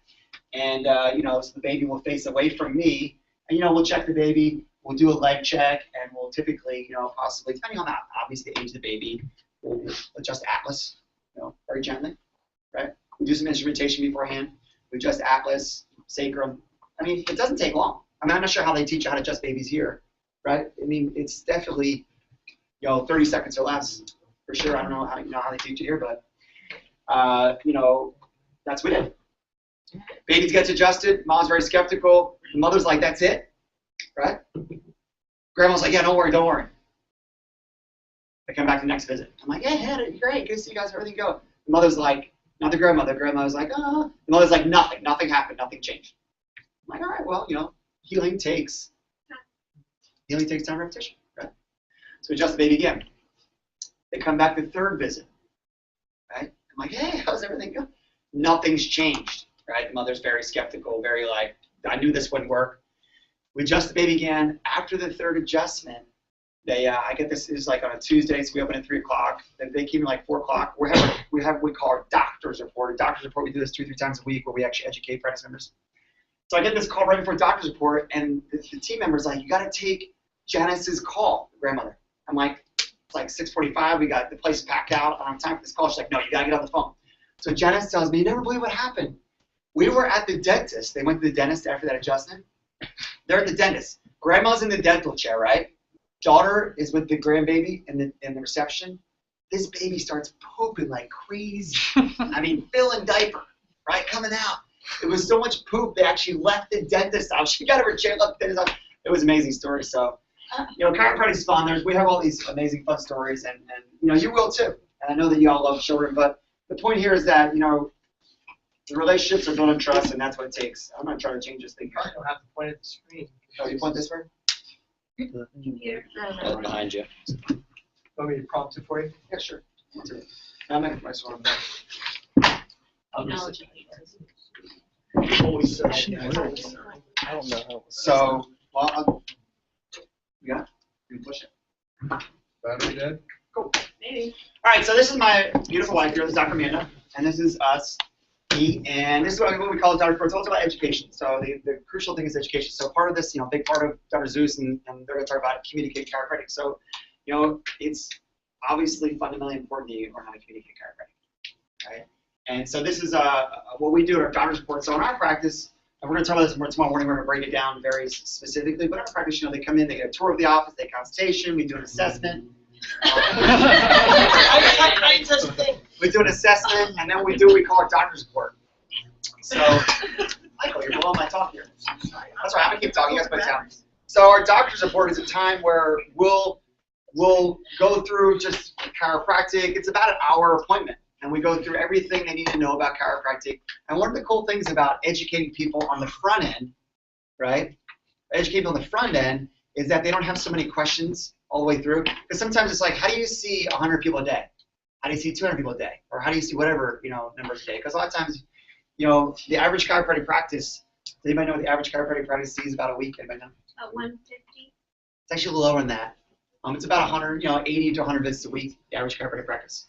S1: And, so the baby will face away from me, and, we'll check the baby, we'll do a leg check, and we'll typically, possibly, depending on obviously the age of the baby, we'll adjust atlas, very gently, right? We do some instrumentation beforehand. We adjust atlas, sacrum. I mean, it doesn't take long. I'm not sure how they teach you how to adjust babies here, right? I mean, it's definitely, 30 seconds or less, for sure. I don't know how they teach it here, but, that's what it is. Baby gets adjusted. Mom's very skeptical. The mother's like, that's it, right? Grandma's like, yeah, don't worry. I come back to the next visit. I'm like, yeah, great. Good to see you guys. Everything go. The mother's like, not the grandmother. The grandmother's like, oh. The mother's like, nothing happened. Nothing changed. I'm like, all right, well, healing takes time repetition, right? So we adjust the baby again. They come back the third visit, right? I'm like, hey, how's everything going? Nothing's changed. Right? The mother's very skeptical, very like, I knew this wouldn't work. We adjust the baby again. After the third adjustment, I get this is like on a Tuesday, so we open at 3 o'clock. They came in like 4 o'clock. We have what we call our doctor's report. A doctor's report, we do this 2-3 times a week where we actually educate practice members. So I get this call right before doctor's report, and the team member's like, you got to take Janice's call, the grandmother. I'm like, it's like 6:45. We got the place packed out. I don't have time for this call. She's like, no, you got to get on the phone. So Janice tells me, you never believe what happened. We were at the dentist. They went to the dentist after that adjustment. They're at the dentist. Grandma's in the dental chair, right? Daughter is with the grandbaby in the reception. This baby starts pooping like crazy. I mean, filling diaper, right? Coming out. It was so much poop, they actually left the dentist out. She got her chair, left the dentist out. It was an amazing story. So, chiropractic is fun. We have all these amazing fun stories, and you will too. And I know that you all love children, but the point here is that, the relationships are built on trust, and that's what it takes. I'm not trying to change this thing.
S5: I don't have to point at the screen.
S1: Oh, you point this way?
S3: Here.
S6: Right behind you.
S5: Want me to prompt it for you?
S1: Yeah, sure. I'll make a nice one.
S3: Technology.
S5: Always so.
S6: I don't know how.
S1: So, well, you got it? You can push it.
S4: Battery dead?
S3: Maybe.
S1: All right, so this is my beautiful wife here. This is Dr. Amanda, and this is us, me, and this is what we call Dr. It's also about education. So the crucial thing is education. So part of this, big part of Dr. Zeus, and they're going to talk about communicating chiropractic. So, it's obviously fundamentally important that you learn how to communicate chiropractic, right? And so this is what we do at our doctor's report. So in our practice, and we're going to talk about this more tomorrow morning, we're going to break it down very specifically, but in our practice, they come in, they get a tour of the office, they get a consultation, we do an assessment. We do an assessment, and then we do what we call our doctor's report. So, Michael, you're blowing my talk here. That's right, I'm going to keep talking, you guys put it down. So our doctor's report is a time where we'll go through just chiropractic. It's about an hour appointment, and we go through everything they need to know about chiropractic. And one of the cool things about educating people on the front end, right? Educating people on the front end is that they don't have so many questions all the way through. Because sometimes it's like, how do you see 100 people a day? How do you see 200 people a day? Or how do you see whatever, numbers a day? Because a lot of times, the average chiropractic practice, does anybody know what the average chiropractic practice sees about a week? Anybody know?
S3: 150.
S1: It's actually lower than that. It's about 100, 80 to 100 visits a week, the average chiropractic practice.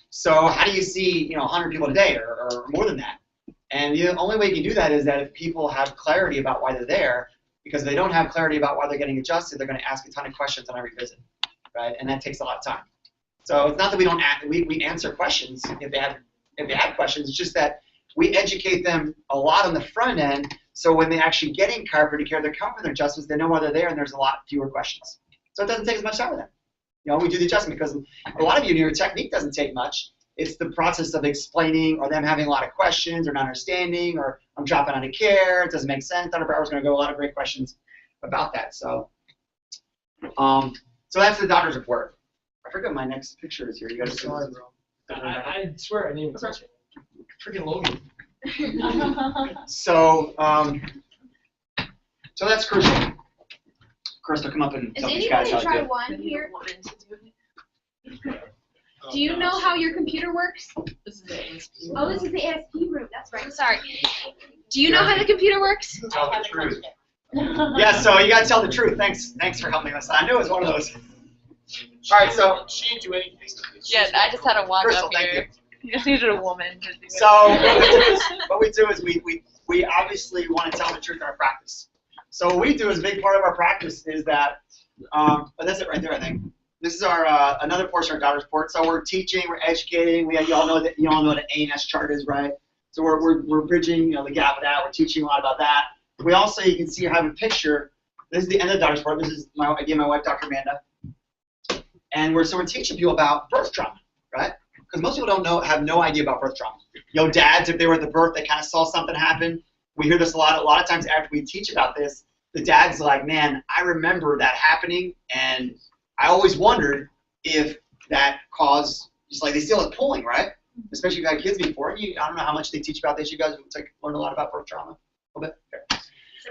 S1: So how do you see, 100 people a day or more than that? And the only way you can do that is that if people have clarity about why they're there, because if they don't have clarity about why they're getting adjusted, they're going to ask a ton of questions on every visit, right? And that takes a lot of time. So it's not that we don't we answer questions if they have questions. It's just that we educate them a lot on the front end, so when they actually get in chiropractic care, they're coming for their adjustments, they know why they're there, and there's a lot fewer questions. So it doesn't take as much time with them. We do the adjustment because a lot of you, your technique doesn't take much. It's the process of explaining or them having a lot of questions or not understanding or I'm dropping out of care, it doesn't make sense. Dr. Brower's going to go a lot of great questions about that. So so that's the doctor's report. I forgot my next picture is here. You guys see
S5: Sorry, bro. I swear I didn't even touch it. Freaking Logan.
S1: So so that's crucial. Crystal, come up and
S3: Is
S1: tell these guys
S3: anybody
S1: how to
S3: try
S1: do it.
S3: one here? Do you know how your computer works?
S6: This is the ASP.
S3: Oh, this is the ASP room. That's right. Sorry. Do you know how the computer works?
S1: Tell the truth. Yeah, so you got to tell the truth. Thanks for helping us. I knew it was one of those. All right, so
S5: She didn't do anything.
S6: Yeah, I just had a wand
S1: Crystal,
S6: up
S1: thank
S6: here.
S1: you.
S6: You just needed a woman to do it.
S1: So what we do is we obviously want to tell the truth in our practice. So what we do as a big part of our practice is that, that's it right there, I think. This is our another portion of our doctor's report. So we're teaching, we're educating. You all know what an A&S chart is, right? So we're bridging, the gap of that. We're teaching a lot about that. We also, you can see, I have a picture. This is the end of the doctor's report. This is my wife, Dr. Amanda. And we're teaching people about birth trauma, right? Because most people have no idea about birth trauma. Dads, if they were at the birth, they kind of saw something happen. We hear this a lot. A lot of times after we teach about this, the dad's like, man, I remember that happening, and I always wondered if that caused, just like they still have pulling, right? Especially if you've had kids before. I don't know how much they teach about this. You guys learn a lot about birth trauma? A little bit?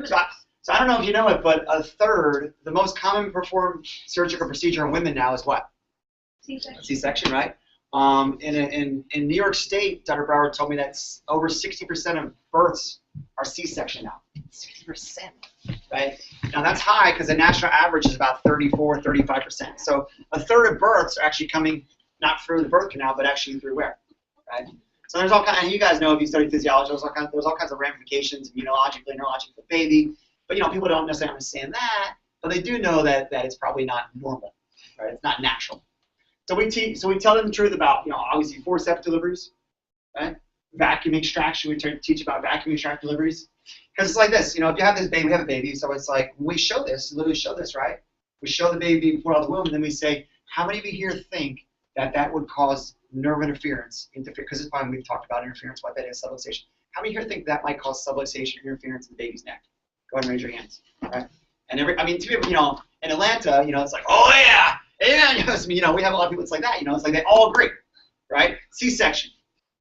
S1: Okay. So I don't know if you know it, but a third, the most common performed surgical procedure in women now is what?
S3: C-section.
S1: C-section, right? In New York State, Dr. Brower told me that over 60% of births are C-section now. 60%, right? Now that's high because the national average is about 34, 35%. So a third of births are actually coming not through the birth canal, but actually through where, right? So there's all kinds, and you guys know if you study physiology, there's all kinds of ramifications, immunologically, neurologically, for the baby. But people don't necessarily understand that, but they do know that it's probably not normal, right? It's not natural. So we tell them the truth about, obviously forceps deliveries, right? Vacuum extraction, we teach about vacuum extract deliveries. Because it's like this, if you have this baby, we have a baby, so it's like, when we show this, literally show this, right? We show the baby before out of the womb, and then we say, how many of you here think that would cause nerve interference? Because it's fine, we've talked about interference, what that is, subluxation. How many here think that might cause subluxation interference in the baby's neck? Go ahead and raise your hands, right? And two people, in Atlanta, it's like, oh yeah, yeah, we have a lot of people, it's like that, it's like they all agree, right? C-section,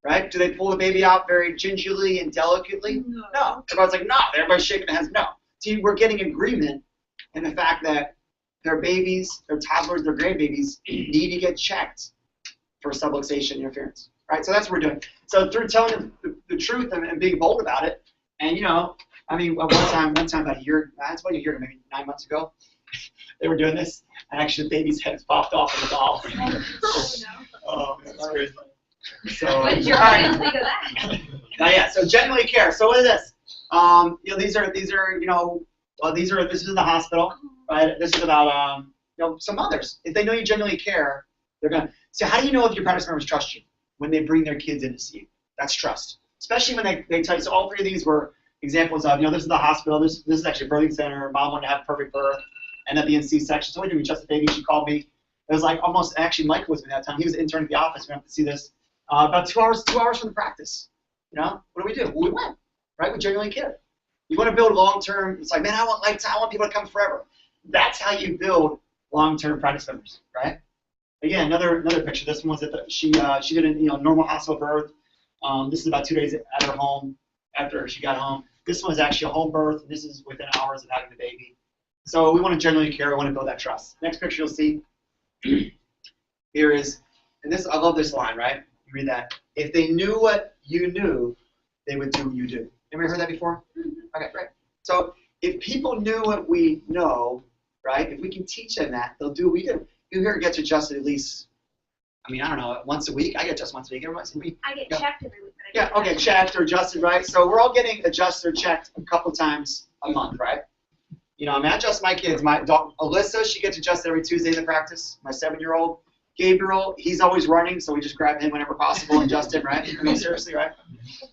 S1: right? Do they pull the baby out very gingerly and delicately? No. Everybody's like, no. Everybody's shaking their heads, no. See, we're getting agreement in the fact that their babies, their toddlers, their grandbabies need to get checked for subluxation interference, right? So that's what we're doing. So through telling them the truth and being bold about it, and I mean, one time about a year, that's about a year, maybe 9 months ago, they were doing this, and actually the baby's head popped off of the doll. Oh, that's crazy. So,
S3: What did your audience think of that?
S1: yeah. So genuinely care. So what is this? These are this is the hospital, right? This is about some mothers. If they know you genuinely care, they're gonna. So how do you know if your practice members trust you when they bring their kids in to see you? That's trust. Especially when they tell you. So all three of these were examples of this is the hospital. This is actually a birthing center. Mom wanted to have a perfect birth, ended up being C-section. So we did. We trust the baby. She called me. It was like almost actually Michael was with me that time. He was an intern at the office. We went to see this. About 2 hours from the practice. What do? Well, we went, right? We genuinely care. You want to build long-term. It's like, man, I want lifetime. I want people to come forever. That's how you build long-term practice members, right? Again, another picture. This one was she did a normal hospital birth. This is about 2 days at her home after she got home. This one was actually a home birth, and this is within hours of having the baby. So we want to genuinely care. We want to build that trust. Next picture you'll see. Here is, and this I love this line, right? You read that. If they knew what you knew, they would do what you do. Anybody heard that before? Okay, right. So if people knew what we know, right, if we can teach them that, they'll do what we do. You here gets adjusted at least, I don't know, once a week. I get adjusted once a week. Every once a week.
S3: I get checked every week.
S1: Yeah, okay, checked or adjusted, right? So we're all getting adjusted or checked a couple times a month, right? I adjust my kids. My dog, Alyssa, she gets adjusted every Tuesday in the practice. My 7-year-old. Gabriel, he's always running, so we just grab him whenever possible and adjust him, right? Seriously, right?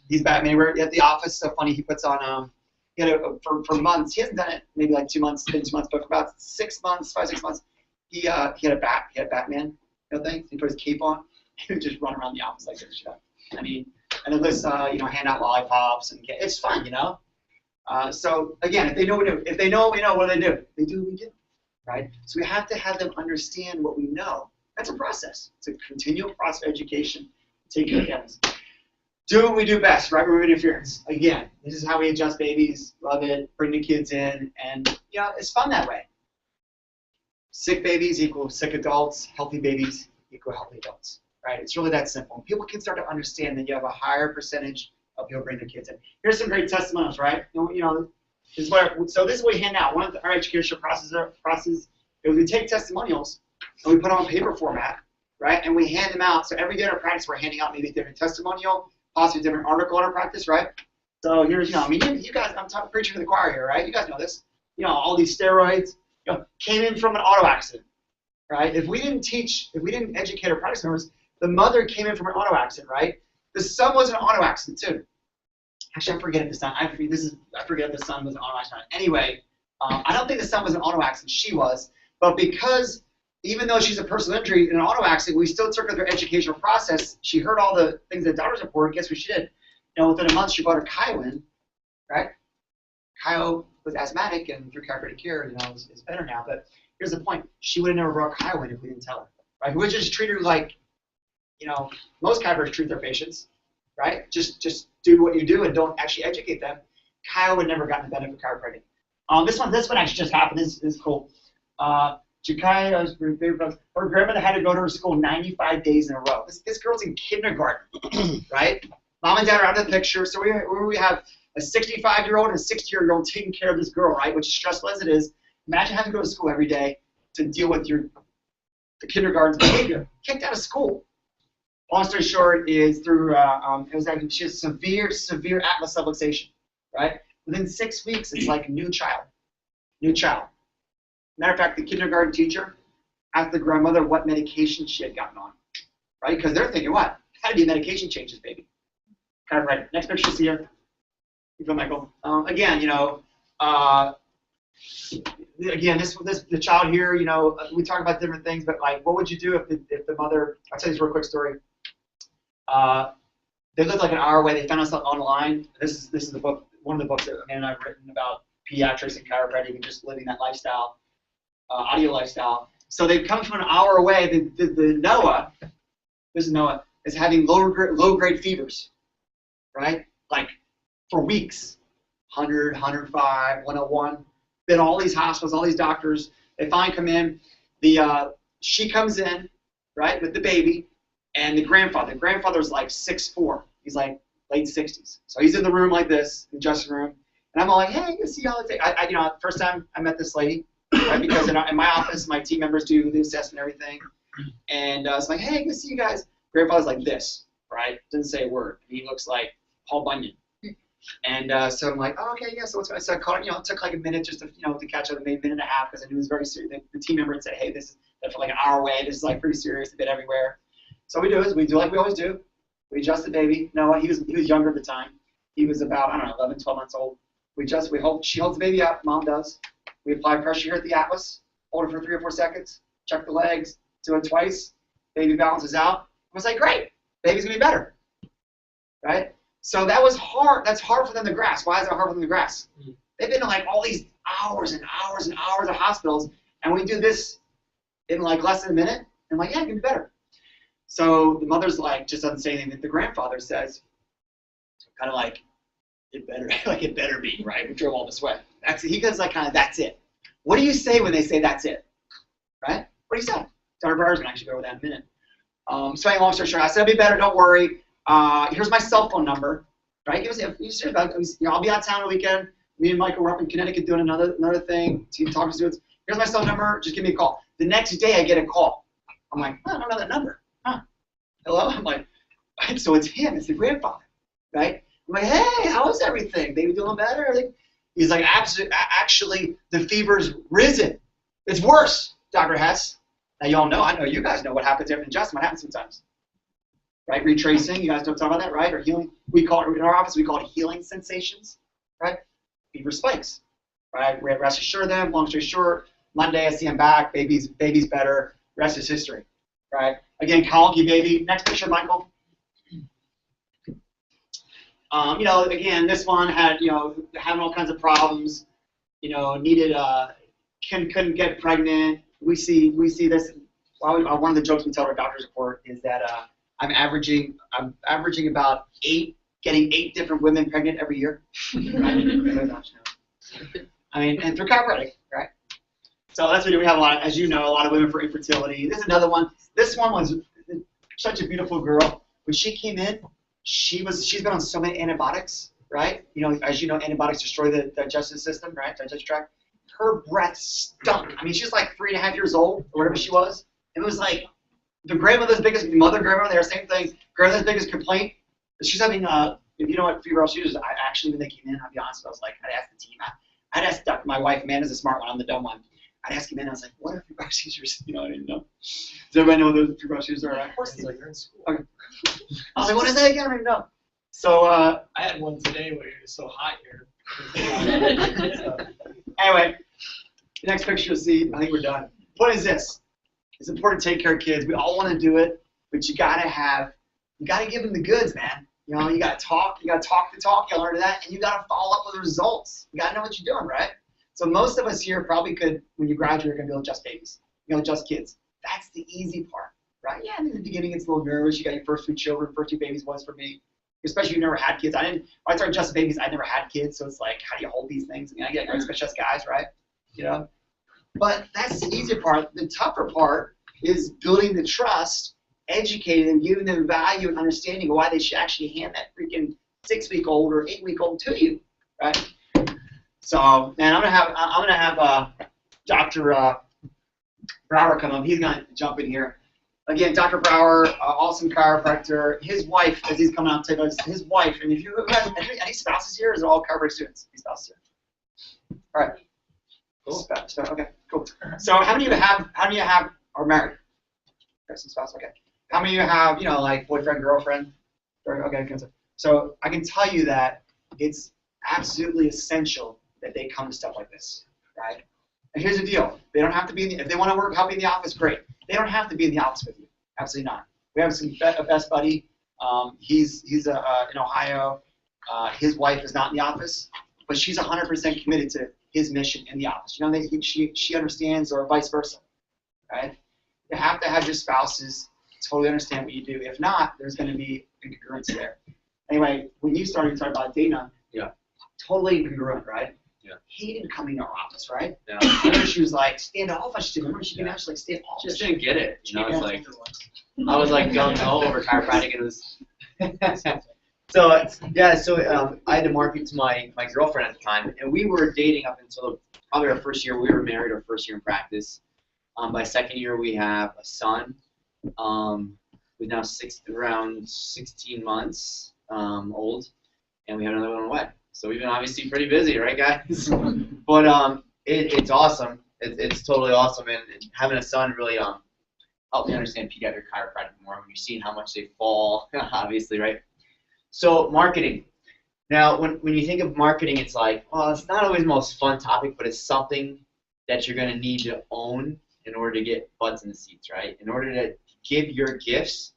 S1: He's Batman. We're at the office. So funny, he puts on, for months. He hasn't done it maybe like 2 months, but for about 6 months, 5-6 months, he had a Batman thing. He put his cape on. He would just run around the office like this. And then let's hand out lollipops and it's fun, So again, if they know what we know, what do? They do what we do, right? So we have to have them understand what we know. That's a process. It's a continual process of education. Take care of families. Do what we do best, right? Remove interference. Again, this is how we adjust babies. Love it. Bring the kids in, and it's fun that way. Sick babies equal sick adults. Healthy babies equal healthy adults, right? It's really that simple. People can start to understand that you have a higher percentage of people bring their kids in. Here's some great testimonials, right? This is what we hand out. One of our educational process is we take testimonials and we put them on paper format, right? And we hand them out. So every day in our practice, we're handing out maybe a different testimonial, possibly a different article in our practice, right? So here's, you guys, I'm preaching to the choir here, right? You guys know this. All these steroids, came in from an auto accident, right? If we didn't educate our practice members, the mother came in from an auto accident, right? The son was an auto accident too. Actually, I forget if the son. I forget if the son was an auto accident. Anyway, I don't think the son was an auto accident. She was, but because even though she's a personal injury in an auto accident, we still took her through educational process. She heard all the things the doctors reported. Guess what she did? Within a month, she brought her Kyle in, right? Kyle was asthmatic, and through chiropractic care, is better now. But here's the point: she would have never brought Kyle in if we didn't tell her, right? We would just treat her like, most chiropractors treat their patients, right? Just do what you do and don't actually educate them. Kyle would never gotten the benefit of chiropractic. This one actually just happened. This is cool. Jakai, her grandmother had to go to her school 95 days in a row. This girl's in kindergarten, right? Mom and dad are out of the picture. So we have a 65-year-old and a 60-year-old taking care of this girl, right? Which is stressful as it is. Imagine having to go to school every day to deal with the kindergarten's behavior. Kicked out of school. Long story short is she has severe atlas subluxation, right? Within 6 weeks, it's like a new child. Matter of fact, the kindergarten teacher asked the grandmother what medication she had gotten on, right? Because they're thinking, what? Had to be medication changes, baby. Kind of right. Next picture is here. You feel, Michael? Again, the child here, we talk about different things, but like, what would you do if the mother? I'll tell you this real quick story. They lived like an hour away. They found us online. This is the book, one of the books that Amanda and I've written about pediatrics and chiropractic and just living that lifestyle, audio lifestyle. So they've come from an hour away. The Noah, this is Noah, is having low-grade fevers, right? Like for weeks, 100, 105, 101. Been all these hospitals, all these doctors. They finally come in. She comes in, right, with the baby. And the grandfather's like 6'4". He's like late 60s. So he's in the room like this, in the dressing room. And I'm all like, hey, good to see y'all. You know, first time I met this lady, right? Because in my office, my team members do the assessment and everything. And it's like, hey, good to see you guys. Grandfather's like this, right? Doesn't say a word. He looks like Paul Bunyan. And so I'm like, oh, okay, yeah. So what's going on? So I called him. You know, it took like a minute just to, you know, to catch up. Maybe a minute and a half because I knew it was very serious. The team member had said, hey, this is for like an hour away. This is like pretty serious. A bit everywhere. So we do like we always do. We adjust the baby. No, he was younger at the time. He was about, I don't know, 11, 12 months old. She holds the baby up. Mom does. We apply pressure here at the Atlas. Hold it for 3 or 4 seconds. Check the legs. Do it twice. Baby balances out. I was like, great. Baby's gonna be better, right? So that was hard. That's hard for them to grasp. Why is it hard for them to grasp? They've been in like all these hours and hours and hours of hospitals, and we do this in like less than a minute. And I'm like, yeah, it can be better. So the mother's like, just doesn't say anything. The grandfather says, kind of like, it better, like it better be, right? We drove all this way. He goes like kind of, that's it. What do you say when they say that's it, right? What do you say? Dr. Brower's gonna actually go over that in a minute. So anyway, long story short, I said, it'll be better, don't worry. Here's my cell phone number, right? I'll be out of town on the weekend. Me and Michael were up in Connecticut doing another thing. Talking to students. Here's my cell number. Just give me a call. The next day, I get a call. I'm like, oh, I don't know that number. Huh? Hello? I'm like, so it's him. It's the grandfather, right? I'm like, hey, how is everything? Baby doing better? He's like, actually, the fever's risen. It's worse, Dr. Hess. Now, you all know, I know you guys know what happens after ingestion. What happens sometimes? Right? Retracing. You guys don't talk about that, right? Or healing. We call it, in our office, we call it healing sensations, right? Fever spikes, right? We rest assure them. Long story short, Monday I see him back. Baby's better. Rest is history, right? Again, colicky baby. Next picture, Michael. You know, again, this one had, you know, having all kinds of problems. You know, needed, couldn't get pregnant. We see this. One of the jokes we tell our doctor's report is that I'm averaging about getting 8 different women pregnant every year. I mean, and through chiropractic, right? So that's what we do. We have a lot, as you know, a lot of women for infertility. This is another one. This one was such a beautiful girl. When she came in, she's been on so many antibiotics, right? You know, as you know, antibiotics destroy the digestive system, right? Digestive tract. Her breath stunk. I mean, she's like 3.5 years old, or whatever she was. It was like the grandmother's biggest, grandmother there, same thing. Grandmother's biggest complaint. She's having, if you know what febrile seizures, actually, when they came in, I'll be honest, I was like, I'd ask the team. I'd ask my wife, Amanda's a smart one, I'm the dumb one. I'd ask Amanda, I was like, what are febrile seizures? You know, I didn't know. Does everybody know what those febrile seizures are? Of course they do. You're in school. Okay. I was like, what is that again? I don't even know. So,
S5: I had one today where it was so hot here.
S1: Anyway, the next picture you'll see, I think we're done. What is this? It's important to take care of kids. We all want to do it, but you gotta give them the goods, man. You know, you gotta talk the talk, you learn that, and you gotta follow up with the results. You gotta know what you're doing, right? So most of us here probably could, when you graduate, you're gonna be able to adjust babies. You're gonna adjust kids. That's the easy part, right? Yeah, in the beginning it's a little nervous. You got your first 2 children, first 2 babies was for me. Especially if you never had kids. When I started adjusting babies, I never had kids, so it's like, how do you hold these things? I mean, I get great specialist guys, right? You know? But that's the easier part. The tougher part is building the trust, educating them, giving them value and understanding of why they should actually hand that freaking 6-week-old or 8-week-old to you, right? So, man, I'm gonna have Dr. Brower come up. He's gonna jump in here. Again, Dr. Brower, awesome chiropractor. His wife, as he's coming out today, his wife, and if you have any spouses here, is it all chiropractic students? Any spouses here? All right. Cool. Okay, cool. So how many of you have are married? Got some spouse, okay. How many of you have, you know, like boyfriend, girlfriend? Okay, so I can tell you that it's absolutely essential that they come to stuff like this, right? And here's the deal. They don't have to be if they want to help you in the office, great. They don't have to be in the office with you. Absolutely not. We have a best buddy. He's in Ohio. His wife is not in the office, but she's 100% committed to his mission in the office. You know, she understands, or vice versa, right? You have to have your spouses totally understand what you do. If not, there's going to be incongruence there. Anyway, when you started talking about Dana,
S4: yeah,
S1: totally incongruent, right?
S4: Yeah.
S1: hated coming to our office, right?
S2: Yeah.
S1: And she was like standoffish. She didn't remember she can actually like standoffish.
S2: Just didn't get it. You know, it's
S1: Yeah.
S2: like I was like gung ho over chiropractic, and it was. So yeah, so I had to market to my girlfriend at the time, and we were dating up until probably our first year. We were married our first year in practice. By second year, we have a son, who's now around 16 months old, and we have another one on the way. So we've been obviously pretty busy, right, guys? But it's awesome. It's totally awesome, and having a son really helped me understand pediatric chiropractic more when you're seeing how much they fall, obviously, right? So marketing. Now, when you think of marketing, it's like, well, it's not always the most fun topic, but it's something that you're going to need to own in order to get butts in the seats, right? In order to give your gifts,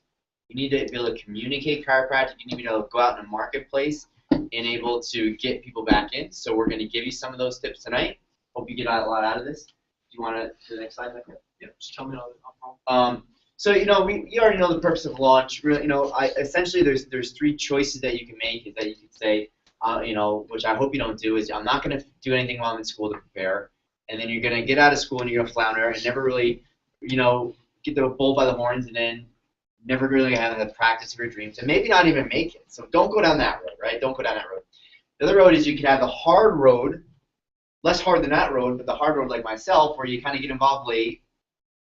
S2: you need to be able to communicate chiropractic. You need to be able to go out in the marketplace and able to get people back in. So we're going to give you some of those tips tonight. Hope you get a lot out of this. Do you want to do the next slide?
S5: Yeah, just tell me all.
S2: So you already know the purpose of launch. Really, essentially there's three choices that you can make. Is that you could say, which I hope you don't do, is I'm not going to do anything while I'm in school to prepare, and then you're going to get out of school and you're going to flounder and never really, get the bull by the horns, and then never really have the practice of your dreams, and maybe not even make it. So don't go down that road, right? Don't go down that road. The other road is you can have the hard road, less hard than that road, but the hard road like myself, where you kind of get involved late.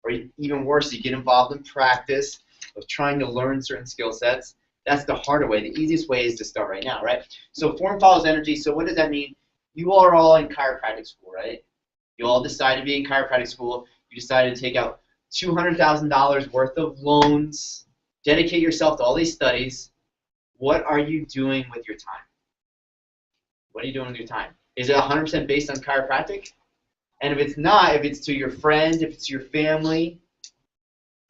S2: Or even worse, you get involved in practice of trying to learn certain skill sets. That's the harder way. The easiest way is to start right now, right? So form follows energy. So what does that mean? You are all in chiropractic school, right? You all decided to be in chiropractic school. You decided to take out $200,000 worth of loans, dedicate yourself to all these studies. What are you doing with your time? What are you doing with your time? Is it 100% based on chiropractic? And if it's not, if it's to your friends, if it's to your family,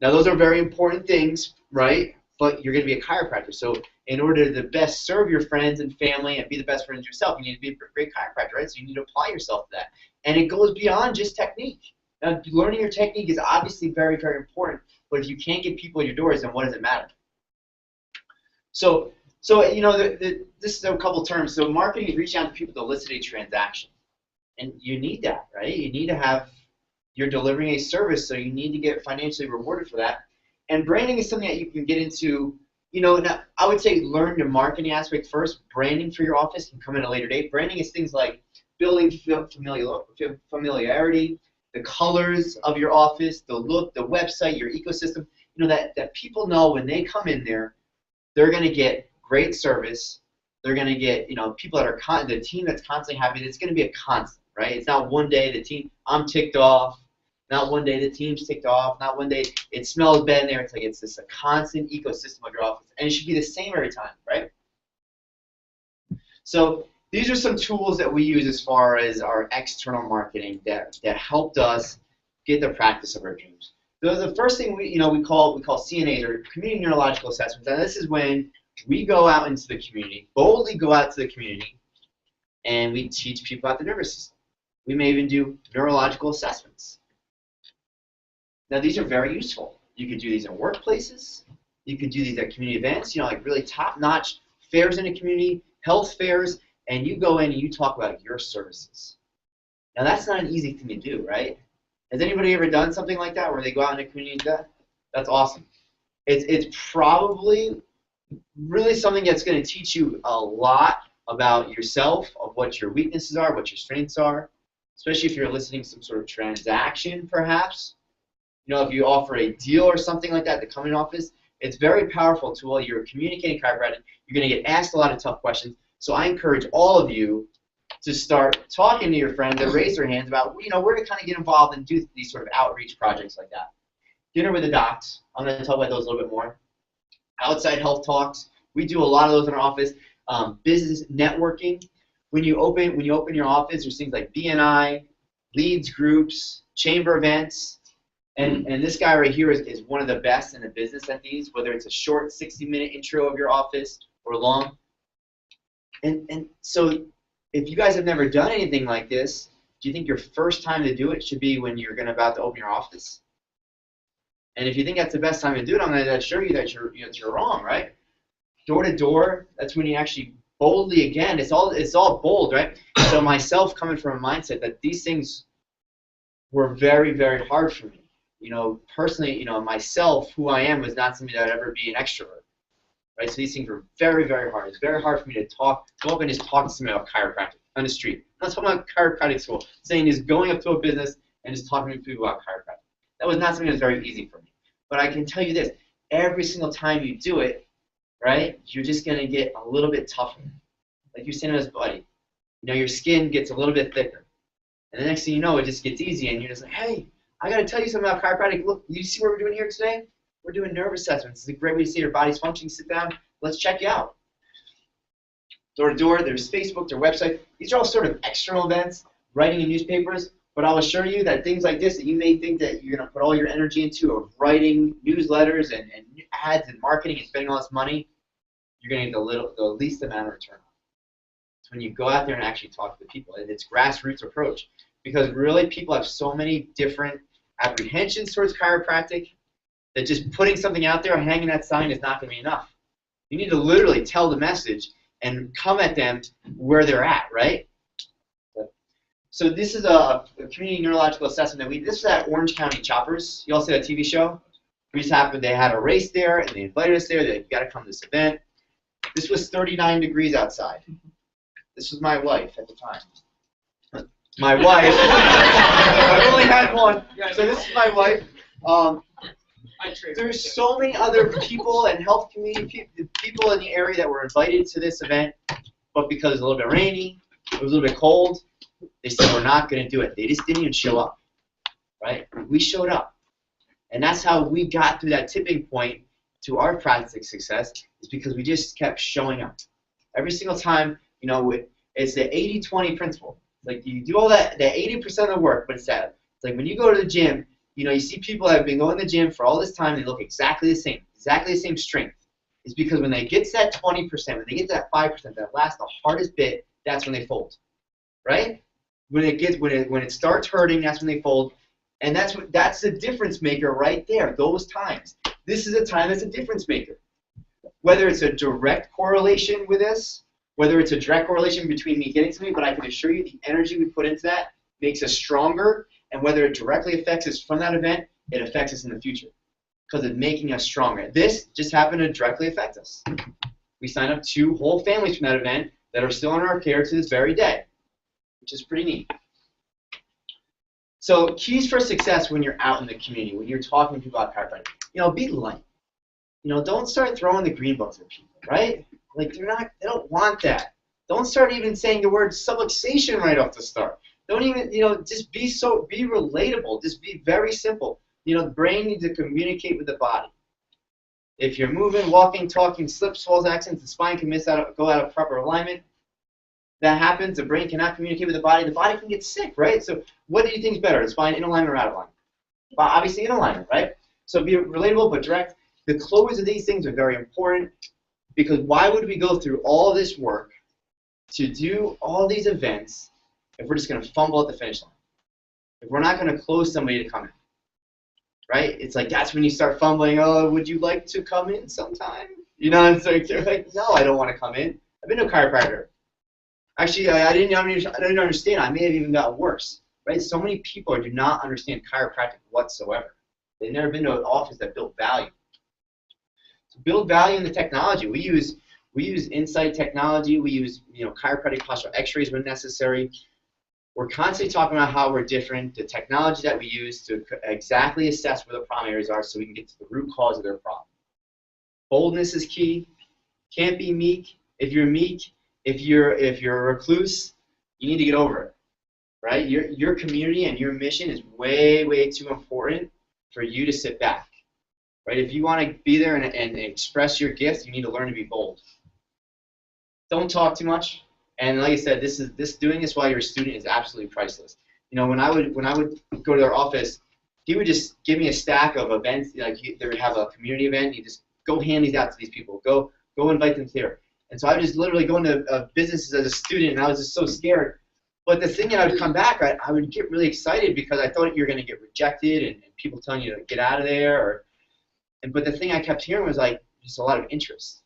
S2: now those are very important things, right? But you're going to be a chiropractor. So in order to best serve your friends and family and be the best friends yourself, you need to be a great chiropractor, right? So you need to apply yourself to that. And it goes beyond just technique. Now, learning your technique is obviously very, very important. But if you can't get people in your doors, then what does it matter? So this is a couple terms. So marketing is reaching out to people to elicit a transaction. And you need that, right? You need to have, you're delivering a service, so you need to get financially rewarded for that. And branding is something that you can get into, now I would say learn the marketing aspect first. Branding for your office can come at a later date. Branding is things like building familiarity, the colors of your office, the look, the website, your ecosystem, that people know when they come in there, they're going to get great service. They're going to get, people that are, the team that's constantly happy. It's going to be a constant. Right? It's not one day the team, I'm ticked off, not one day the team's ticked off, not one day it smells bad in there. It's like it's just a constant ecosystem of your office. And it should be the same every time, right? So these are some tools that we use as far as our external marketing that helped us get the practice of our dreams. So the first thing we call CNAs, or community neurological assessments. And this is when we go out into the community, boldly go out to the community, and we teach people about the nervous system. We may even do neurological assessments. Now, these are very useful. You could do these in workplaces. You could do these at community events, like really top-notch fairs in the community, health fairs, and you go in and you talk about your services. Now, that's not an easy thing to do, right? Has anybody ever done something like that where they go out in a community and do that? That's awesome. It's probably really something that's going to teach you a lot about yourself, of what your weaknesses are, what your strengths are. Especially if you're eliciting some sort of transaction, perhaps. If you offer a deal or something like that to come in office, it's very powerful tool. You're communicating chiropractic. You're going to get asked a lot of tough questions. So I encourage all of you to start talking to your friends and raise their hands about, where to kind of get involved and do these sort of outreach projects like that. Dinner with the docs. I'm going to talk about those a little bit more. Outside health talks. We do a lot of those in our office. Business networking. When you open your office, there's things like BNI, leads groups, chamber events, and this guy right here is one of the best in the business at these, whether it's a short 60-minute intro of your office or long. And so if you guys have never done anything like this, do you think your first time to do it should be when you're about to open your office? And if you think that's the best time to do it, I'm going to assure you that you're wrong, right? Door to door, that's when you actually boldly, again, it's all bold, right? so myself coming from a mindset that these things were very, very hard for me. Personally, myself, who I am, was not something that I'd ever be an extrovert. Right? So these things were very, very hard. It's very hard for me to go up and just talk to somebody about chiropractic on the street. I'm not talking about chiropractic school. I'm saying is going up to a business and just talking to people about chiropractic. That was not something that was very easy for me. But I can tell you this, every single time you do it, right, you're just going to get a little bit tougher. Like you're saying to his buddy, your skin gets a little bit thicker. And the next thing you know, it just gets easy, and you're just like, hey, I got to tell you something about chiropractic. Look, you see what we're doing here today? We're doing nerve assessments. It's a great way to see your body's functioning. Sit down. Let's check you out. Door to door, there's Facebook, their website. These are all sort of external events, writing in newspapers. But I'll assure you that things like this that you may think that you're going to put all your energy into of writing newsletters and ads and marketing and spending all this money, you're going to get the least amount of return. It's when you go out there and actually talk to the people. And it's grassroots approach. Because really people have so many different apprehensions towards chiropractic that just putting something out there or hanging that sign is not going to be enough. You need to literally tell the message and come at them where they're at, right? So this is a community neurological assessment that this is at Orange County Choppers. You all see that TV show? They had a race there, and they invited us there. They got to come to this event. This was 39 degrees outside. This was my wife at the time. My wife. I only had one. So this is my wife. There's so many other people and health community people in the area that were invited to this event, but because it was a little bit rainy, it was a little bit cold, they said we're not going to do it. They just didn't even show up, right? We showed up, and that's how we got through that tipping point to our practice success, is because we just kept showing up. Every single time, it's the 80-20 principle. Like you do all that, the 80% of the work, but it's like when you go to the gym, you see people that have been going to the gym for all this time, they look exactly the same strength. It's because when they get to that 20%, when they get to that 5%, that last, the hardest bit, that's when they fold, right? When it starts hurting, that's when they fold, and that's the difference maker right there. Those times. This is a time that's a difference maker. Whether it's a direct correlation with this, whether it's a direct correlation between me getting something, but I can assure you the energy we put into that makes us stronger, and whether it directly affects us from that event, it affects us in the future because it's making us stronger. This just happened to directly affect us. We signed up 2 whole families from that event that are still in our care to this very day, which is pretty neat. So keys for success when you're out in the community, when you're talking to people about chiropractic, be light. Don't start throwing the green books at people, right? Like they don't want that. Don't start even saying the word subluxation right off the start. Don't even, just be relatable. Just be very simple. The brain needs to communicate with the body. If you're moving, walking, talking, slips, falls, accidents, the spine can go out of proper alignment. That happens. The brain cannot communicate with the body. The body can get sick, right? So what do you think is better, the spine in alignment or out of alignment? Well, obviously in alignment, right? So be relatable but direct. The close of these things are very important because why would we go through all this work to do all these events if we're just going to fumble at the finish line? If we're not going to close somebody to come in, right? It's like that's when you start fumbling. Oh, would you like to come in sometime? It's like you're like, no, I don't want to come in. I've been to a chiropractor. Actually, I didn't understand. I may have even gotten worse, right? So many people do not understand chiropractic whatsoever. They've never been to an office that built value. To build value in the technology, we use Insight technology. We use chiropractic postural X-rays when necessary. We're constantly talking about how we're different, the technology that we use to exactly assess where the problem areas are so we can get to the root cause of their problem. Boldness is key. Can't be meek. If you're meek, if you're a recluse, you need to get over it, right? Your community and your mission is way, way too important for you to sit back, right? If you want to be there and express your gifts, you need to learn to be bold. Don't talk too much. And like I said, doing this while you're a student is absolutely priceless. When I would go to their office, he would just give me a stack of events. Like they would have a community event. You just go hand these out to these people. Go invite them here. And so I would just literally go into businesses as a student, and I was just so scared. But the thing that I would come back, I would get really excited because I thought you're going to get rejected and people telling you to get out of there. But the thing I kept hearing was like just a lot of interest,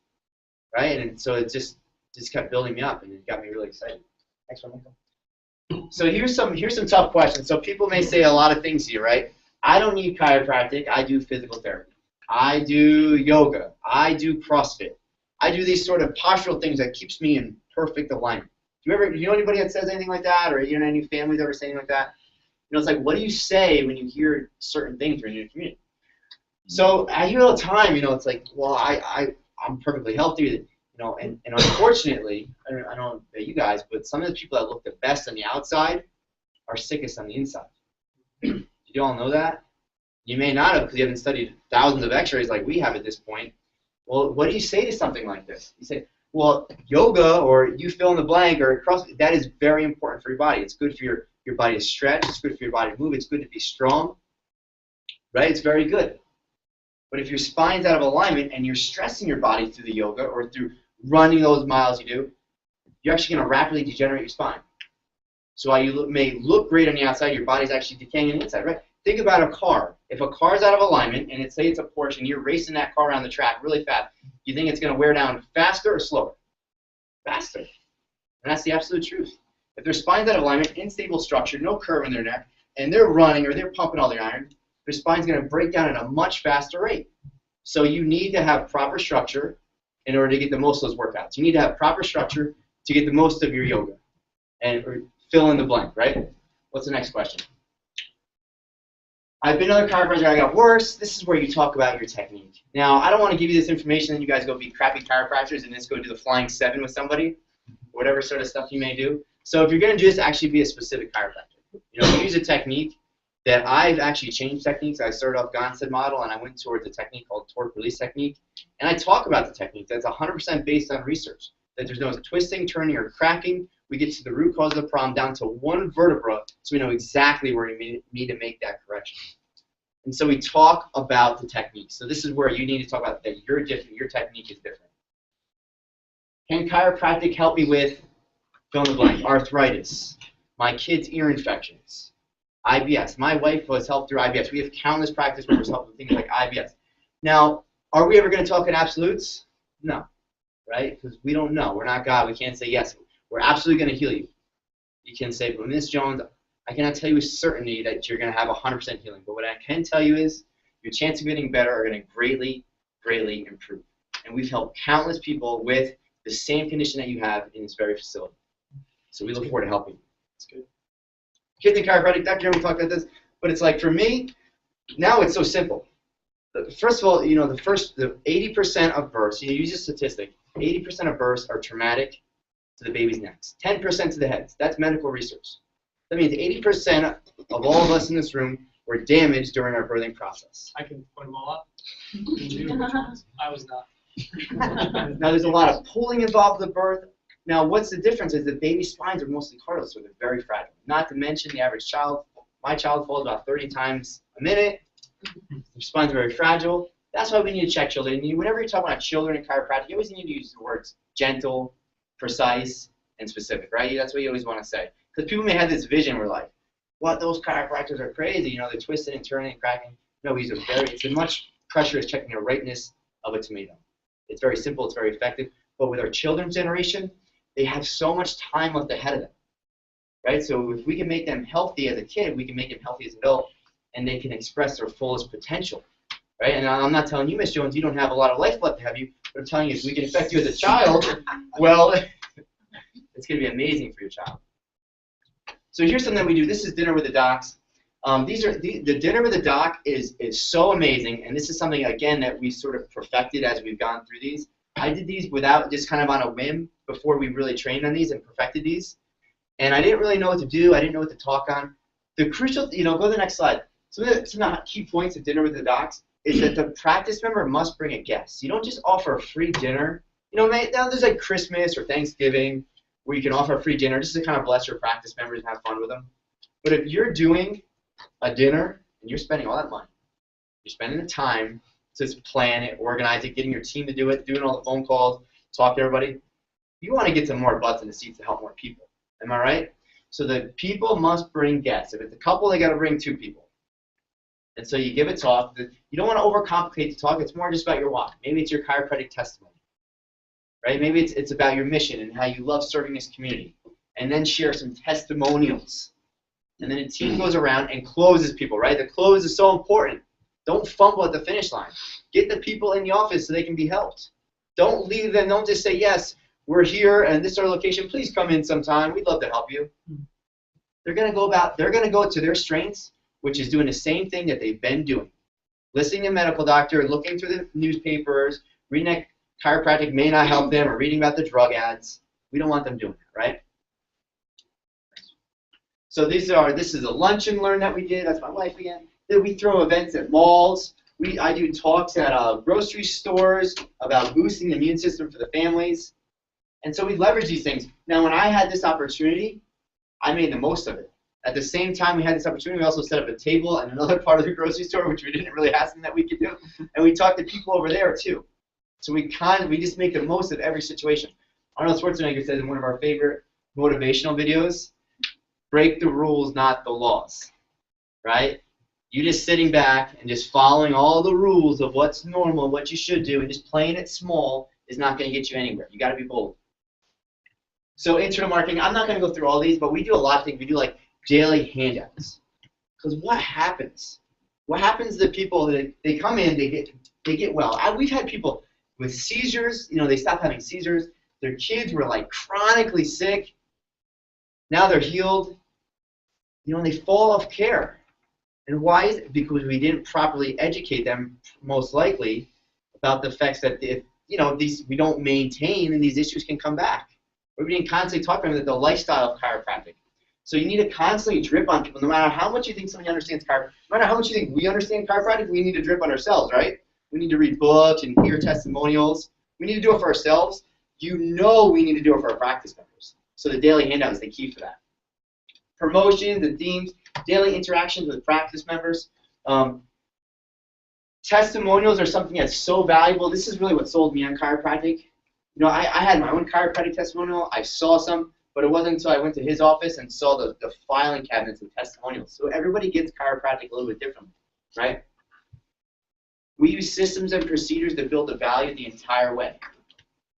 S2: right? And so it just kept building me up, and it got me really excited. Next one, Michael. So here's some tough questions. So people may say a lot of things here, right? I don't need chiropractic. I do physical therapy. I do yoga. I do CrossFit. I do these sort of postural things that keeps me in perfect alignment. Do you know anybody that says anything like that, or you know any families ever say anything like that? You know, it's like, what do you say when you hear certain things in your community? So I hear all the time, you know, it's like, well, I'm perfectly healthy, you know, and unfortunately, I don't know about you guys, but some of the people that look the best on the outside are sickest on the inside. Did you all know that? You may not have because you haven't studied thousands of x-rays like we have at this point. Well, what do you say to something like this? You say, well, yoga or you fill in the blank or CrossFit, that is very important for your body. It's good for your body to stretch. It's good for your body to move. It's good to be strong, right? It's very good. But if your spine's out of alignment and you're stressing your body through the yoga or through running those miles you do, you're actually going to rapidly degenerate your spine. So while you may look great on the outside, your body's actually decaying on the inside, right? Think about a car. If a car's out of alignment and say it's a Porsche and you're racing that car around the track really fast, you think it's going to wear down faster or slower? Faster. And that's the absolute truth. If their spine's out of alignment, unstable structure, no curve in their neck, and they're running or they're pumping all their iron, their spine's going to break down at a much faster rate. So you need to have proper structure in order to get the most of those workouts. You need to have proper structure to get the most of your yoga. And or fill in the blank, right? What's the next question? I've been to other chiropractors, I got worse. This is where you talk about your technique. Now, I don't want to give you this information and you guys go be crappy chiropractors and just go do the flying 7 with somebody, whatever sort of stuff you may do. So if you're going to do this, actually be a specific chiropractor. You know, use a technique that I've actually changed techniques. I started off Gonstead model and I went towards a technique called torque release technique. And I talk about the technique that's 100% based on research, that there's no twisting, turning, or cracking. We get to the root cause of the problem down to one vertebra so we know exactly where we need to make that correction. And so we talk about the technique. So this is where you need to talk about that you're different, your technique is different. Can chiropractic help me with, fill in the blank, arthritis, my kid's ear infections, IBS? My wife was helped through IBS. We have countless practice members helped with things like IBS. Now, are we ever going to talk in absolutes? No, right? Because we don't know. We're not God. We can't say yes. We're absolutely going to heal you. You can say, but Ms. Jones, I cannot tell you with certainty that you're going to have 100% healing. But what I can tell you is your chances of getting better are going to greatly, greatly improve. And we've helped countless people with the same condition that you have in this very facility. So we look forward to helping you. That's good. Kids in chiropractic, Dr. Jeremy talked about this, but it's like for me, now it's so simple. First of all, you know, the 80% of births, you use a statistic, 80% of births are traumatic to the baby's necks, 10% to the heads. That's medical research. That means 80% of all of us in this room were damaged during our birthing process.
S5: I can point them all up. I was not.
S2: Now, there's a lot of pulling involved with the birth. Now, what's the difference is the baby spines are mostly cartilage, so they're very fragile. Not to mention the average child, my child falls about 30 times a minute. Their spines are very fragile. That's why we need to check children. And whenever you're talking about children in chiropractic, you always need to use the words gentle, precise, and specific, right? That's what you always want to say. Because people may have this vision where like, what, those chiropractors are crazy, you know, they're twisting and turning and cracking. No, it's as much pressure as checking the rightness of a tomato. It's very simple, it's very effective. But with our children's generation, they have so much time left ahead of them, right? So if we can make them healthy as a kid, we can make them healthy as an adult, and they can express their fullest potential, right? And I'm not telling you, Miss Jones, you don't have a lot of life left to have you, but I'm telling you, if we can affect you as a child, well, it's going to be amazing for your child. So here's something that we do. This is Dinner with the Docs. The Dinner with the Doc is so amazing, and this is something, again, that we sort of perfected as we've gone through these. I did these without, just kind of on a whim before we really trained on these and perfected these. And I didn't really know what to do. I didn't know what to talk on. The crucial, go to the next slide. Some of the key points of Dinner with the Docs is that the practice member must bring a guest. You don't just offer a free dinner. Now there's like Christmas or Thanksgiving where you can offer a free dinner just to kind of bless your practice members and have fun with them. But if you're doing a dinner and you're spending all that money, you're spending the time to plan it, organize it, getting your team to do it, doing all the phone calls, talk to everybody, you want to get some more butts in the seats to help more people. Am I right? So the people must bring guests. If it's a couple, they got to bring 2 people. And so you give a talk. You don't want to overcomplicate the talk. It's more just about your why. Maybe it's your chiropractic testimony, right? Maybe it's about your mission and how you love serving this community and then share some testimonials. And then a team goes around and closes people, right? The close is so important. Don't fumble at the finish line. Get the people in the office so they can be helped. Don't leave them. Don't just say, yes, we're here and this is our location. Please come in sometime. We'd love to help you. They're going to go to their strengths, which is doing the same thing that they've been doing. Listening to a medical doctor, looking through the newspapers, reading that chiropractic may not help them, or reading about the drug ads. We don't want them doing that, right? So this is a lunch and learn that we did. That's my wife again. Then we throw events at malls. I do talks at grocery stores about boosting the immune system for the families. And so we leverage these things. Now, when I had this opportunity, I made the most of it. At the same time we had this opportunity, we also set up a table in another part of the grocery store, which we didn't really have something that we could do. And we talked to people over there, too. So we just make the most of every situation. Arnold Schwarzenegger says in one of our favorite motivational videos, break the rules, not the laws, right? You just sitting back and just following all the rules of what's normal, what you should do, and just playing it small is not going to get you anywhere. You got to be bold. So internal marketing, I'm not going to go through all these, but we do a lot of things. We do like daily handouts. Because what happens? What happens to people that they come in, they get well. We've had people with seizures, they stop having seizures. Their kids were like chronically sick. Now they're healed. They fall off care. And why is it? Because we didn't properly educate them, most likely, about the effects that if we don't maintain, and these issues can come back. We didn't constantly talk to them about the lifestyle of chiropractic. So you need to constantly drip on people. No matter how much you think somebody understands chiropractic, no matter how much you think we understand chiropractic, we need to drip on ourselves, right? We need to read books and hear testimonials. We need to do it for ourselves. We need to do it for our practice members. So the daily handout is the key for that. Promotions and themes, daily interactions with practice members. Testimonials are something that's so valuable. This is really what sold me on chiropractic. I had my own chiropractic testimonial. I saw some, but it wasn't until I went to his office and saw the filing cabinets of testimonials. So everybody gets chiropractic a little bit differently, right? We use systems and procedures that build the value the entire way.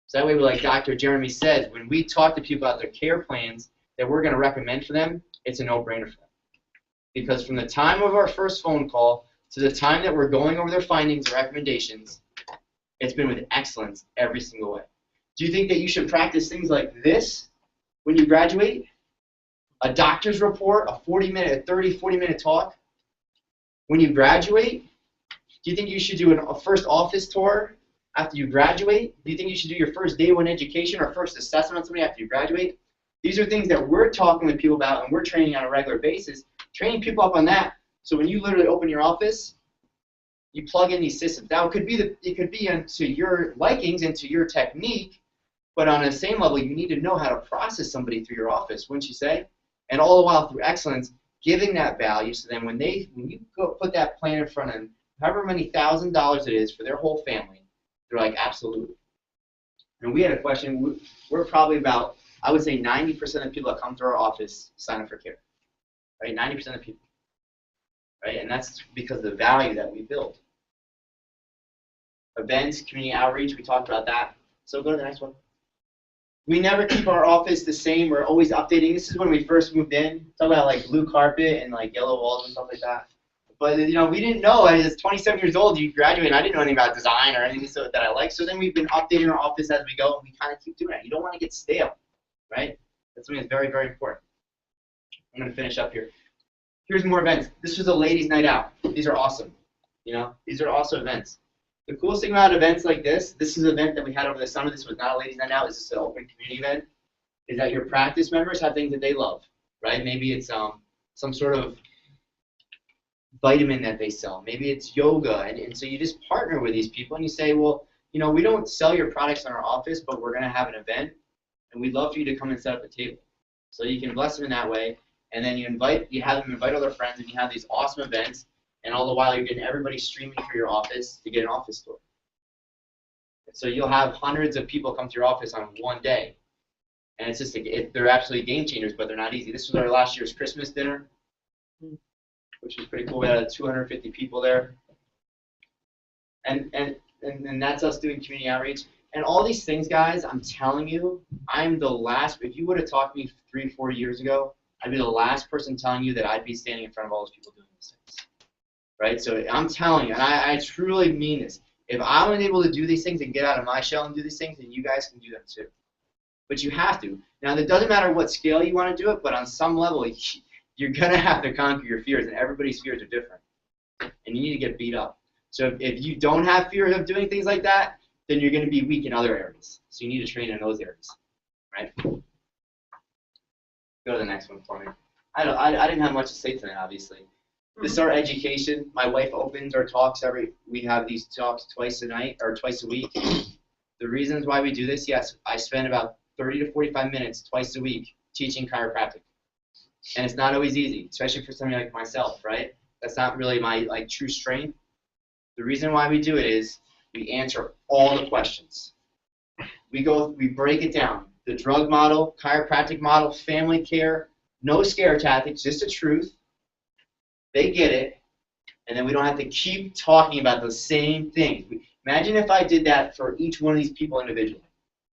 S2: So that way, like Dr. Jeremy says, when we talk to people about their care plans that we're going to recommend for them, it's a no-brainer for them. Because from the time of our first phone call to the time that we're going over their findings and recommendations, it's been with excellence every single way. Do you think that you should practice things like this when you graduate? A doctor's report, a 40-minute talk? When you graduate? Do you think you should do a first office tour after you graduate? Do you think you should do your first day one education or first assessment on somebody after you graduate? These are things that we're talking with people about and we're training on a regular basis, training people up on that. So when you literally open your office, you plug in these systems. Now it could be into your likings, into your technique, but on the same level, you need to know how to process somebody through your office, wouldn't you say? And all the while through excellence, giving that value. So then when you go put that plan in front of them, however many $1,000s it is for their whole family, they're like, absolutely. And we had a question. We're probably about, I would say 90% of people that come to our office sign up for care, right? 90% of people, right? And that's because of the value that we build. Events, community outreach, we talked about that. So go to the next one. We never keep our office the same. We're always updating. This is when we first moved in. Talk about like blue carpet and like yellow walls and stuff like that. But we didn't know. I was 27 years old. You graduate, and I didn't know anything about design or anything that I like. So then we've been updating our office as we go, and we kind of keep doing that. You don't want to get stale, right? That's something that's very, very important. I'm going to finish up here. Here's more events. This was a ladies' night out. These are awesome. These are awesome events. The coolest thing about events like this is an event that we had over the summer. This was not a ladies' night out. This is an open community event. Is that your practice members have things that they love, right? Maybe it's some sort of vitamin that they sell. Maybe it's yoga. And so you just partner with these people and you say, well, we don't sell your products in our office, but we're going to have an event, and we'd love for you to come and set up a table. So you can bless them in that way. And then you have them invite all their friends, and you have these awesome events. And all the while, you're getting everybody streaming through your office to get an office tour. So you'll have hundreds of people come to your office on one day. And it's just, they're absolutely game changers, but they're not easy. This was our last year's Christmas dinner, which was pretty cool. We had 250 people there. And that's us doing community outreach. And all these things, guys, I'm telling you, I'm the last. If you would have talked to me 3-4 years ago, I'd be the last person telling you that I'd be standing in front of all those people doing these things. Right? So I'm telling you, and I truly mean this. If I was able to do these things and get out of my shell and do these things, then you guys can do them too. But you have to. Now, it doesn't matter what scale you want to do it, but on some level, you're going to have to conquer your fears, and everybody's fears are different. And you need to get beat up. So if you don't have fear of doing things like that, then you're going to be weak in other areas. So you need to train in those areas. Right? Go to the next one for me. I didn't have much to say tonight, obviously. This is our education. My wife opens our talks we have these talks twice a week. The reasons why we do this, yes, I spend about 30 to 45 minutes twice a week teaching chiropractic. And it's not always easy, especially for somebody like myself, right? That's not really my true strength. The reason why we do it is we answer all the questions. We break it down. The drug model, chiropractic model, family care, no scare tactics, just the truth. They get it, and then we don't have to keep talking about the same things. Imagine if I did that for each one of these people individually.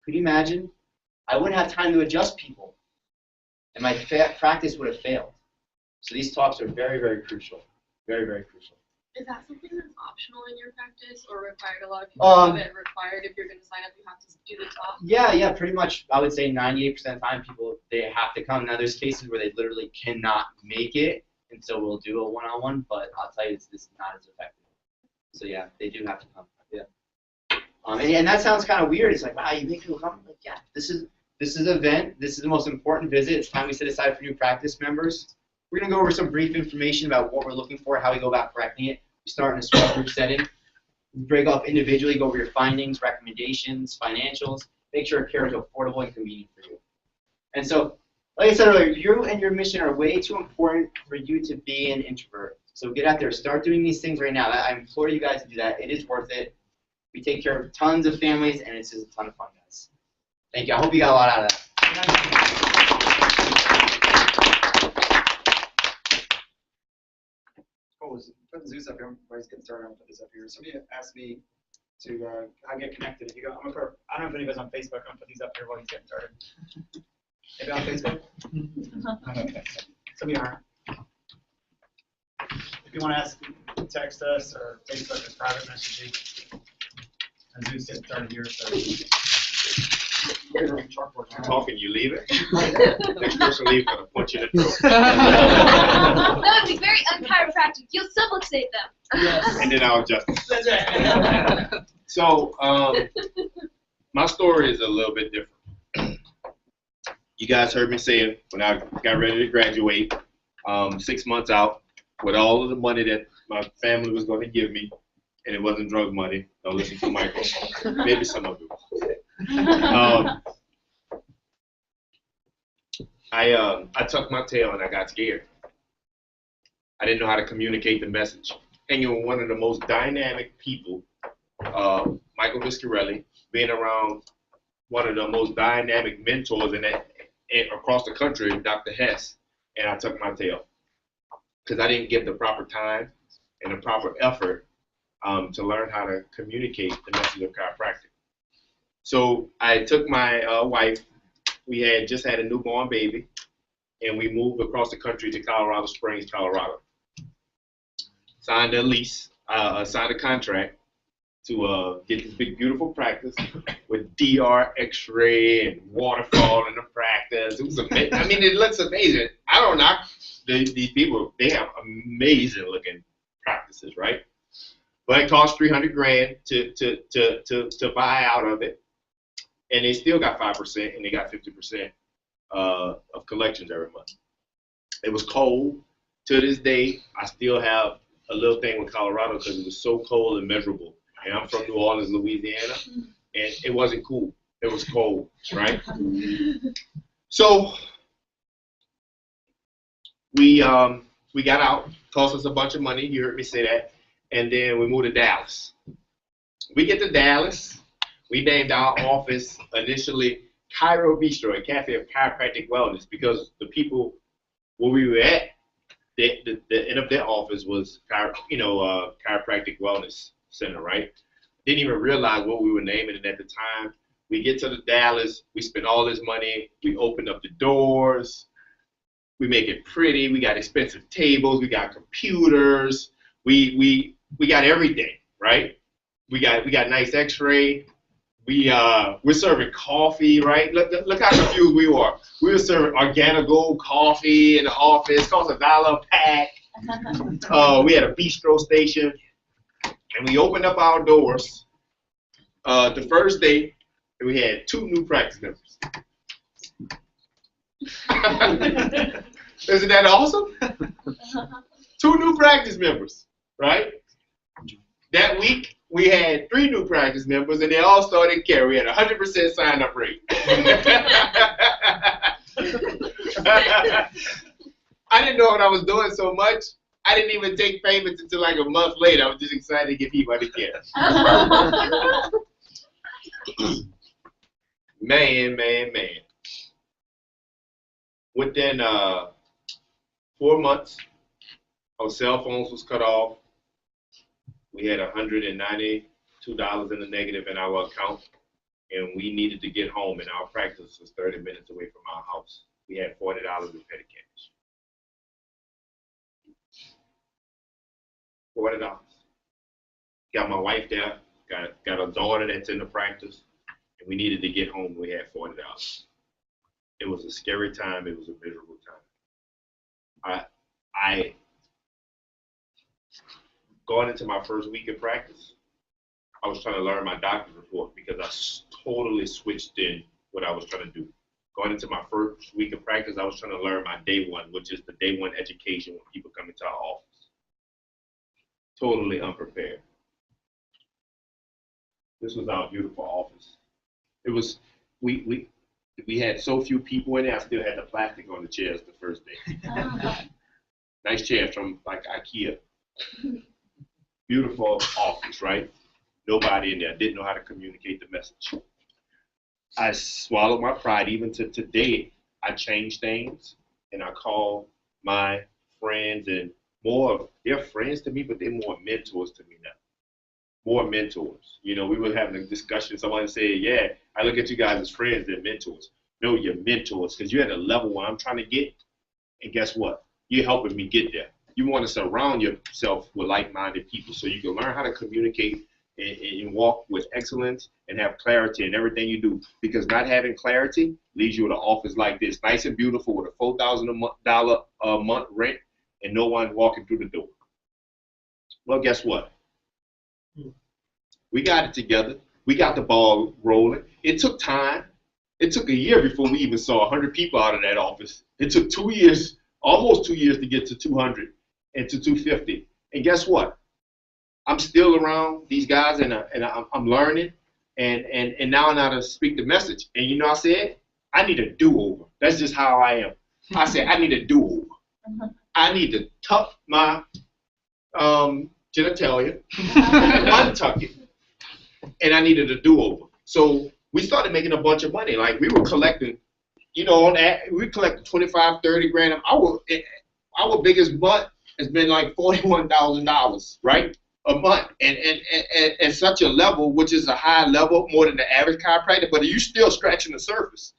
S2: Could you imagine? I wouldn't have time to adjust people, and my practice would have failed. So these talks are very, very crucial. Very, very crucial.
S3: Is that something that's optional in your practice or required? A lot of people have it required. If you're going to sign up, you have to do the talk.
S2: Yeah, pretty much. I would say 98% of the time, they have to come. Now, there's cases where they literally cannot make it, and so we'll do a one-on-one. But I'll tell you, it's not as effective. So yeah, they do have to come. Yeah. And that sounds kind of weird. It's like, wow, you make people come. Like, yeah, this is an event. This is the most important visit. It's time we set aside for new practice members. We're going to go over some brief information about what we're looking for, how we go about correcting it. We start in a small group setting. We break off individually, go over your findings, recommendations, financials. Make sure care is affordable and convenient for you. And so, like I said earlier, you and your mission are way too important for you to be an introvert. So get out there. Start doing these things right now. I implore you guys to do that. It is worth it. We take care of tons of families, and it's just a ton of fun, guys. Thank you. I hope you got a lot out of that.
S1: Put the Zeus up here. Everybody's getting started on put this up here. Somebody asked me to how get connected. If you go, I don't know if anybody's on Facebook. I'm gonna put these up here while he's getting started. Maybe on Facebook? Okay. Some of you aren't. If you want to ask, text us or Facebook or private messaging. And Zeus getting started here. So.
S4: I'm talking, you leave it. Next person leave, I'm gonna punch you in the throat.
S3: That would be very unchiropractic. You'll subluxate them.
S4: Yes. And then I'll adjust it.
S3: That's right.
S4: So, my story is a little bit different. You guys heard me say it when I got ready to graduate, 6 months out, with all of the money that my family was going to give me, and it wasn't drug money. Don't listen to Michael. Maybe some of it. I tucked my tail and I got scared. I didn't know how to communicate the message. And you're one of the most dynamic people, Michael Viscarelli, being around one of the most dynamic mentors across the country, Dr. Hess, and I tucked my tail because I didn't give the proper time and the proper effort to learn how to communicate the message of chiropractic. So I took my wife. We had just had a newborn baby, and we moved across the country to Colorado Springs, Colorado. Signed a lease, signed a contract to get this big, beautiful practice with DR, X-ray, and waterfall in the practice. It was amazing. I mean, it looks amazing. I don't knock these people. They have amazing-looking practices, right? But it cost $300,000 to buy out of it. And they still got 5%, and they got 50% of collections every month. It was cold. To this day, I still have a little thing with Colorado because it was so cold and miserable. And I'm from New Orleans, Louisiana, and it wasn't cool. It was cold, right? So we got out. Cost us a bunch of money. You heard me say that. And then we moved to Dallas. We get to Dallas. We named our office initially Chiro Bistro, a cafe of chiropractic wellness, because the people where we were at, the end of their office was chiropractic wellness center, right? Didn't even realize what we were naming it at the time. We get to the Dallas, we spend all this money, we open up the doors, we make it pretty, we got expensive tables, we got computers, we got everything, right? We got nice X-ray. We're serving coffee, right? Look how confused we were. We were serving organic gold coffee in the office, cost $1 a pack. We had a bistro station, and we opened up our doors. The first day, we had 2 new practice members. Isn't that awesome? 2 new practice members, right? That week, we had 3 new practice members, and they all started carry. We had a 100% sign-up rate. I didn't know what I was doing so much. I didn't even take payments until like a month later. I was just excited to get people to care. Man. Within 4 months, our cell phones was cut off. We had $192 in the negative in our account, and we needed to get home, and our practice was 30 minutes away from our house. We had $40 in petty cash. $40. Got my wife there, got a daughter that's in the practice, and we needed to get home. We had $40. It was a scary time. It was a miserable time. I going into my first week of practice, I was trying to learn my doctor's report because I totally switched in what I was trying to do. Going into my first week of practice, I was trying to learn my day 1, which is the day 1 education when people come into our office. Totally unprepared. This was our beautiful office. It was, we had so few people in there, I still had the plastic on the chairs the first day. Nice chairs from like IKEA. Beautiful office, right? Nobody in there. Didn't know how to communicate the message. I swallowed my pride. Even to today, I change things, and I call my friends, and they're friends to me, but they're more mentors to me now. More mentors. You know, we were having a discussion. Someone said, yeah, I look at you guys as friends, they're mentors. No, you're mentors, because you're at a level where I'm trying to get, and guess what? You're helping me get there. You want to surround yourself with like-minded people so you can learn how to communicate and walk with excellence and have clarity in everything you do. Because not having clarity leaves you in an office like this, nice and beautiful with a $4,000 a month rent and no one walking through the door. Well, guess what? We got it together. We got the ball rolling. It took time. It took a year before we even saw 100 people out of that office. It took 2 years, almost 2 years to get to 200 and to 250. And guess what? I'm still around these guys, and I'm learning, and now I know how to speak the message. And you know, I said, I need a do-over. That's just how I am. I said, I need a do-over. I need to tuck my genitalia, untuck it, and I needed a do-over. So we started making a bunch of money. Like, we were collecting, you know, on that, we collected 25, 30 grand. Our biggest month has been like $41,000, right? A month, and at such a level, which is a high level, more than the average chiropractor, but you're still scratching the surface.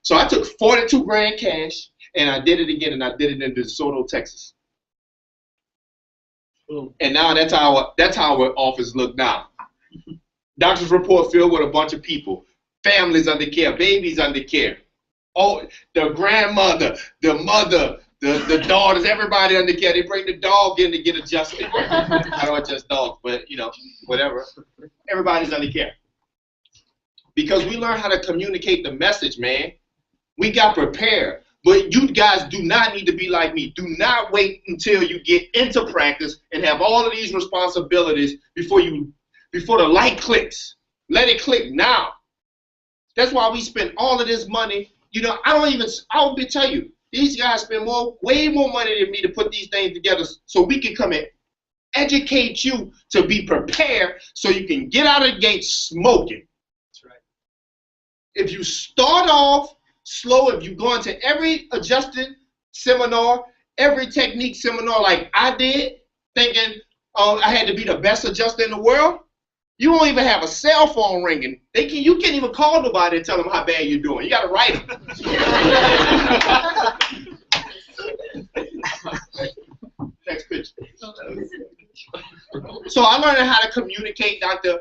S4: So I took 42 grand cash, and I did it again, and I did it in DeSoto, Texas. And now that's how our office look now. Doctor's report filled with a bunch of people, families under care, babies under care. Oh, the grandmother, the mother, the daughters, everybody under care. They bring the dog in to get adjusted. I don't adjust dogs, but you know, whatever. Everybody's under care. Because we learned how to communicate the message, man. We got prepared. But you guys do not need to be like me. Do not wait until you get into practice and have all of these responsibilities before the light clicks. Let it click now. That's why we spend all of this money. You know, I'll tell you, these guys spend way more money than me to put these things together so we can come and educate you to be prepared so you can get out of the gate smoking. That's right. If you start off slow, if you go into every adjusting seminar, every technique seminar like I did, thinking I had to be the best adjuster in the world, You won't even have a cell phone ringing. You can't even call nobody and tell them how bad you're doing. You got to write them. Next picture. So I learned how to communicate. Dr.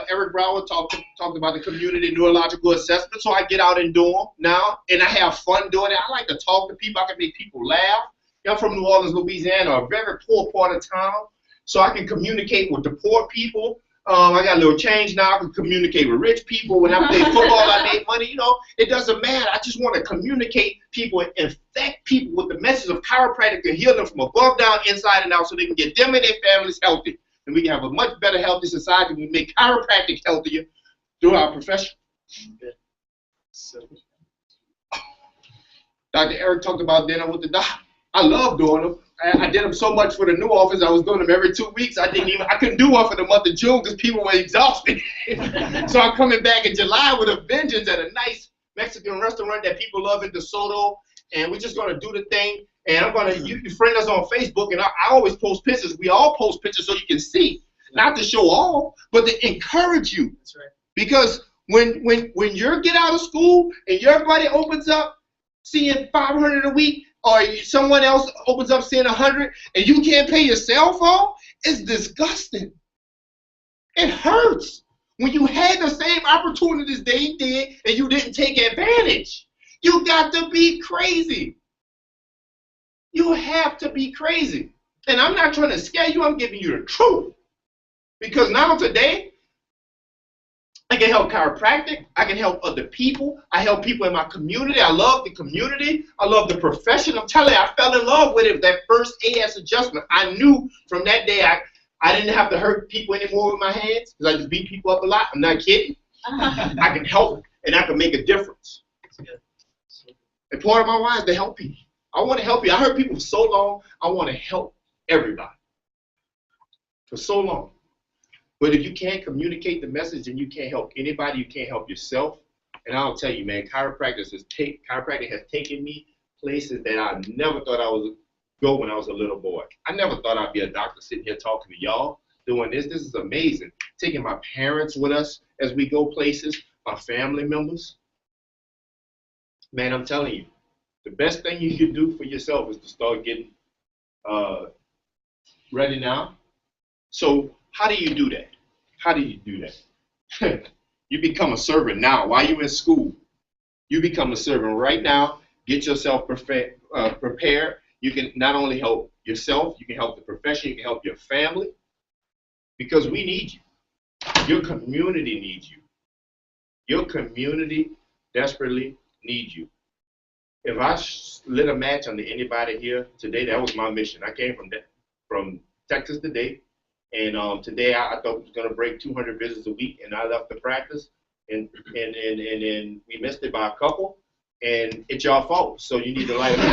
S4: Eric Brower talked about the community neurological assessment. So I get out and do them now, and I have fun doing it. I like to talk to people. I can make people laugh. I'm from New Orleans, Louisiana, a very poor part of town. So I can communicate with the poor people. I got a little change now. I can communicate with rich people. When I play football, I make money. You know, it doesn't matter. I just want to communicate people and infect people with the message of chiropractic and heal them from above, down, inside, and out so they can get them and their families healthy. And we can have a much better, healthy society. We make chiropractic healthier through our profession. Dr. Eric talked about dinner with the doc. I love doing them. I did them so much for the new office. I was doing them every 2 weeks. I couldn't do one for the month of June because people were exhausted. So I'm coming back in July with a vengeance at a nice Mexican restaurant that people love in DeSoto. And we're just going to do the thing. And I'm going to, you can friend us on Facebook. And I always post pictures. We all post pictures so you can see. Not to show off, but to encourage you.
S5: That's right.
S4: Because when you get out of school and your buddy opens up seeing 500 a week, or someone else opens up seeing 100, and you can't pay your cell phone, it's disgusting. It hurts when you had the same opportunities they did and you didn't take advantage. You got to be crazy. You have to be crazy. And I'm not trying to scare you. I'm giving you the truth. Because now today, I can help chiropractic. I can help other people. I help people in my community. I love the community. I love the profession. I'm telling you, I fell in love with it. That first AS adjustment, I knew from that day I didn't have to hurt people anymore with my hands because I just beat people up a lot. I'm not kidding. I can help and I can make a difference. And part of my why is to help people. I want to help you. I heard people for so long. I want to help everybody for so long. But if you can't communicate the message and you can't help anybody, you can't help yourself. And I'll tell you, man, chiropractic has taken me places that I never thought I would go when I was a little boy. I never thought I'd be a doctor sitting here talking to y'all doing this. This is amazing. Taking my parents with us as we go places, my family members. Man, I'm telling you, the best thing you can do for yourself is to start getting ready now. So how do you do that? How do you do that? You become a servant now. While you're in school, you become a servant right now. Get yourself prepared. You can not only help yourself, you can help the profession, you can help your family, because we need you. Your community needs you. Your community desperately needs you. If I lit a match under anybody here today, that was my mission. I came from Texas today. And today I thought we was going to break 200 visits a week, and I left the practice, and we missed it by a couple, and it's your fault. So you need to light it up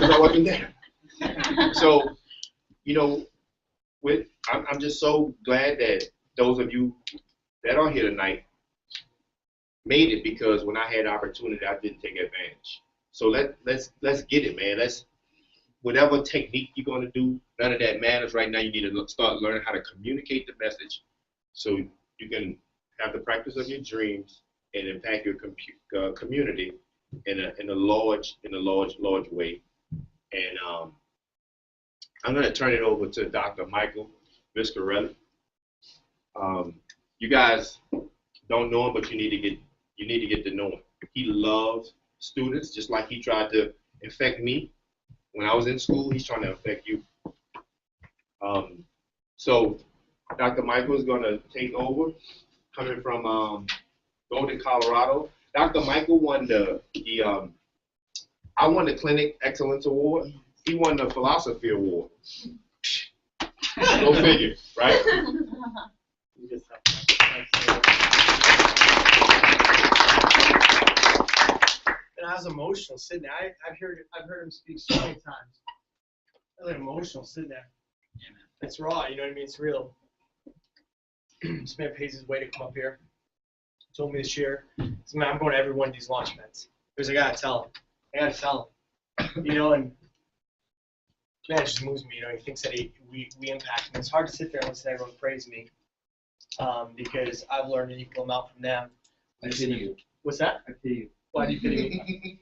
S4: because I wasn't there. So, you know, I'm just so glad that those of you that are here tonight made it, because when I had the opportunity, I didn't take advantage. So let's get it, man. Whatever technique you're going to do, none of that matters right now. You need to start learning how to communicate the message so you can have the practice of your dreams and impact your community in a large way. And I'm going to turn it over to Dr. Michael Viscarelli. You guys don't know him, but you need to get to know him. He loves students, just like he tried to infect me. When I was in school, he's trying to affect you. So Dr. Michael is going to take over, coming from Golden, Colorado. Dr. Michael won I won the Clinic Excellence Award. He won the Philosophy Award. Go figure, right?
S5: And I was emotional sitting there. I've heard him speak so many times. I was emotional sitting there. It's raw, you know what I mean? It's real. This man pays his way to come up here. He told me this year, he said, man, I'm going to every one of these launch events. Because I gotta tell him. You know, and man, it just moves me. You know, he thinks that we impact him. It's hard to sit there and listen to everyone praise me, because I've learned an equal amount from them.
S7: I pity you.
S5: What's that?
S7: I pity you.
S5: Why do you pity me?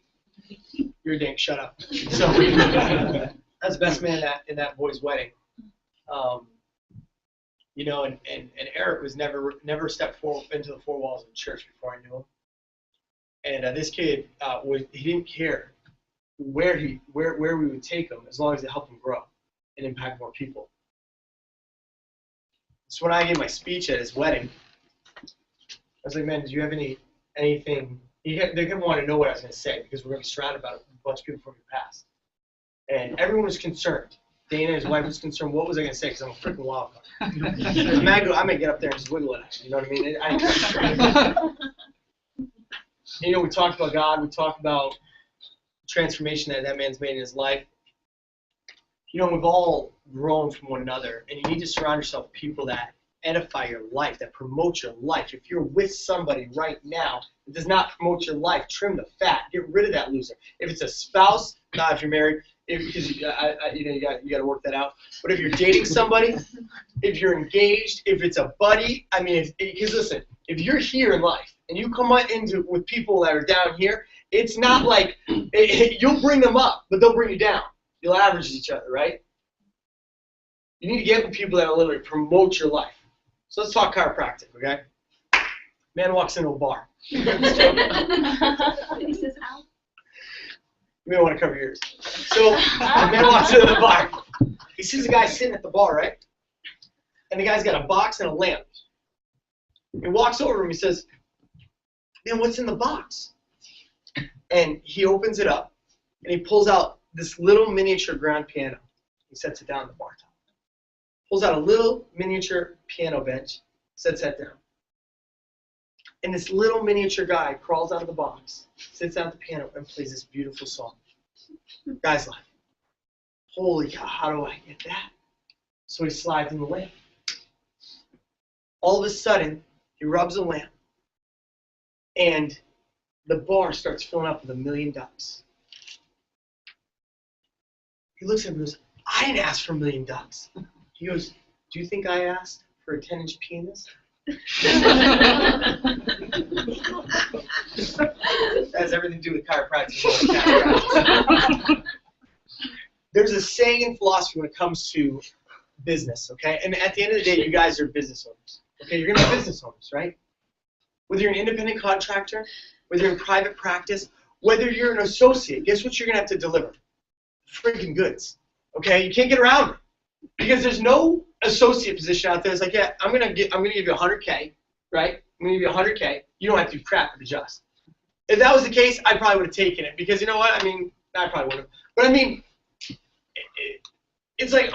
S5: You're a dink. Shut up. So that's the best man in that boy's wedding. You know, and Eric was never stepped into the four walls of the church before I knew him. And this kid he didn't care where we would take him as long as it helped him grow and impact more people. So when I gave my speech at his wedding, I was like, man, did you have anything? They didn't want to know what I was going to say because we're going to be surrounded by a bunch of people from your past. And everyone was concerned. Dana, his wife, was concerned. What was I going to say? Because I'm a freaking wild card. I may get up there and just wiggle it. You know what I mean? You know, we talked about God. We talked about transformation that man's made in his life. You know, we've all grown from one another, and you need to surround yourself with people that edify your life, that promote your life. If you're with somebody right now that does not promote your life, trim the fat. Get rid of that loser. If it's a spouse, not if you're married, because you got to work that out. But if you're dating somebody, if you're engaged, if it's a buddy, I mean, because listen, if you're here in life and you come with people that are down here, it's not like you'll bring them up, but they'll bring you down. You'll average each other, right? You need to get with people that will literally promote your life. So let's talk chiropractic, okay? Man walks into a bar.
S3: He says, "Ow."
S5: You may want to cover your ears. So the man walks into the bar. He sees a guy sitting at the bar, right? And the guy's got a box and a lamp. He walks over to him. He says, "Man, what's in the box?" And he opens it up, and he pulls out this little miniature grand piano. He sets it down on the bar top. Pulls out a little miniature piano bench, sets that down. And this little miniature guy crawls out of the box, sits down at the piano, and plays this beautiful song. Guy's like, holy cow, how do I get that? So he slides in the lamp. All of a sudden, he rubs a lamp, and the bar starts filling up with $1 million. He looks at him and goes, "I didn't ask for $1 million." He goes, "Do you think I asked for a 10-inch penis?" That has everything to do with chiropractic. There's a saying in philosophy when it comes to business, okay? And at the end of the day, you guys are business owners. Okay, you're going to be business owners, right? Whether you're an independent contractor, whether you're in private practice, whether you're an associate, guess what you're going to have to deliver? Freaking goods, okay? You can't get around it. Because there's no associate position out there that's like, yeah, I'm gonna give you 100K, right? I'm gonna give you 100K. You don't have to do crap but adjust. If that was the case, I probably would have taken it because you know what? I mean, I probably would have. But I mean, it's like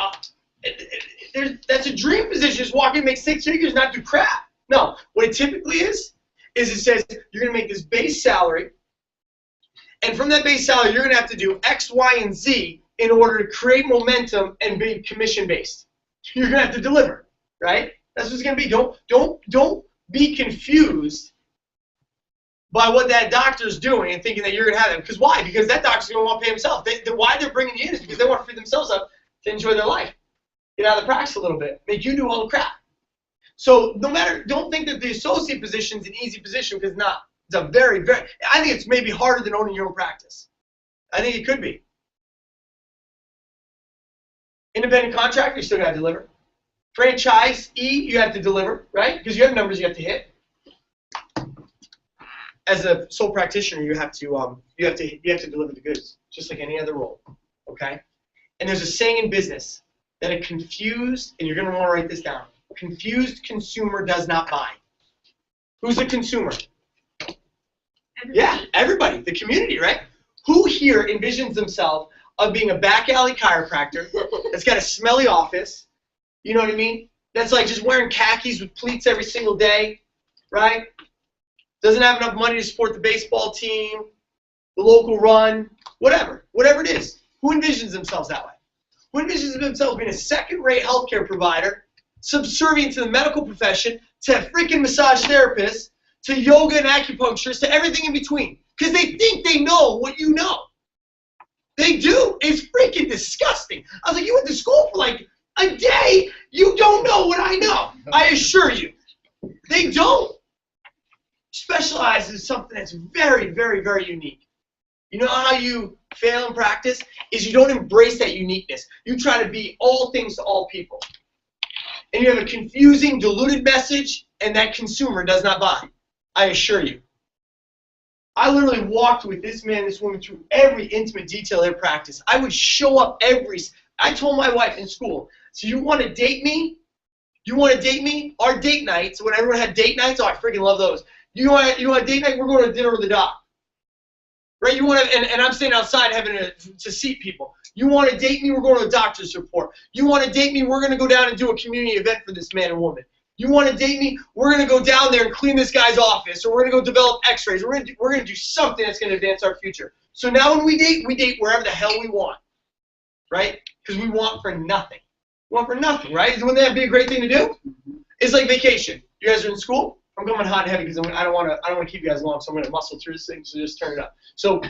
S5: that's a dream position. Just walk in, make 6 figures, not do crap. No, what it typically is it says you're gonna make this base salary, and from that base salary, you're gonna have to do X, Y, and Z in order to create momentum and be commission-based. You're gonna have to deliver, right? That's what it's gonna be. Don't be confused by what that doctor's doing and thinking that you're gonna have them. Because why? Because that doctor's gonna want to pay himself. Why they're bringing you in is because they want to free themselves up to enjoy their life, get out of the practice a little bit, make you do all the crap. So don't think that the associate position is an easy position because it's not. It's a very, very. I think it's maybe harder than owning your own practice. I think it could be. Independent contractor, you still got to deliver. Franchisee, you have to deliver, right? Because you have numbers you have to hit. As a sole practitioner, you have to deliver the goods, just like any other role, okay? And there's a saying in business that a confused, and you're going to want to write this down, a confused consumer does not buy. Who's the consumer? Yeah, everybody, the community, right? Who here envisions themselves of being a back alley chiropractor that's got a smelly office, you know what I mean? That's like just wearing khakis with pleats every single day, right? Doesn't have enough money to support the baseball team, the local run, whatever it is. Who envisions themselves that way? Who envisions themselves being a second-rate healthcare provider, subservient to the medical profession, to freaking massage therapists, to yoga and acupuncturists, to everything in between? Because they think they know what you know. They do. It's freaking disgusting. I was like, you went to school for like a day. You don't know what I know. I assure you. They don't. Specialize in something that's very, very, very unique. You know how you fail in practice? Is you don't embrace that uniqueness. You try to be all things to all people. And you have a confusing, diluted message, and that consumer does not buy. I assure you. I literally walked with this man, this woman through every intimate detail of their practice. I would show up I told my wife in school, so you want to date me? You want to date me? Our date nights, when everyone had date nights, oh, I freaking love those. You want a date night? We're going to dinner with the doc. Right? You want to, and I'm staying outside having to seat people. You want to date me? We're going to a doctor's report. You want to date me? We're going to go down and do a community event for this man and woman. You want to date me? We're going to go down there and clean this guy's office, or we're going to go develop x-rays. We're going to do something that's going to advance our future. So now when we date wherever the hell we want. Right? Because we want for nothing. We want for nothing, right? Wouldn't that be a great thing to do? It's like vacation. You guys are in school? I'm going hot and heavy because I don't want to keep you guys long, so I'm going to muscle through this thing, so just turn it up. So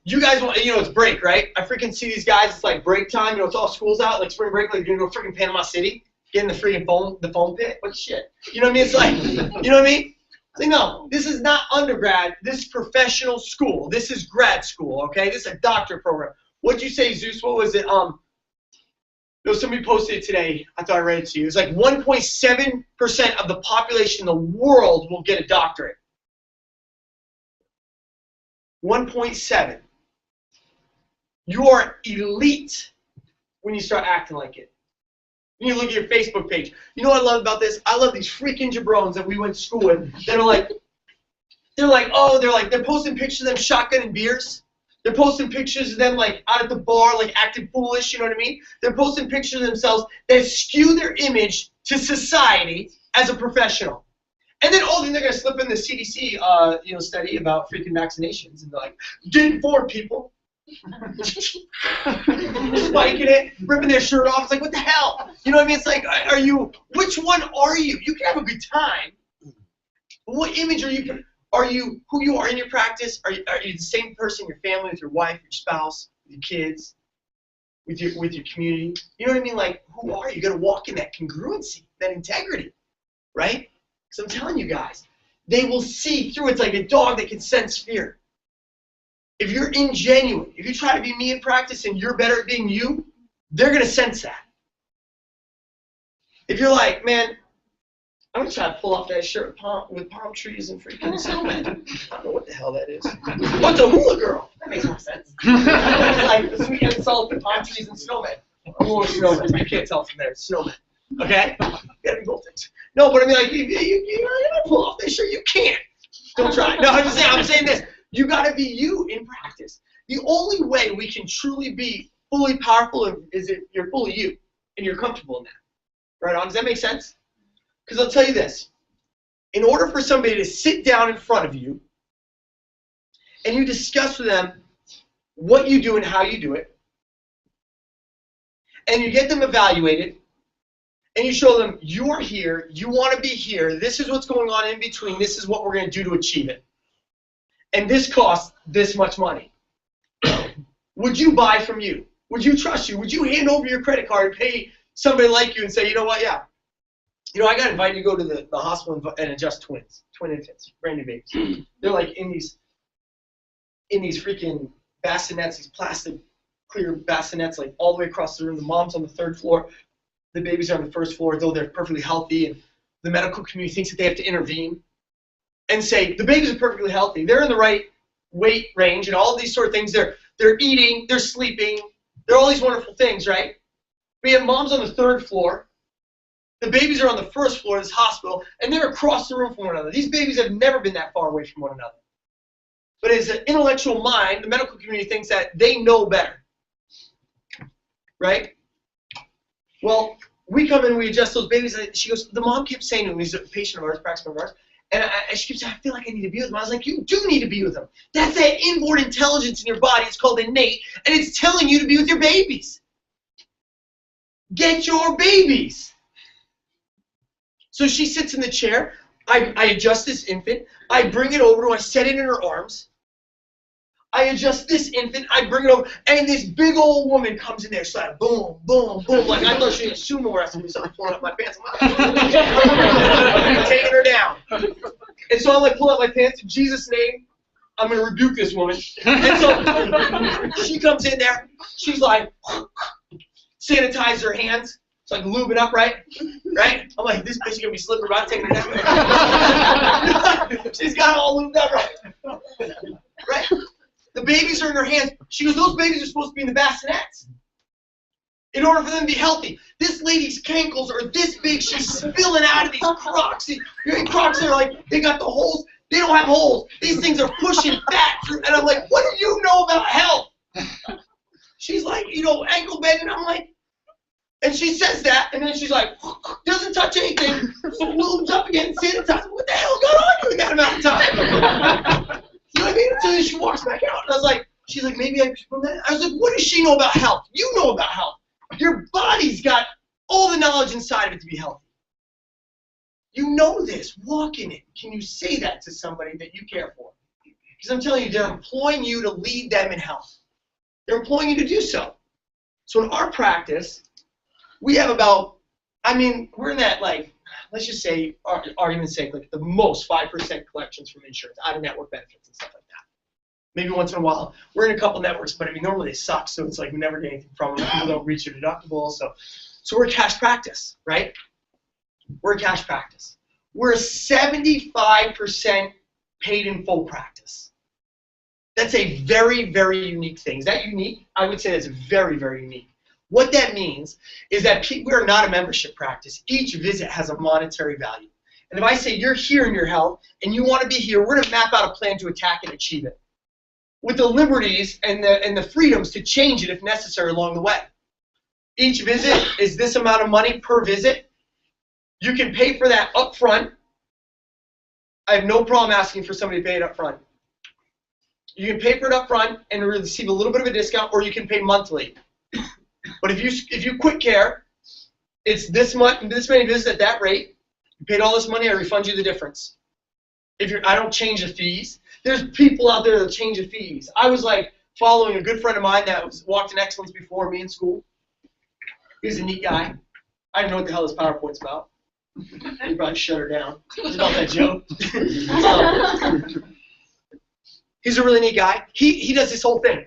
S5: you guys want, it's break, right? I freaking see these guys, it's like break time, it's all school's out, like spring break, like you're going to go freaking Panama City, get in the freaking foam pit, what shit? You know what I mean? It's like, you know what I mean? It's like, no, this is not undergrad, this is professional school, this is grad school, okay? This is a doctor program. What'd you say, Zeus? What was it? Somebody posted it today. I thought I read it to you. It's like 1.7% of the population in the world will get a doctorate. 1.7. You are elite when you start acting like it. When you look at your Facebook page. You know what I love about this? I love these freaking jabrones that we went to school with. They're posting pictures of them shotgunning beers. They're posting pictures of them like out at the bar, like acting foolish, you know what I mean? They're posting pictures of themselves that skew their image to society as a professional. And then they're gonna slip in the CDC study about freaking vaccinations and they're like, get informed people. Spiking it, ripping their shirt off. It's like, what the hell? You know what I mean? It's like, which one are you? You can have a good time. What image are you? Are you who you are in your practice? Are you the same person, your family, with your wife, your spouse, with your kids, with your community? You know what I mean? Like, who are you? You got to walk in that congruency, that integrity, right? Because I'm telling you guys, they will see through. It's like a dog that can sense fear. If you're ingenuine, if you try to be me in practice and you're better at being you, they're going to sense that. If you're like, man, I'm going to try to pull off that shirt with palm trees and freaking snowmen. I don't know what the hell that is. What's a hula girl? That makes more sense. It's like the sweet and salt with palm trees and snowmen. Or snowmen. You can't tell from there. It's snowmen. Okay? You gotta be both things. No, but I mean, like, you're going to pull off that shirt. You can't. Don't try. No, I'm saying this. You got to be you in practice. The only way we can truly be fully powerful is if you're fully you and you're comfortable in that. Right on? Does that make sense? Because I'll tell you this, in order for somebody to sit down in front of you and you discuss with them what you do and how you do it, and you get them evaluated, and you show them you're here, you want to be here, this is what's going on in between, this is what we're going to do to achieve it. And this costs this much money. Would you buy from you? Would you trust you? Would you hand over your credit card and pay somebody like you and say, you know what, yeah. I got invited to go to the hospital and adjust twin infants, brand new babies. They're like in these freaking bassinets, these plastic clear bassinets, like all the way across the room. The mom's on the 3rd floor, the babies are on the 1st floor, though they're perfectly healthy, and the medical community thinks that they have to intervene and say the babies are perfectly healthy, they're in the right weight range, and all of these sort of things. They're eating, they're sleeping, they're all these wonderful things, right? We have moms on the 3rd floor. The babies are on the 1st floor of this hospital, and they're across the room from one another. These babies have never been that far away from one another. But as an intellectual mind, the medical community thinks that they know better. Right? Well, we come in and we adjust those babies, and she goes, the mom kept saying to me, he's a patient of ours, practice of ours, and she keeps saying, I feel like I need to be with them. I was like, you do need to be with them. That's that inborn intelligence in your body. It's called innate, and it's telling you to be with your babies. Get your babies. So she sits in the chair. I adjust this infant. I bring it over to her. I set it in her arms. I adjust this infant, I bring it over, and this big old woman comes in there. She's like, boom, boom, boom. Like, I thought she was sumo wrestling, so I'm pulling up my pants. I'm taking her down. And so I'm like, pull up my pants in Jesus' name. I'm going to rebuke this woman. And so she comes in there. She's like, sanitize her hands. It's like lubing up, right? Right? I'm like, this bitch is going to be slipping around taking her down. She's got it all lubed up, right? Right? The babies are in her hands. She goes, those babies are supposed to be in the bassinets in order for them to be healthy. This lady's cankles are this big. She's spilling out of these Crocs. These Crocs are like, they got the holes. They don't have holes. These things are pushing fat through. And I'm like, what do you know about health? She's like, ankle bending. I'm like, and she says that, and then she's like, doesn't touch anything, lubes up again, sanitizes. What the hell got on you in that amount of time? You know what I mean? So then she walks back out, and I was like, she's like, maybe I should put that. I was like, what does she know about health? You know about health. Your body's got all the knowledge inside of it to be healthy. You know this. Walk in it. Can you say that to somebody that you care for? Because I'm telling you, they're employing you to lead them in health. They're employing you to do so. So in our practice, we have about, we're in that, like, let's just say, argument's sake, like the most 5% collections from insurance, out-of-network benefits and stuff like that. Maybe once in a while. We're in a couple networks, but normally they suck, so it's like we never get anything from them. People don't reach their deductible, so we're a cash practice, right? We're a cash practice. We're a 75% paid in full practice. That's a very, very unique thing. Is that unique? I would say that's very, very unique. What that means is that we are not a membership practice. Each visit has a monetary value. And if I say you're here in your health and you want to be here, we're going to map out a plan to attack and achieve it, with the liberties and the freedoms to change it if necessary along the way. Each visit is this amount of money per visit. You can pay for that up front. I have no problem asking for somebody to pay it up front. You can pay for it up front and receive a little bit of a discount, or you can pay monthly. But if you quit care, it's this many visits at that rate. You paid all this money, I refund you the difference. I don't change the fees. There's people out there that change the fees. I was like following a good friend of mine that walked in excellence before me in school. He's a neat guy. I don't know what the hell this PowerPoint's about. He probably shut her down. It's about that joke. He's a really neat guy. He does this whole thing.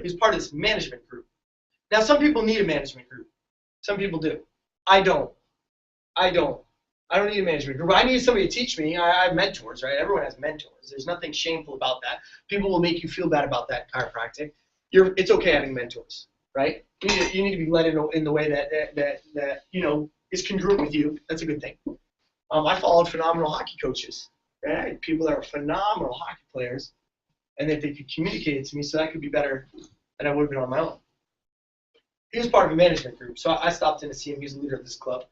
S5: He's part of this management group. Now, some people need a management group. Some people do. I don't need a management group. I need somebody to teach me. I have mentors, right? Everyone has mentors. There's nothing shameful about that. People will make you feel bad about that in chiropractic. It's okay having mentors, right? You need to be led in the way that is congruent with you. That's a good thing. I followed phenomenal hockey coaches. Right? People that are phenomenal hockey players, and that they could communicate it to me, so that could be better than I would have been on my own. He was part of a management group, so I stopped in to see him. He's the leader of this club.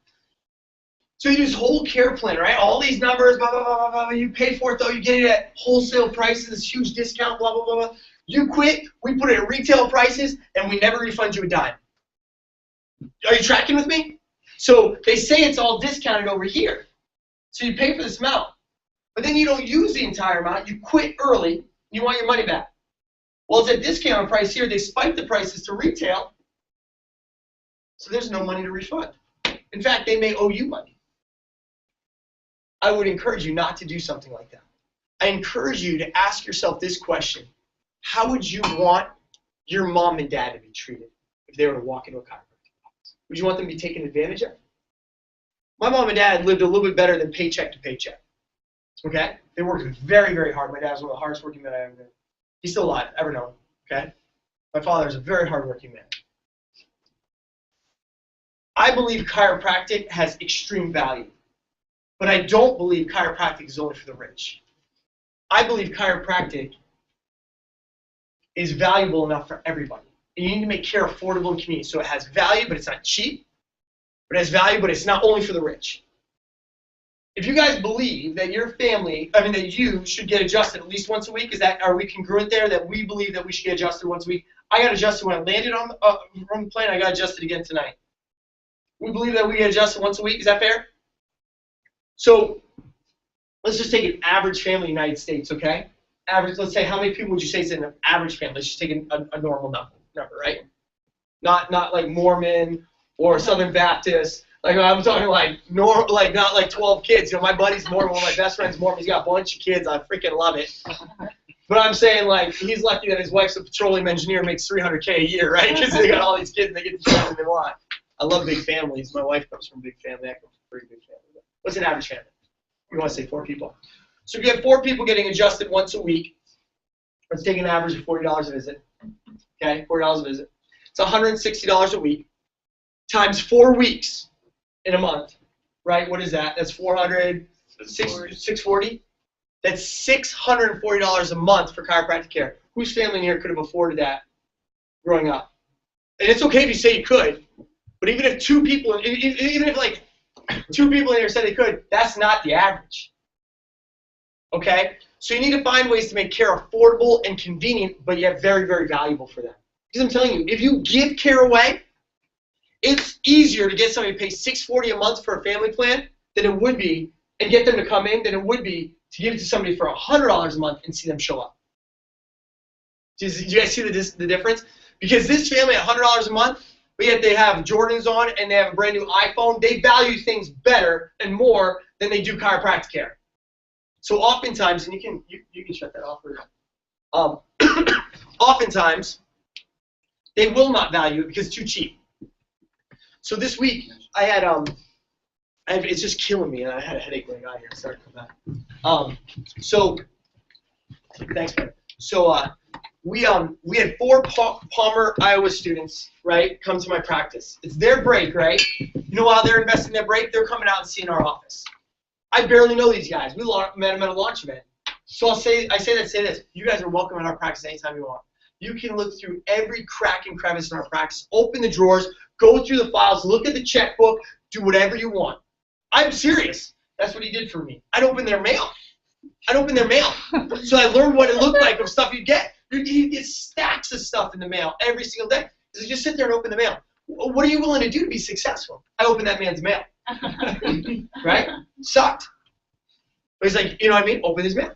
S5: So you do this whole care plan, right? All these numbers, blah, blah, blah, blah, blah. You pay for it, though. You get it at wholesale prices, this huge discount, blah, blah, blah, blah. You quit, we put it at retail prices, and we never refund you a dime. Are you tracking with me? So they say it's all discounted over here. So you pay for this amount. But then you don't use the entire amount. You quit early. You want your money back. Well, it's a discounted price here. They spike the prices to retail. So there's no money to refund. In fact, they may owe you money. I would encourage you not to do something like that. I encourage you to ask yourself this question. How would you want your mom and dad to be treated if they were to walk into a chiropractic office? Would you want them to be taken advantage of? My mom and dad lived a little bit better than paycheck to paycheck. Okay? They worked very, very hard. My dad was one of the hardest working men I ever knew. He's still alive, ever known. Okay? My father is a very hardworking man. I believe chiropractic has extreme value, but I don't believe chiropractic is only for the rich. I believe chiropractic is valuable enough for everybody. And you need to make care affordable and convenient. So it has value, but it's not cheap. It has value, but it's not only for the rich. If you guys believe that your family, that you should get adjusted at least once a week, are we congruent there that we believe that we should get adjusted once a week? I got adjusted when I landed on the plane. I got adjusted again tonight. We believe that we get adjusted once a week. Is that fair? So let's just take an average family in the United States, okay? average, let's say, how many people would you say is in an average family? Let's just take a normal number, right? Not like Mormon or Southern Baptist. Like I'm talking like not like 12 kids. You know, my buddy's Mormon, one of my best friends Mormon. He's got a bunch of kids. I freaking love it. But I'm saying like he's lucky that his wife's a petroleum engineer, makes $300K a year, right? Because they got all these kids and they get to do anything they want. I love big families. My wife comes from a big family. I come from a pretty big family. What's an average family? You want to say 4 people. So if you have 4 people getting adjusted once a week, let's take an average of $40 a visit. Okay, $40 a visit. It's $160 a week times 4 weeks in a month, right? What is that? That's 400, 640. That's $640 a month for chiropractic care. Whose family in here could have afforded that growing up? And it's okay if you say you could, but even if 2 people, even if like 2 people in here said they could, that's not the average. Okay? So you need to find ways to make care affordable and convenient, but yet very, very valuable for them. Because I'm telling you, if you give care away, it's easier to get somebody to pay $640 a month for a family plan than it would be, and get them to come in, than it would be to give it to somebody for $100 a month and see them show up. Do you guys see the difference? Because this family at $100 a month, but yet they have Jordans on and they have a brand new iPhone, they value things better and more than they do chiropractic care. So oftentimes, and you can shut that off. Oftentimes, they will not value it because it's too cheap. So this week, I had it's just killing me, and I had a headache when I got here. Sorry for that. So thanks, man. So we had 4 Palmer, Iowa students, right, come to my practice. It's their break, right? You know, while they're investing their break, they're coming out and seeing our office. I barely know these guys. We met them at a launch event. So I say this. You guys are welcome in our practice anytime you want. You can look through every crack and crevice in our practice, open the drawers, go through the files, look at the checkbook, do whatever you want. I'm serious. That's what he did for me. I'd open their mail. So I learned what it looked like of stuff you'd get. You'd get stacks of stuff in the mail every single day. So just sit there and open the mail. What are you willing to do to be successful? I opened that man's mail. Right? Sucked. But he's like, you know what I mean? Open his mail.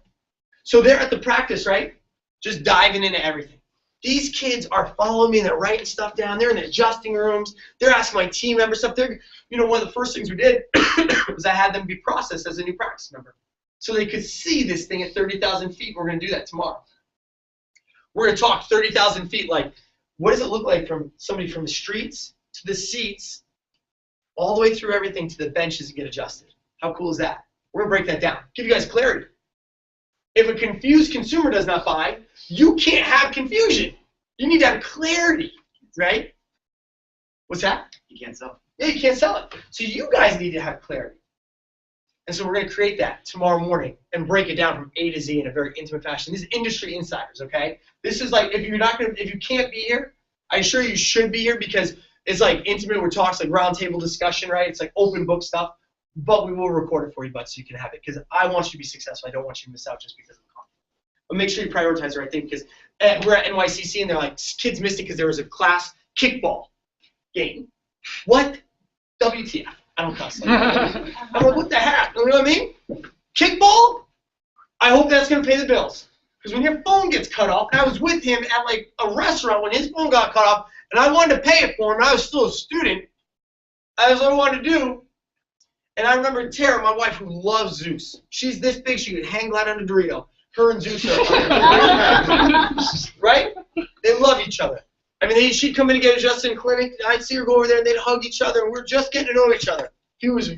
S5: So they're at the practice, right? Just diving into everything. These kids are following me and they're writing stuff down. They're in the adjusting rooms. They're asking my team member stuff. One of the first things we did was I had them be processed as a new practice member. So they could see this thing at 30,000 feet. We're going to do that tomorrow. We're going to talk 30,000 feet. Like, what does it look like from somebody from the streets to the seats, all the way through everything to the benches that get adjusted? How cool is that? We're going to break that down. Give you guys clarity. If a confused consumer does not buy, you can't have confusion. You need to have clarity, right? What's that?
S1: You can't sell.
S5: Yeah, you can't sell it. So you guys need to have clarity. And so we're going to create that tomorrow morning and break it down from A to Z in a very intimate fashion. These are industry insiders, okay? This is like, if you can't be here, I assure you should be here because it's like intimate. We're talking like roundtable discussion, right? It's like open book stuff. But we will record it for you, bud, so you can have it. Because I want you to be successful. I don't want you to miss out just because of the content. But make sure you prioritize the right thing because we're at NYCC and they're like, kids missed it because there was a class kickball game. What? WTF. I don't cuss. I'm like, what the heck? You know what I mean? Kickball? I hope that's going to pay the bills. Because when your phone gets cut off, and I was with him at like a restaurant when his phone got cut off, and I wanted to pay it for him, and I was still a student. That's what I wanted to do. And I remember Tara, my wife, who loves Zeus. She's this big, she could hang glide on a Dorito. Her and Zeus are right? They love each other. I mean, she'd come in to get adjusted in clinic. I'd see her go over there, and they'd hug each other, and we're just getting to know each other. He's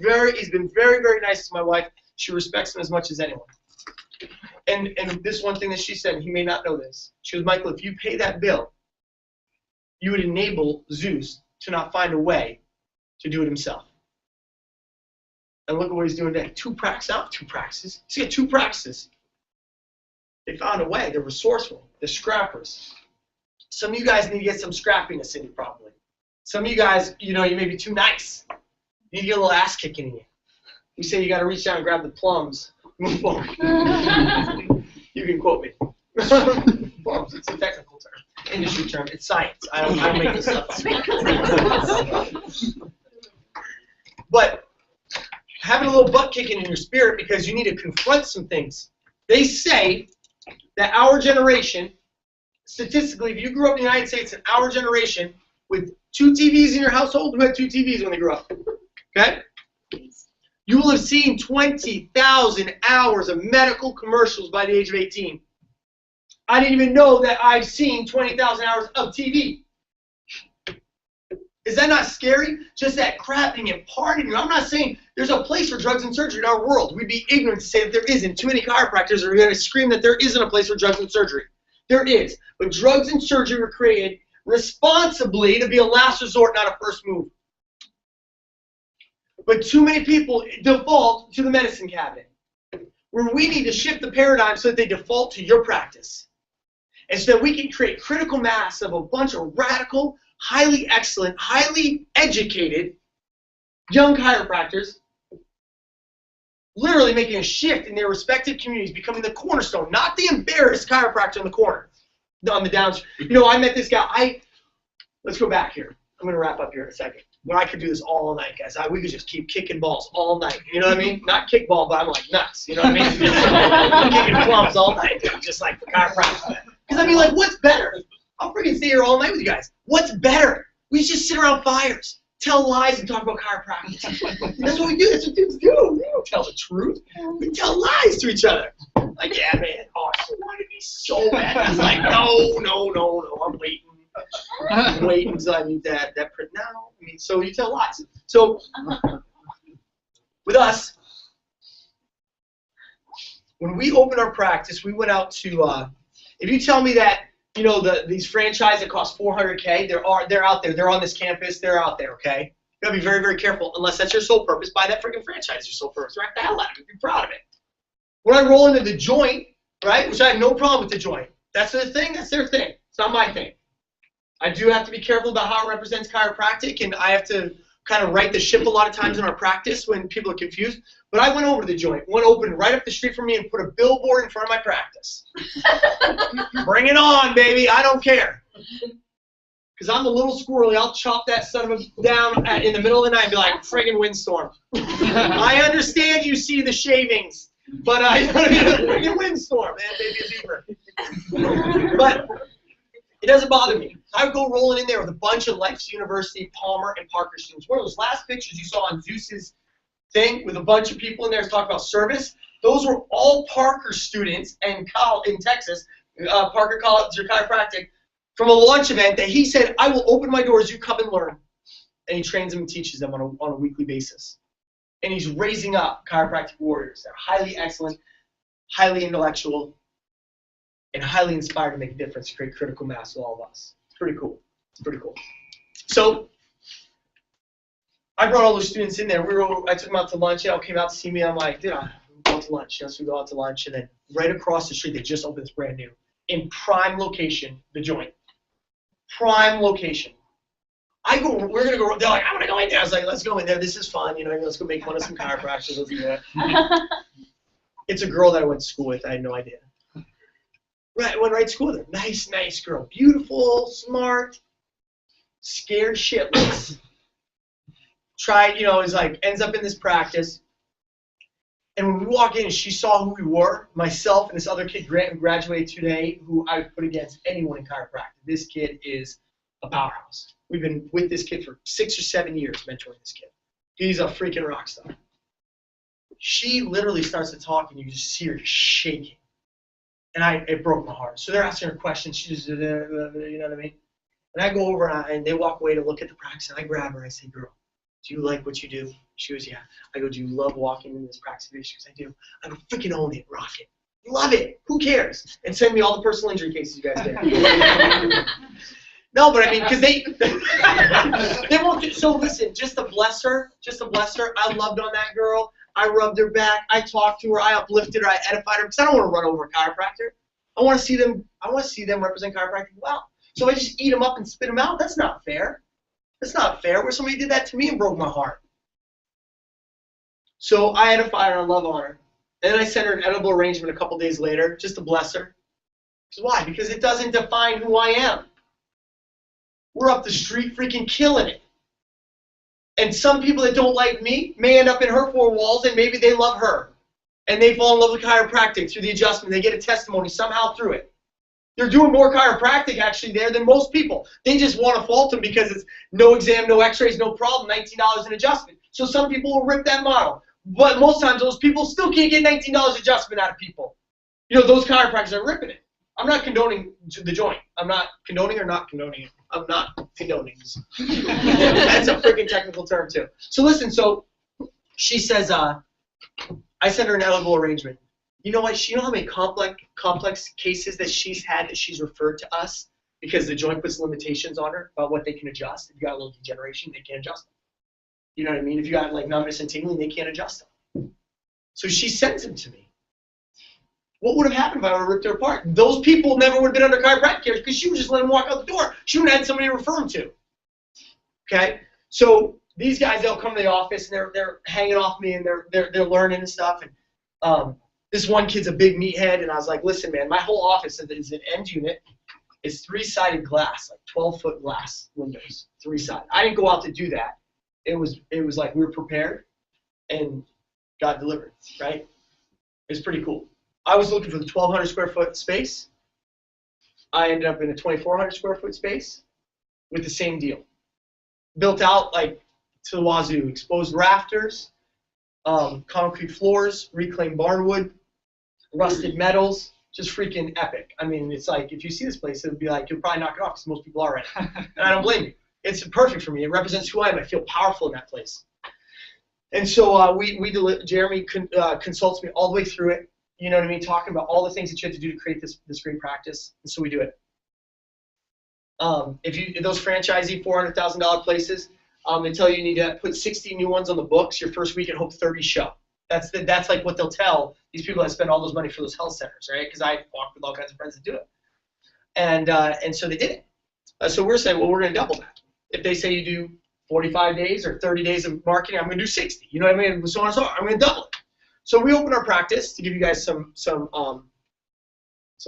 S5: been very, very nice to my wife. She respects him as much as anyone. And this one thing that she said, and he may not know this. She goes, Michael, if you pay that bill, you would enable Zeus to not find a way to do it himself. And look at what he's doing today. 2 practices. He's got 2 practices. They found a way. They're resourceful. They're scrappers. Some of you guys need to get some scrappiness in you probably. Some of you guys, you may be too nice. You need to get a little ass kicking in you. You say you got to reach down and grab the plums. Move forward. You can quote me. Plums. It's a technical term. Industry term. It's science. I don't make this stuff up. But having a little butt kicking in your spirit because you need to confront some things. They say that our generation, statistically, if you grew up in the United States in our generation with 2 TVs in your household, who had 2 TVs when they grew up? Okay? You will have seen 20,000 hours of medical commercials by the age of 18. I didn't even know that I've seen 20,000 hours of TV. Is that not scary? Just that crap being imparted in you. I'm not saying there's a place for drugs and surgery in our world. We'd be ignorant to say that there isn't. Too many chiropractors are going to scream that there isn't a place for drugs and surgery. There is. But drugs and surgery were created responsibly to be a last resort, not a first move. But too many people default to the medicine cabinet, where we need to shift the paradigm so that they default to your practice. And so that we can create critical mass of a bunch of radical, highly excellent, highly educated young chiropractors literally making a shift in their respective communities, becoming the cornerstone, not the embarrassed chiropractor in the corner, on the downs. You know, I met this guy. Let's go back here. I'm going to wrap up here in a second. When I could do this all night, guys. We could just keep kicking balls all night. You know what I mean? Not kickball, but I'm like nuts. You know what I mean? I'm kicking plums all night, dude, just like the chiropractor. Because I mean, like, what's better? I'll freaking stay here all night with you guys. What's better? We just sit around fires, tell lies, and talk about chiropractic. That's what we do. That's what dudes do. We don't tell the truth. We tell lies to each other. Like, yeah, man. Oh, I wanted to be so bad. He's like, no. I'm waiting. I'm waiting until I need that print now. I mean, so you tell lies. So with us, when we opened our practice, we went out to. If you tell me that, you know, these franchises that cost $400K, they're out there. They're on this campus. They're out there. Okay, you gotta be very, very careful. Unless that's your sole purpose, buy that freaking franchise. Your sole purpose. Rack the hell out of it. Be proud of it. When I roll into the joint, right, which I have no problem with the joint. That's their thing. That's their thing. It's not my thing. I do have to be careful about how it represents chiropractic, and I have to kind of right the ship a lot of times in our practice when people are confused. But I went over to the joint. One opened right up the street from me and put a billboard in front of my practice. Bring it on, baby. I don't care. Because I'm a little squirrely. I'll chop that son of a down in the middle of the night and be like, friggin' windstorm. I understand you see the shavings, but I friggin' windstorm, man, baby, a beaver. But it doesn't bother me. I would go rolling in there with a bunch of Life's University, Palmer, and Parker students. One of those last pictures you saw on Zeus's thing with a bunch of people in there talking about service, those were all Parker students in Texas, Parker College or Chiropractic, from a launch event that he said, I will open my doors, you come and learn. And he trains them and teaches them on a weekly basis. And he's raising up chiropractic warriors that are highly excellent, highly intellectual, and highly inspired to make a difference, create critical mass with all of us. It's pretty cool. It's pretty cool. So I brought all those students in there. I took them out to lunch. They all came out to see me. I'm like, dude, I'm going to lunch. So we go out to lunch, and then right across the street, they just opened this brand new, in prime location, the joint. Prime location. We're gonna go. They're like, I'm gonna go in there. I was like, let's go in there. This is fun. You know, let's go make fun of some chiropractors. Let's do that. It's a girl that I went to school with. I had no idea. Right, went right to school with her. Nice girl. Beautiful, smart, scared shitless. Tried, you know, is like, ends up in this practice. And when we walk in and she saw who we were, myself and this other kid who graduated today, who I would put against anyone in chiropractic. This kid is a powerhouse. We've been with this kid for 6 or 7 years, mentoring this kid. He's a freaking rock star. She literally starts to talk and you just see her shaking. And it broke my heart. So they're asking her questions. She just, you know what I mean? And I go over and they walk away to look at the practice. And I grab her and I say, girl, do you like what you do? She goes, yeah. I go, do you love walking in this practice? She goes, I do. I go, freaking own it, rock it. Love it. Who cares? And send me all the personal injury cases you guys did. No, but I mean, because they won't. So listen, just to bless her. I loved on that girl. I rubbed her back. I talked to her. I uplifted her. I edified her because I don't want to run over a chiropractor. I want to see them. I want to see them represent chiropractic well. So I just eat them up and spit them out. That's not fair. That's not fair. Where somebody did that to me and broke my heart. So I edified her and love on her. And then I sent her an edible arrangement a couple days later just to bless her. Because why? Because it doesn't define who I am. We're up the street freaking killing it. And some people that don't like me may end up in her four walls and maybe they love her. and they fall in love with chiropractic through the adjustment. They get a testimony somehow through it. They're doing more chiropractic actually there than most people. They just want to fault them because it's no exam, no x-rays, no problem, $19 an adjustment. So some people will rip that model. But most times those people still can't get $19 adjustment out of people. You know, those chiropractors are ripping it. I'm not condoning the joint. I'm not condoning or not condoning it. I'm not condoning. That's a freaking technical term too. So listen, so she says, I sent her an eligible arrangement. You know what? You know how many complex cases that she's had that she's referred to us because the joint puts limitations on her about what they can adjust. If you got a little degeneration, they can't adjust them. You know what I mean? If you got like numbness and tingling, they can't adjust them. So she sends them to me. What would have happened if I would have ripped her apart? Those people never would have been under chiropractic care because she would just let them walk out the door. She would have had somebody to refer them to. Okay? So these guys, they'll come to the office and they're hanging off me and they're learning and stuff. And this one kid's a big meathead, and I was like, listen, man, my whole office is an end unit. It's 3-sided glass, like 12-foot glass windows, 3-sided. I didn't go out to do that. It was like we were prepared and got delivered, right? It was pretty cool. I was looking for the 1,200 square foot space. I ended up in a 2,400 square foot space with the same deal. Built out like to the wazoo, exposed rafters, concrete floors, reclaimed barnwood, rusted metals, just freaking epic. I mean, it's like, if you see this place, it would be like, you'll probably knock it off because most people are right. And I don't blame you. It's perfect for me. It represents who I am. I feel powerful in that place. And so Jeremy consults me all the way through it, you know what I mean, talking about all the things that you have to do to create this great practice. And so we do it. If those franchisee $400,000 places, they tell you need to put 60 new ones on the books your first week and hope 30 show. That's like what they'll tell these people that spend all those money for those health centers, right? Because I walk with all kinds of friends that do it. And so they did it. So we're saying, well, we're going to double that. If they say you do 45 days or 30 days of marketing, I'm going to do 60. You know what I mean? So on and so on. I'm going to double it. So we opened our practice to give you guys some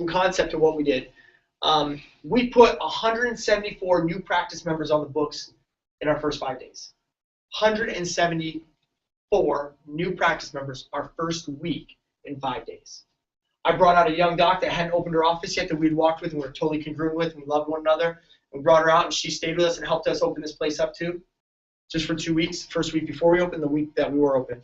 S5: concept of what we did. We put 174 new practice members on the books in our first 5 days. 174 new practice members our first week in 5 days. I brought out a young doc that hadn't opened her office yet that we'd walked with and we were totally congruent with and we loved one another. We brought her out and she stayed with us and helped us open this place up too, just for 2 weeks. First week before we opened, the week that we were open.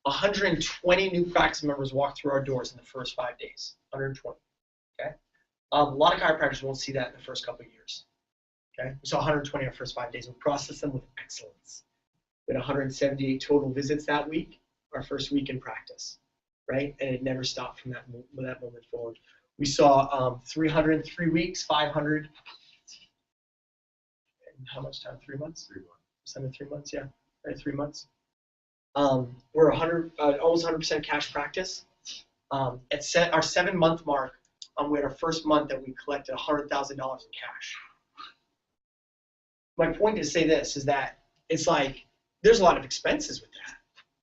S5: 120 new practice members walked through our doors in the first 5 days. 120. Okay. A lot of chiropractors won't see that in the first couple of years. Okay. We saw 120 in our first 5 days. We processed them with excellence. We had 178 total visits that week, our first week in practice, right? And it never stopped from that moment forward. We saw 300 in 3 weeks, 500. And how much time? 3 months? 3 months. 3 months, yeah. Right, 3 months. We're almost 100% cash practice. At our 7-month mark, we had our first month that we collected $100,000 in cash. My point is to say this is that it's like there's a lot of expenses with that.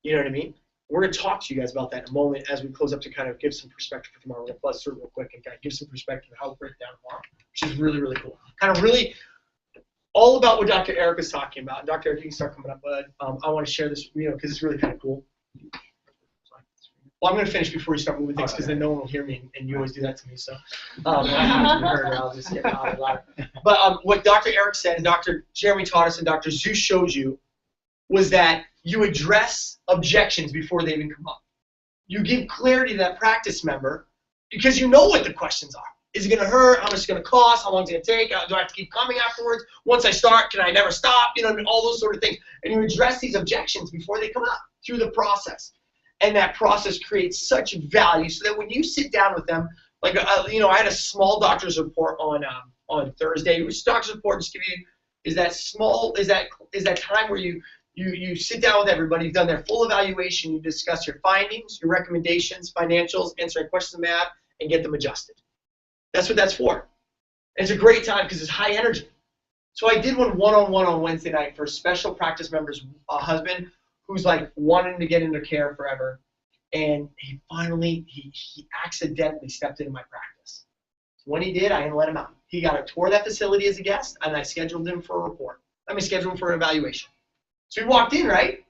S5: You know what I mean? We're going to talk to you guys about that in a moment as we close up to kind of give some perspective for tomorrow. We're going to buzz through real quick and kind of give some perspective of how we break it down tomorrow, which is really, really cool. Kind of really all about what Dr. Eric is talking about. And Dr. Eric, you can start coming up, bud. I want to share this, because it's really kind of cool. Well, I'm going to finish before you start moving things because then no one will hear me, and you always do that to me. So I have to be heard, or I'll just get louder. But what Dr. Eric said and Dr. Jeremy taught us and Dr. Zeus showed you was that you address objections before they even come up. You give clarity to that practice member because you know what the questions are. Is it going to hurt? How much is it going to cost? How long is it going to take? Do I have to keep coming afterwards? Once I start, can I never stop? You know, all those sort of things. And you address these objections before they come up through the process. And that process creates such value so that when you sit down with them, like, I had a small doctor's report on Thursday. Which doctor's report, just give you, is that time where you sit down with everybody, you've done their full evaluation, you discuss your findings, your recommendations, financials, answer any questions they have, and get them adjusted. That's what that's for. And it's a great time because it's high energy. So I did one-on-one on Wednesday night for a special practice member's husband who's like wanting to get into care forever. And he finally, he accidentally stepped into my practice. When he did, I didn't let him out. He got a tour of that facility as a guest, and I scheduled him for a report. Scheduled him for an evaluation. So he walked in, right?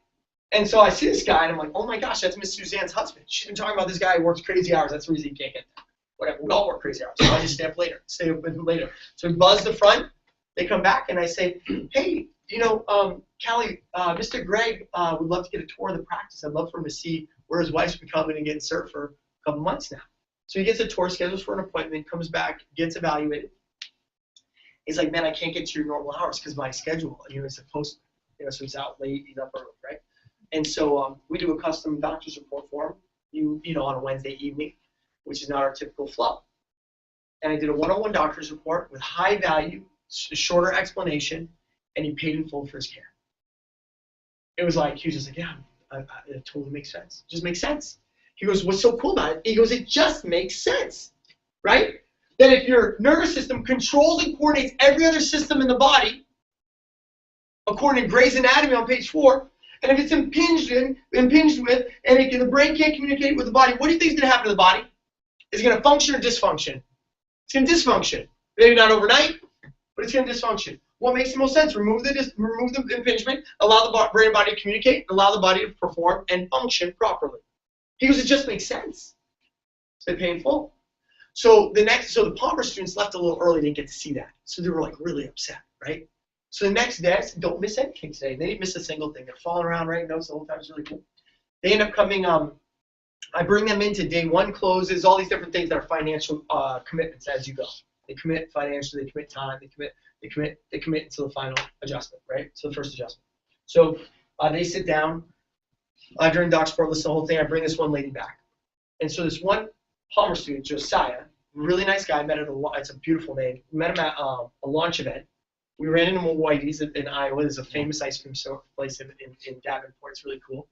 S5: And so I see this guy, and I'm like, oh my gosh, that's Miss Suzanne's husband. She's been talking about this guy who works crazy hours. That's the reason he can't get there. Whatever, we all work crazy hours. So I just stay up with him later. So we buzz the front. They come back, and I say, hey, Callie, Mr. Greg would love to get a tour of the practice. I'd love for him to see where his wife's been coming and getting served for a couple months now. So he gets a tour, schedules for an appointment, comes back, gets evaluated. He's like, man, I can't get to your normal hours because my schedule, is supposed to, so he's out late, he's up early, right? And so we do a custom doctor's report for him, on a Wednesday evening, which is not our typical flow. And I did a one-on-one doctor's report with high value, shorter explanation, and he paid in full for his care. It was like, he was just like, yeah, it totally makes sense. It just makes sense. He goes, what's so cool about it? He goes, it just makes sense, right? That if your nervous system controls and coordinates every other system in the body, according to Gray's Anatomy on page 4, and if it's impinged with, and the brain can't communicate with the body, what do you think is going to happen to the body? Is it going to function or dysfunction? It's going to dysfunction. Maybe not overnight, but it's going to dysfunction. What makes the most sense? Remove the impingement, allow the brain and body to communicate, allow the body to perform and function properly. He goes, it just makes sense. So they pay in full. So the Palmer students left a little early, didn't get to see that. So they were like really upset, right? So the next day, I said, don't miss anything today. They didn't miss a single thing. They're falling around, right? Notes the whole time. It's really cool. They end up coming, I bring them into day 1 closes, all these different things that are financial commitments as you go. They commit financially, they commit time, they commit until the final adjustment, right? So the first adjustment. So they sit down during doc support, listen to the whole thing. I bring this one lady back. And so this one Palmer student, Josiah, really nice guy, met at it's a beautiful name, met him at a launch event. We ran into him at Whitey's in Iowa. There's a famous ice cream place in Davenport. It's really cool.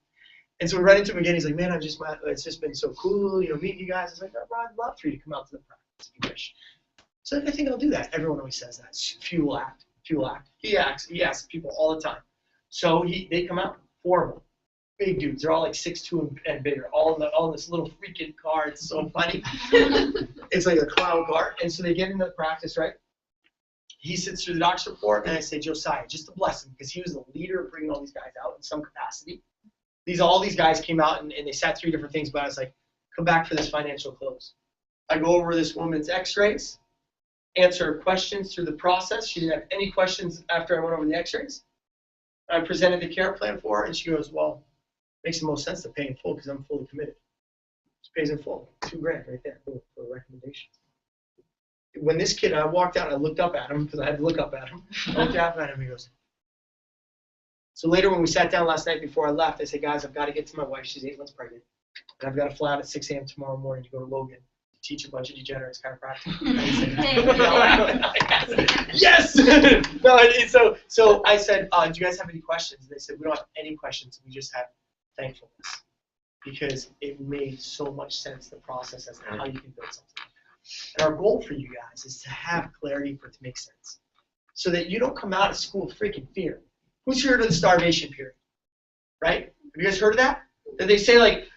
S5: And so we ran into him again. He's like, man, it's just been so cool, meeting you guys. I was like, oh, I'd love for you to come out to the practice if you wish. So I think I'll do that. Everyone always says that. Fuel act. He asks people all the time. So they come out, 4 of them. Big dudes. They're all like 6'2" and bigger. All in this little freaking car. It's so funny. It's like a clown car. And so they get into the practice, right? He sits through the doc's report, and I say, Josiah, just to bless him, because he was the leader of bringing all these guys out in some capacity. All these guys came out, and they sat through different things, but I was like, come back for this financial close. I go over this woman's x-rays, answer questions through the process. She didn't have any questions after I went over the x-rays. I presented the care plan for her, and she goes, well, it makes the most sense to pay in full because I'm fully committed. She pays in full, $2,000 right there for recommendations. When this kid, I walked out, I looked up at him because I had to look up at him. I looked up at him, he goes. So later when we sat down last night before I left, I said, guys, I've got to get to my wife. She's 8 months pregnant. And I've got to fly out at 6 a.m. tomorrow morning to go to Logan to teach a bunch of degenerates chiropractic. Yes! No, so I said, do you guys have any questions? And they said, we don't have any questions. We just have thankfulness. Because it made so much sense, the process as to how you can build something. And our goal for you guys is to have clarity for it to make sense. So that you don't come out of school with freaking fear. Who's heard of the starvation period? Right? Have you guys heard of that? That they say like,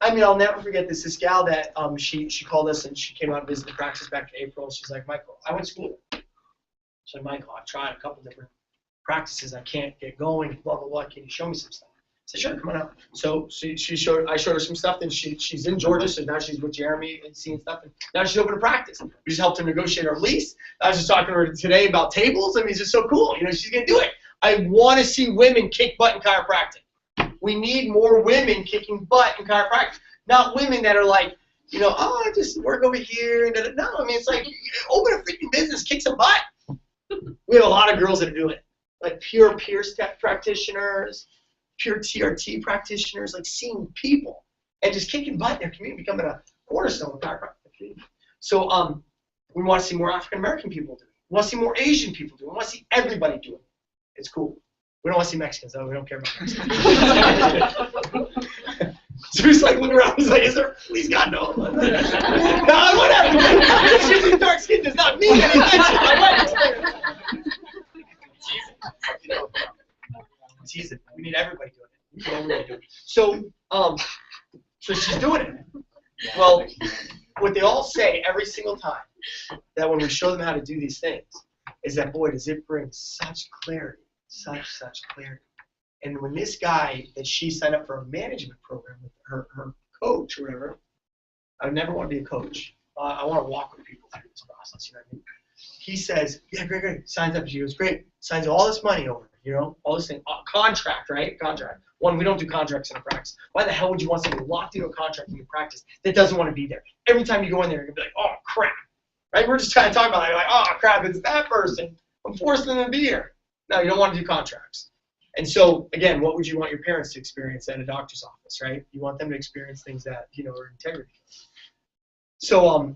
S5: I'll never forget this. This gal that she called us and she came out and visited the practice back in April. She's like, Michael, I went to school. She's like, Michael, I've tried a couple different practices. I can't get going, blah, blah, blah. Can you show me some stuff? I said, sure, come on out. So I showed her some stuff, and she's in Georgia, so now she's with Jeremy and seeing stuff, and now she's open to practice. We just helped her negotiate our lease. I was just talking to her today about tables. I mean, it's just so cool. She's going to do it. I want to see women kick butt in chiropractic. We need more women kicking butt in chiropractic. Not women that are like, I just work over here. No, I mean, it's like, open a freaking business, kick some butt. We have a lot of girls that are doing it, like pure peer step practitioners, pure TRT practitioners, like seeing people and just kicking butt in their community, becoming a cornerstone of chiropractic. So we want to see more African American people do it. We want to see more Asian people do it. We want to see everybody do it. It's cool. We don't want to see Mexicans, though. We don't care about Mexicans. So he's like looking around. He's like, "Is there? Please God, no." No, whatever. She's dark skin does not mean anything. Jesus, we need everybody doing it. We need everybody doing it. So she's doing it. Well, what they all say every single time that when we show them how to do these things is that, boy, does it bring such clarity, such clarity. And when this guy that she signed up for a management program with her coach or whatever, I never want to be a coach. I want to walk with people through this process. You know what I mean? He says, yeah, great. Signs up. She goes, great. Signs all this money over. You know, all this thing. Contract, right? Contract. One, we don't do contracts in a practice. Why the hell would you want somebody locked into a contract in your practice that doesn't want to be there? Every time you go in there, you're going to be like, oh, crap. Right? We're just trying to talk about it. Like, oh, crap, it's that person. I'm forcing them to be here. No, you don't want to do contracts. And so, again, what would you want your parents to experience at a doctor's office, right? You want them to experience things that, you know, are integrity. So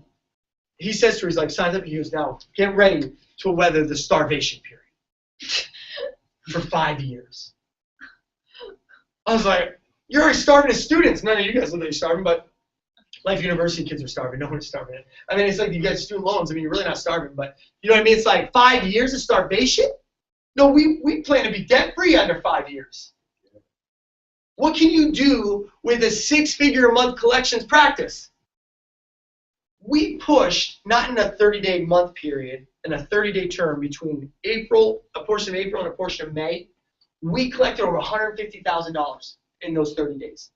S5: he says to her, he's like, signs up, he goes, now, get ready to weather the starvation period for 5 years. I was like, you're already starving as students. None of you guys look like you're starving, but Life University kids are starving. No one's starving. I mean, it's like you get student loans. I mean, you're really not starving, but you know what I mean? It's like 5 years of starvation? No, we plan to be debt-free under 5 years. What can you do with a 6-figure-a-month collections practice? We pushed, not in a 30-day month period, in a 30-day term between April, a portion of April and a portion of May, we collected over $150,000 in those 30 days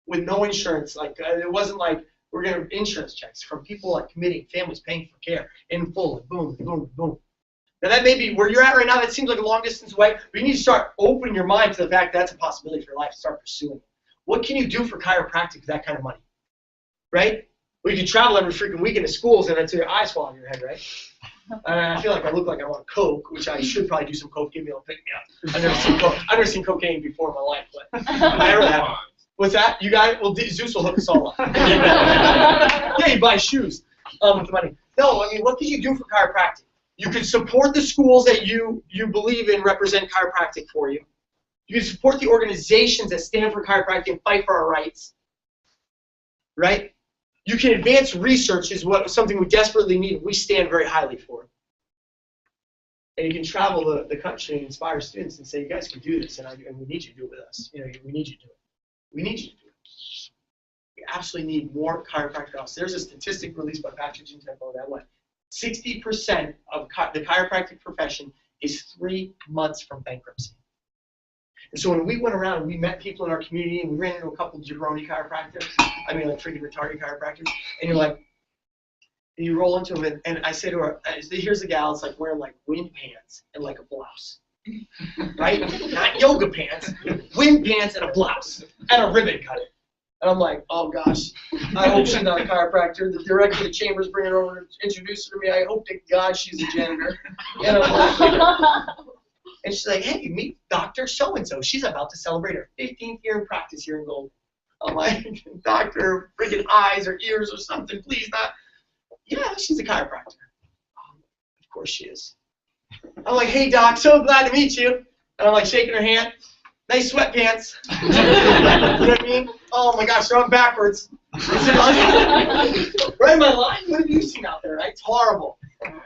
S5: with no insurance. Like it wasn't like we're going to insurance checks from people like committing, families paying for care in full, and boom, boom, boom. Now that may be where you're at right now. That seems like a long distance away, but you need to start opening your mind to the fact that that's a possibility for your life. Start pursuing it. What can you do for chiropractic with that kind of money, right? Well, you can travel every freaking weekend to schools and until your eyes fall on your head, right? I feel like I look like I'm on coke, which I should probably do some coke. Give me a pick me up. I've never seen cocaine before in my life, but I never have. What's that? You got it? Well, Zeus will hook us all up. Yeah, you buy shoes with the money. No, I mean, what can you do for chiropractic? You can support the schools that you believe in represent chiropractic for you. You can support the organizations that stand for chiropractic and fight for our rights, right? You can advance research is something we desperately need. We stand very highly for. And you can travel the country and inspire students and say, you guys can do this, and we need you to do it with us. You know, we need you to do it. We need you to do it. We absolutely need more chiropractic offices. There's a statistic released by Patrick Tempo that went 60% of the chiropractic profession is 3 months from bankruptcy. And so when we went around and we met people in our community and we ran into a couple of jabroni chiropractors, I mean like freaking retarded chiropractors, and you're like, and you roll into them, and I say to her, here's a gal, it's like wearing like wind pants and like a blouse, right? Not yoga pants, wind pants and a blouse and a ribbon cutting. And I'm like, oh gosh, I hope she's not a chiropractor. The director of the chamber's bringing her over to introduce her to me. I hope to God she's a janitor. And I'm like, and she's like, hey, meet Dr. So-and-so. She's about to celebrate her 15th year in practice here in Logan. I'm like, doctor, freaking eyes or ears or something, please not. Yeah, she's a chiropractor. Of course she is. I'm like, hey, doc, so glad to meet you. And I'm like shaking her hand. Nice sweatpants. You know what I mean? Oh my gosh, they're on backwards. Right in my line? What have you seen out there? Right? It's horrible.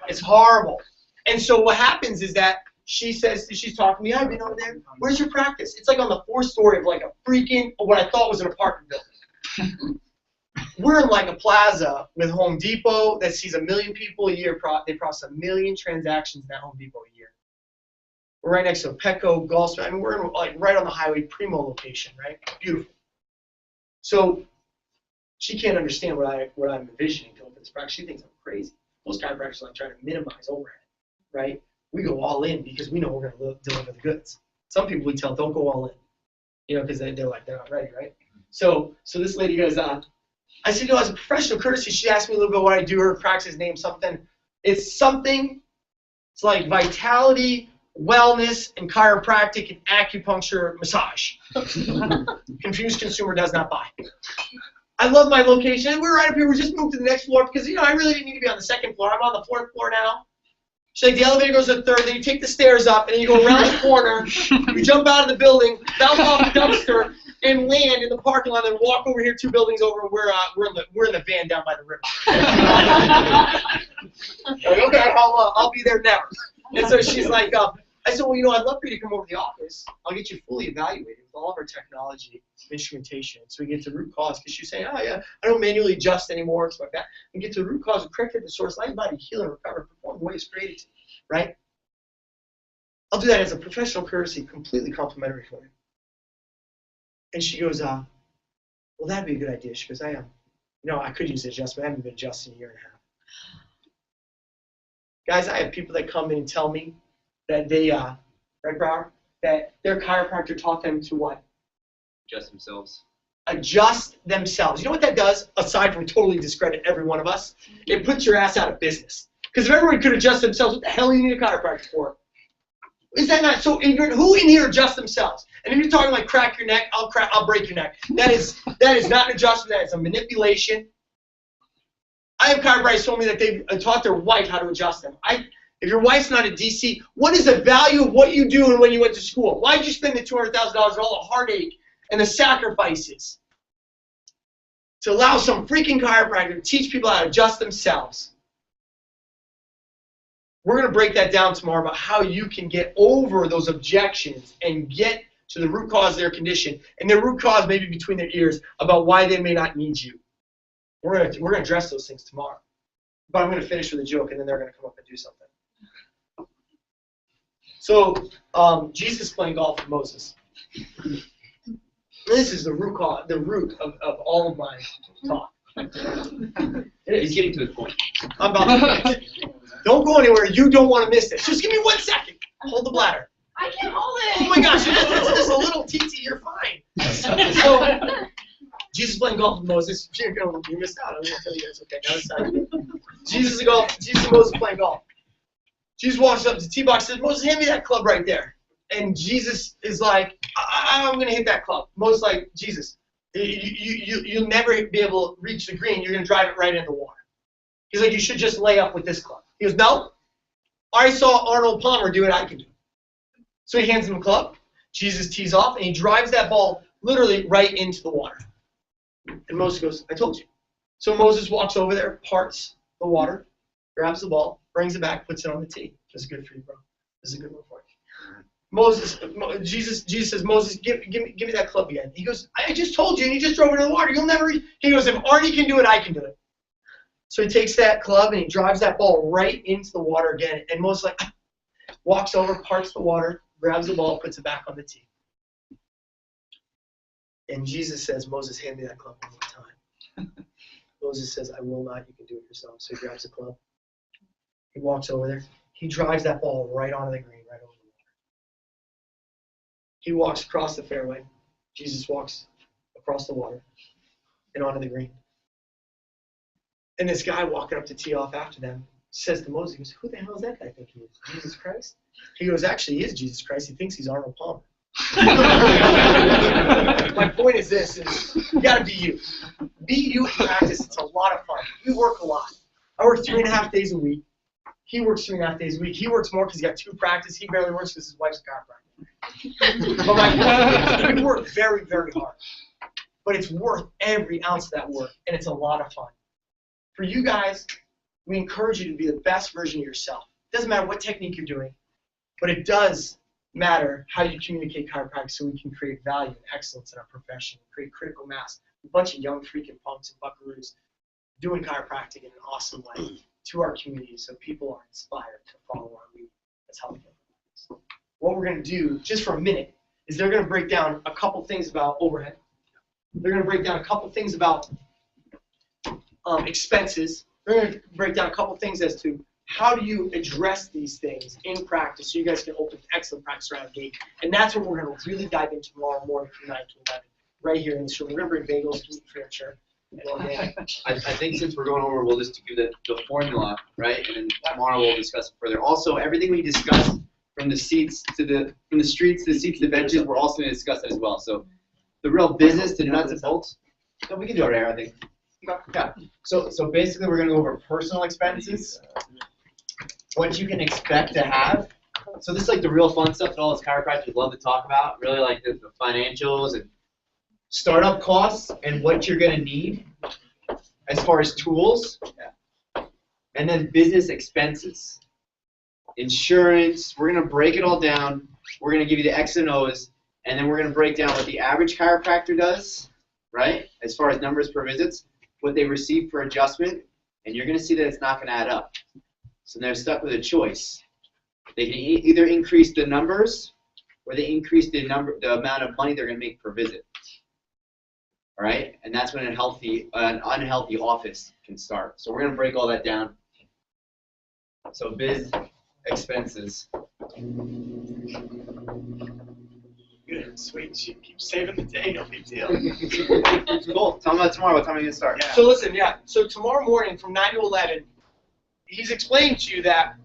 S5: It's horrible. And so what happens is that she says, she's talking to me, I've been over there. Where's your practice? It's like on the 4th story of like a freaking, what I thought was an apartment building. We're in like a plaza with Home Depot that sees 1 million people a year. They process 1 million transactions in that Home Depot a year. We're right next to a Petco, Golf. I mean, we're in, like right on the highway, primo location, right? Beautiful. So she can't understand what I'm envisioning to open this practice. She thinks I'm crazy. Most chiropractors are like trying to minimize overhead, right? We go all in because we know we're going to deliver the goods. Some people we tell don't go all in, you know, because they're like they're not ready, right? So this lady goes, I said, as a professional courtesy, she asked me a little bit what I do. Her practice name something. It's like vitality, wellness, and chiropractic and acupuncture massage. Confused consumer does not buy. I love my location. We're right up here. We just moved to the next floor because, I really didn't need to be on the 2nd floor. I'm on the 4th floor now. She's like, the elevator goes to the 3rd, then you take the stairs up, and then you go around the corner, you jump out of the building, bounce off the dumpster, and land in the parking lot, and walk over here 2 buildings over, and we're in the van down by the river. Like, okay, I'll be there now. And so she's like, I said, well, I'd love for you to come over to the office. I'll get you fully evaluated with all of our technology, instrumentation, so we get to the root cause. Because she's saying, oh yeah, I don't manually adjust anymore, stuff like that. We get to the root cause and correct the source, allow your body to heal and recover, perform the way it's created to, right? I'll do that as a professional courtesy, completely complimentary for you. And she goes, well, that'd be a good idea. She goes, I could use an adjustment. I haven't been adjusted in a year and a half. Guys, I have people that come in and tell me that they, right, Brower, that their chiropractor taught them to what?
S2: Adjust themselves.
S5: Adjust themselves. You know what that does, aside from totally discredit every one of us? It puts your ass out of business. Because if everyone could adjust themselves, what the hell do you need a chiropractor for? Is that not so ignorant? Who in here adjusts themselves? And if you're talking like crack your neck, I'll break your neck. That is not an adjustment. That is a manipulation. I have chiropractors told me that they've taught their wife how to adjust them. If your wife's not a DC, what is the value of what you do and when you went to school? Why did you spend the $200,000 and all the heartache and the sacrifices to allow some freaking chiropractor to teach people how to adjust themselves? We're going to break that down tomorrow about how you can get over those objections and get to the root cause of their condition. And their root cause may be between their ears about why they may not need you. We're going to address those things tomorrow. But I'm going to finish with a joke, and then they're going to come up and do something. So, Jesus playing golf with Moses. This is the root of all of my talk.
S2: He's getting to the point.
S5: I'm about to finish. Don't go anywhere. You don't want to miss this. Just give me 1 second. Hold the bladder.
S3: I can't hold it.
S5: Oh my gosh, it's just a little TT. You're fine. So, Jesus playing golf with Moses. You missed out. I'm going to tell you guys. Okay, now it's time. Jesus and Moses playing golf. Jesus walks up to the tee box and says, Moses, hand me that club right there. And Jesus is like, I'm going to hit that club. Moses like, Jesus, you'll never be able to reach the green. You're going to drive it right into the water. He's like, you should just lay up with this club. He goes, no. I saw Arnold Palmer do it. I can do it. So he hands him a club. Jesus tees off, and he drives that ball literally right into the water. And Moses goes, I told you. So Moses walks over there, parts the water, grabs the ball, brings it back, puts it on the tee. This is good for you, bro. This is a good one for you. Jesus says, Moses, give me that club again. He goes, I just told you, and you just drove it in the water. You'll never. He goes, if Arnie can do it, I can do it. So he takes that club and he drives that ball right into the water again. And Moses like walks over, parts the water, grabs the ball, puts it back on the tee. And Jesus says, Moses, hand me that club one more time. Moses says, I will not. You can do it yourself. So he grabs the club. He walks over there. He drives that ball right onto the green, right over the water. He walks across the fairway. Jesus walks across the water and onto the green. And this guy walking up to tee off after them says to Moses, he goes, who the hell is that guy think he is? Jesus Christ? He goes, actually, he is Jesus Christ. He thinks he's Arnold Palmer. My point is this, you got to be you. Be you in practice. It's a lot of fun. We work a lot. I work 3.5 days a week. He works 3.5 days a week. He works more because he's got 2 practices. He barely works because his wife's a chiropractor. But my point is, we work very, very hard. But it's worth every ounce of that work, and it's a lot of fun. For you guys, we encourage you to be the best version of yourself. It doesn't matter what technique you're doing, but it does matter how you communicate chiropractic so we can create value and excellence in our profession, create critical mass. A bunch of young freaking punks and buckaroos doing chiropractic in an awesome way to our community so people are inspired to follow our lead. That's how we get it. What we're going to do, just for a minute, is they're going to break down a couple things about overhead. They're going to break down a couple things about expenses. We're going to break down a couple things as to how do you address these things in practice so you guys can open excellent practice around the gate. And that's what we're going to really dive into tomorrow morning from 9 to 11, right here in this room. We're going to bring bagels, meat, furniture.
S2: I think since we're going over, we'll just give the formula, right? And then tomorrow we'll discuss it further. Also, everything we discussed from the seats to from the streets to the seats to the benches, we're also going to discuss that as well. So the real business, the nuts and bolts, so we can do it right, I think. Yeah. So basically, we're going to go over personal expenses, what you can expect to have. So this is like the real fun stuff that all us chiropractors love to talk about, really like the financials and startup costs and what you're going to need as far as tools. And then business expenses, insurance. We're going to break it all down. We're going to give you the X and O's, and then we're going to break down what the average chiropractor does, right, as far as numbers per visits, what they receive for adjustment, and you're going to see that it's not going to add up. So they're stuck with a choice. They can either increase the numbers or they increase the amount of money they're going to make per visit. All right, and that's when an unhealthy office can start. So we're gonna break all that down. So biz expenses.
S5: Good, sweet. She keeps saving the day, no big deal.
S2: Cool. Tell me about tomorrow. What time are you gonna start?
S5: So listen, so tomorrow morning from 9 to 11, he's explaining to you that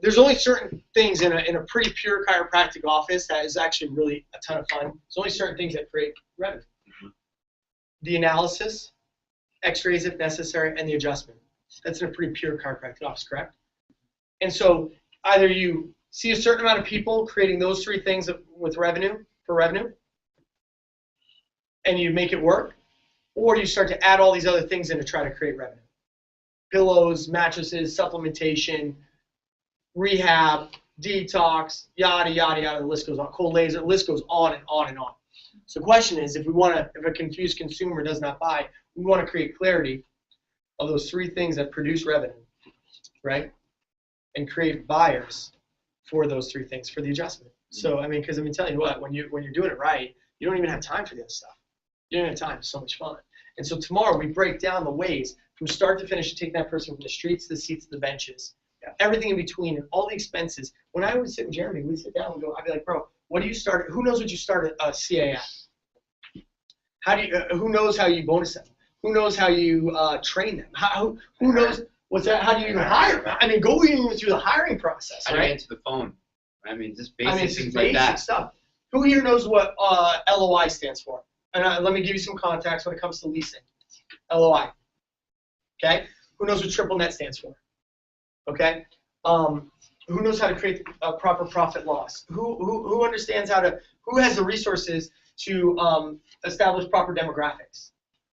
S5: there's only certain things in a pretty pure chiropractic office that is actually really a ton of fun. There's only certain things that create revenue. The analysis, x-rays if necessary, and the adjustment. That's in a pretty pure chiropractic office, correct? And so either you see a certain amount of people creating those three things with revenue, and you make it work, or you start to add all these other things in to try to create revenue. Pillows, mattresses, supplementation, rehab, detox, yada, yada, yada, the list goes on. Cold laser, the list goes on and on and on. So the question is, if a confused consumer does not buy, we want to create clarity of those three things that produce revenue, right? And create buyers for those three things for the adjustment. So, I mean, because tell you what, when you're doing it right, you don't even have time for the other stuff. You don't have time. It's so much fun. And so tomorrow we break down the ways from start to finish to take that person from the streets to the seats to the benches, everything in between, and all the expenses. When I would sit with Jeremy, we'd sit down and go, I'd be like, bro, what do you start? Who knows what you start a CA at? How do you? Who knows how you bonus them? Who knows how you train them? Who knows what's that? How do you even hire? I mean, go even through the hiring process,
S2: How do you
S5: right?
S2: answer the phone? I mean, just
S5: I mean,
S2: basic
S5: it's
S2: things
S5: basic
S2: like that.
S5: stuff. Who here knows what LOI stands for? And let me give you some context when it comes to leasing. LOI. Okay. Who knows what triple net stands for? Okay. Who knows how to create a proper profit loss? Who understands how to? Who has the resources to establish proper demographics?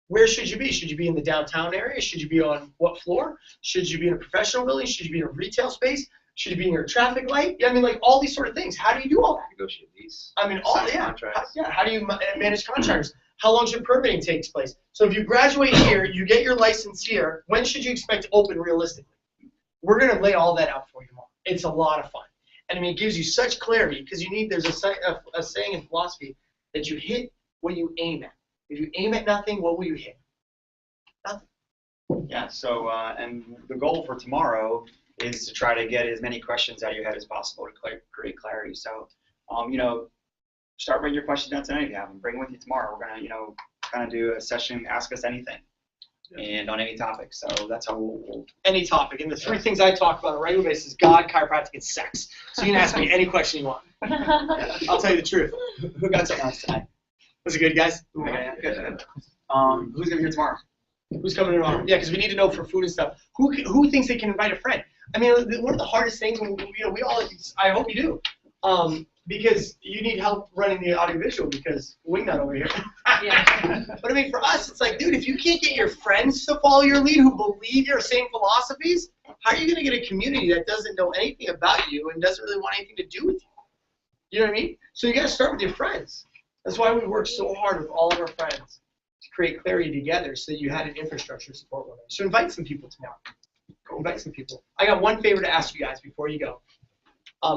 S5: Where should you be? Should you be in the downtown area? Should you be on what floor? Should you be in a professional building? Should you be in a retail space? Should you be near a traffic light? I mean, like all these sort of things. How do you do all that?
S2: Negotiate lease.
S5: I mean,
S2: Sign contracts.
S5: How do you manage contractors? How long should permitting take place? So if you graduate here, you get your license here, when should you expect to open realistically? We're going to lay all that out for you tomorrow. It's a lot of fun. And I mean, it gives you such clarity because there's a saying in philosophy that you hit what you aim at. If you aim at nothing, what will you hit? Nothing.
S1: Yeah, so, and the goal for tomorrow is to try to get as many questions out of your head as possible to create clarity. So, start writing your questions down tonight if you have them. Bring them with you tomorrow. We're going to, kind of do a session, ask us anything, and on any topic. So that's how we'll
S5: Any topic. And the three things I talk about on a regular basis: God, chiropractic, and sex. So you can ask me any question you want. I'll tell you the truth.
S1: Who got something else tonight?
S5: Was it good, guys?
S1: Okay, good. Who's going to be here tomorrow?
S5: Who's coming tomorrow? Yeah, because we need to know for food and stuff. Who thinks they can invite a friend? I mean, one of the hardest things, we all, I hope you do, because you need help running the audiovisual because Wingnut over here.
S3: Yeah.
S5: But I mean, for us, it's like, dude, if you can't get your friends to follow your lead who believe your same philosophies, how are you going to get a community that doesn't know anything about you and doesn't really want anything to do with you? You know what I mean? So you got to start with your friends. That's why we work so hard with all of our friends to create clarity together so that you had an infrastructure to support one another. So invite some people tomorrow. Go invite some people. I got one favor to ask you guys before you go.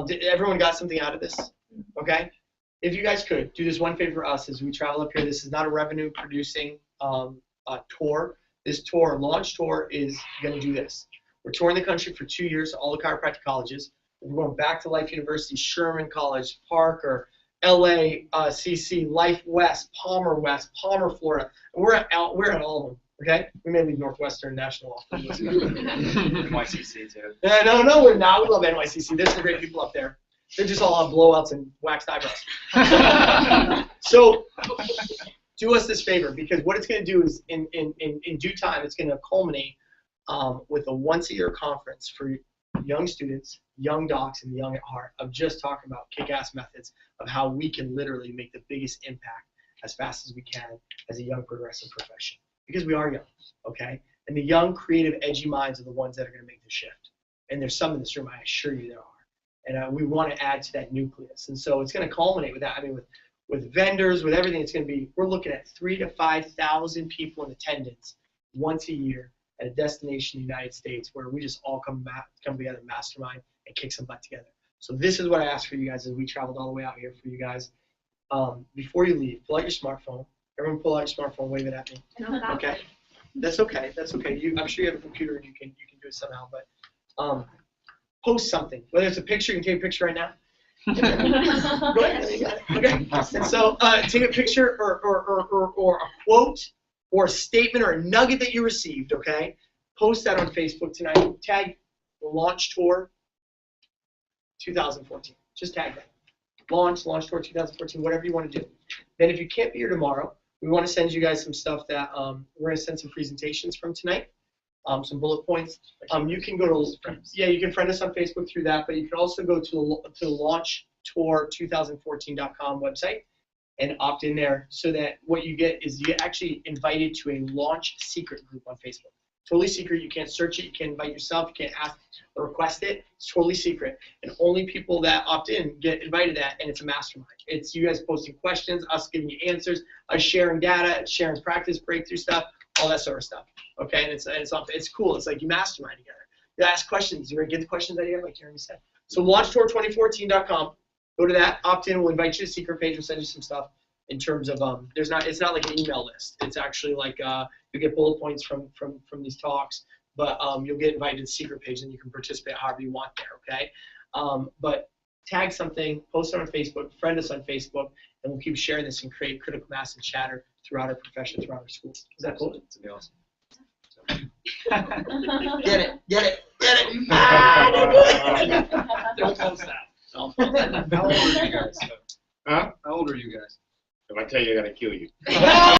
S5: Did everyone got something out of this? Okay? If you guys could, do this one favor for us as we travel up here. This is not a revenue-producing tour. This tour, launch tour, is going to do this. We're touring the country for 2 years, all the chiropractic colleges. We're going back to Life University, Sherman College, Parker, LA, CC, Life West, Palmer, Florida. And we're at all of them. Okay? We may leave Northwestern National off.
S1: NYCC too.
S5: No, we're not. We love NYCC. There's some great people up there. They're just all on blowouts and waxed eyebrows. So do us this favor, because what it's going to do is in due time, it's going to culminate with a once-a-year conference for young students, young docs, and young at heart of just talking about kick-ass methods of how we can literally make the biggest impact as fast as we can as a young progressive profession. Because we are young, okay? And the young, creative, edgy minds are the ones that are going to make the shift. And there's some in this room, I assure you there are. And we want to add to that nucleus. And so it's going to culminate with that. I mean, with vendors, with everything, it's going to be, we're looking at 3,000 to 5,000 people in attendance once a year at a destination in the United States where we just all come together, mastermind, and kick some butt together. So this is what I asked for you guys as we traveled all the way out here for you guys. Before you leave, pull out your smartphone, Everyone pull out your smartphone, wave it at me. Okay. That's okay. That's okay. I'm sure you have a computer and you can do it somehow. But post something. Whether it's a picture, you can take a picture right now. Go ahead. You got it. Okay. And so take a picture or a quote or a statement or a nugget that you received. Okay. Post that on Facebook tonight. Tag the Launch Tour 2014. Just tag that. Launch Tour 2014, whatever you want to do. Then if you can't be here tomorrow, we want to send you guys some stuff that we're going to send some presentations from tonight, some bullet points. You can go to, you can friend us on Facebook through that, but you can also go to the launchtour2014.com website and opt in there so that what you get is you get actually invited to a launch secret group on Facebook. Totally secret. You can't search it. You can't invite yourself. You can't ask or request it. It's totally secret. And only people that opt in get invited to that, and it's a mastermind. It's you guys posting questions, us giving you answers, us sharing data, sharing practice, breakthrough stuff, all that sort of stuff. Okay, and it's cool. It's like you mastermind together. You ask questions. You get the questions that you have, like Jeremy said. So launchtour2014.com. Go to that. Opt in. We'll invite you to the secret page. We'll send you some stuff. In terms of it's not like an email list. It's actually like you get bullet points from these talks, but you'll get invited to the secret page and you can participate however you want there. Okay, but tag something, post it on Facebook, friend us on Facebook, and we'll keep sharing this and create critical mass and chatter throughout our profession, throughout our schools. Is that cool?
S2: It's gonna be awesome.
S5: Get it.
S7: Don't post that.
S4: Huh?
S7: How old are you guys?
S4: If I tell you, I'm gonna kill you.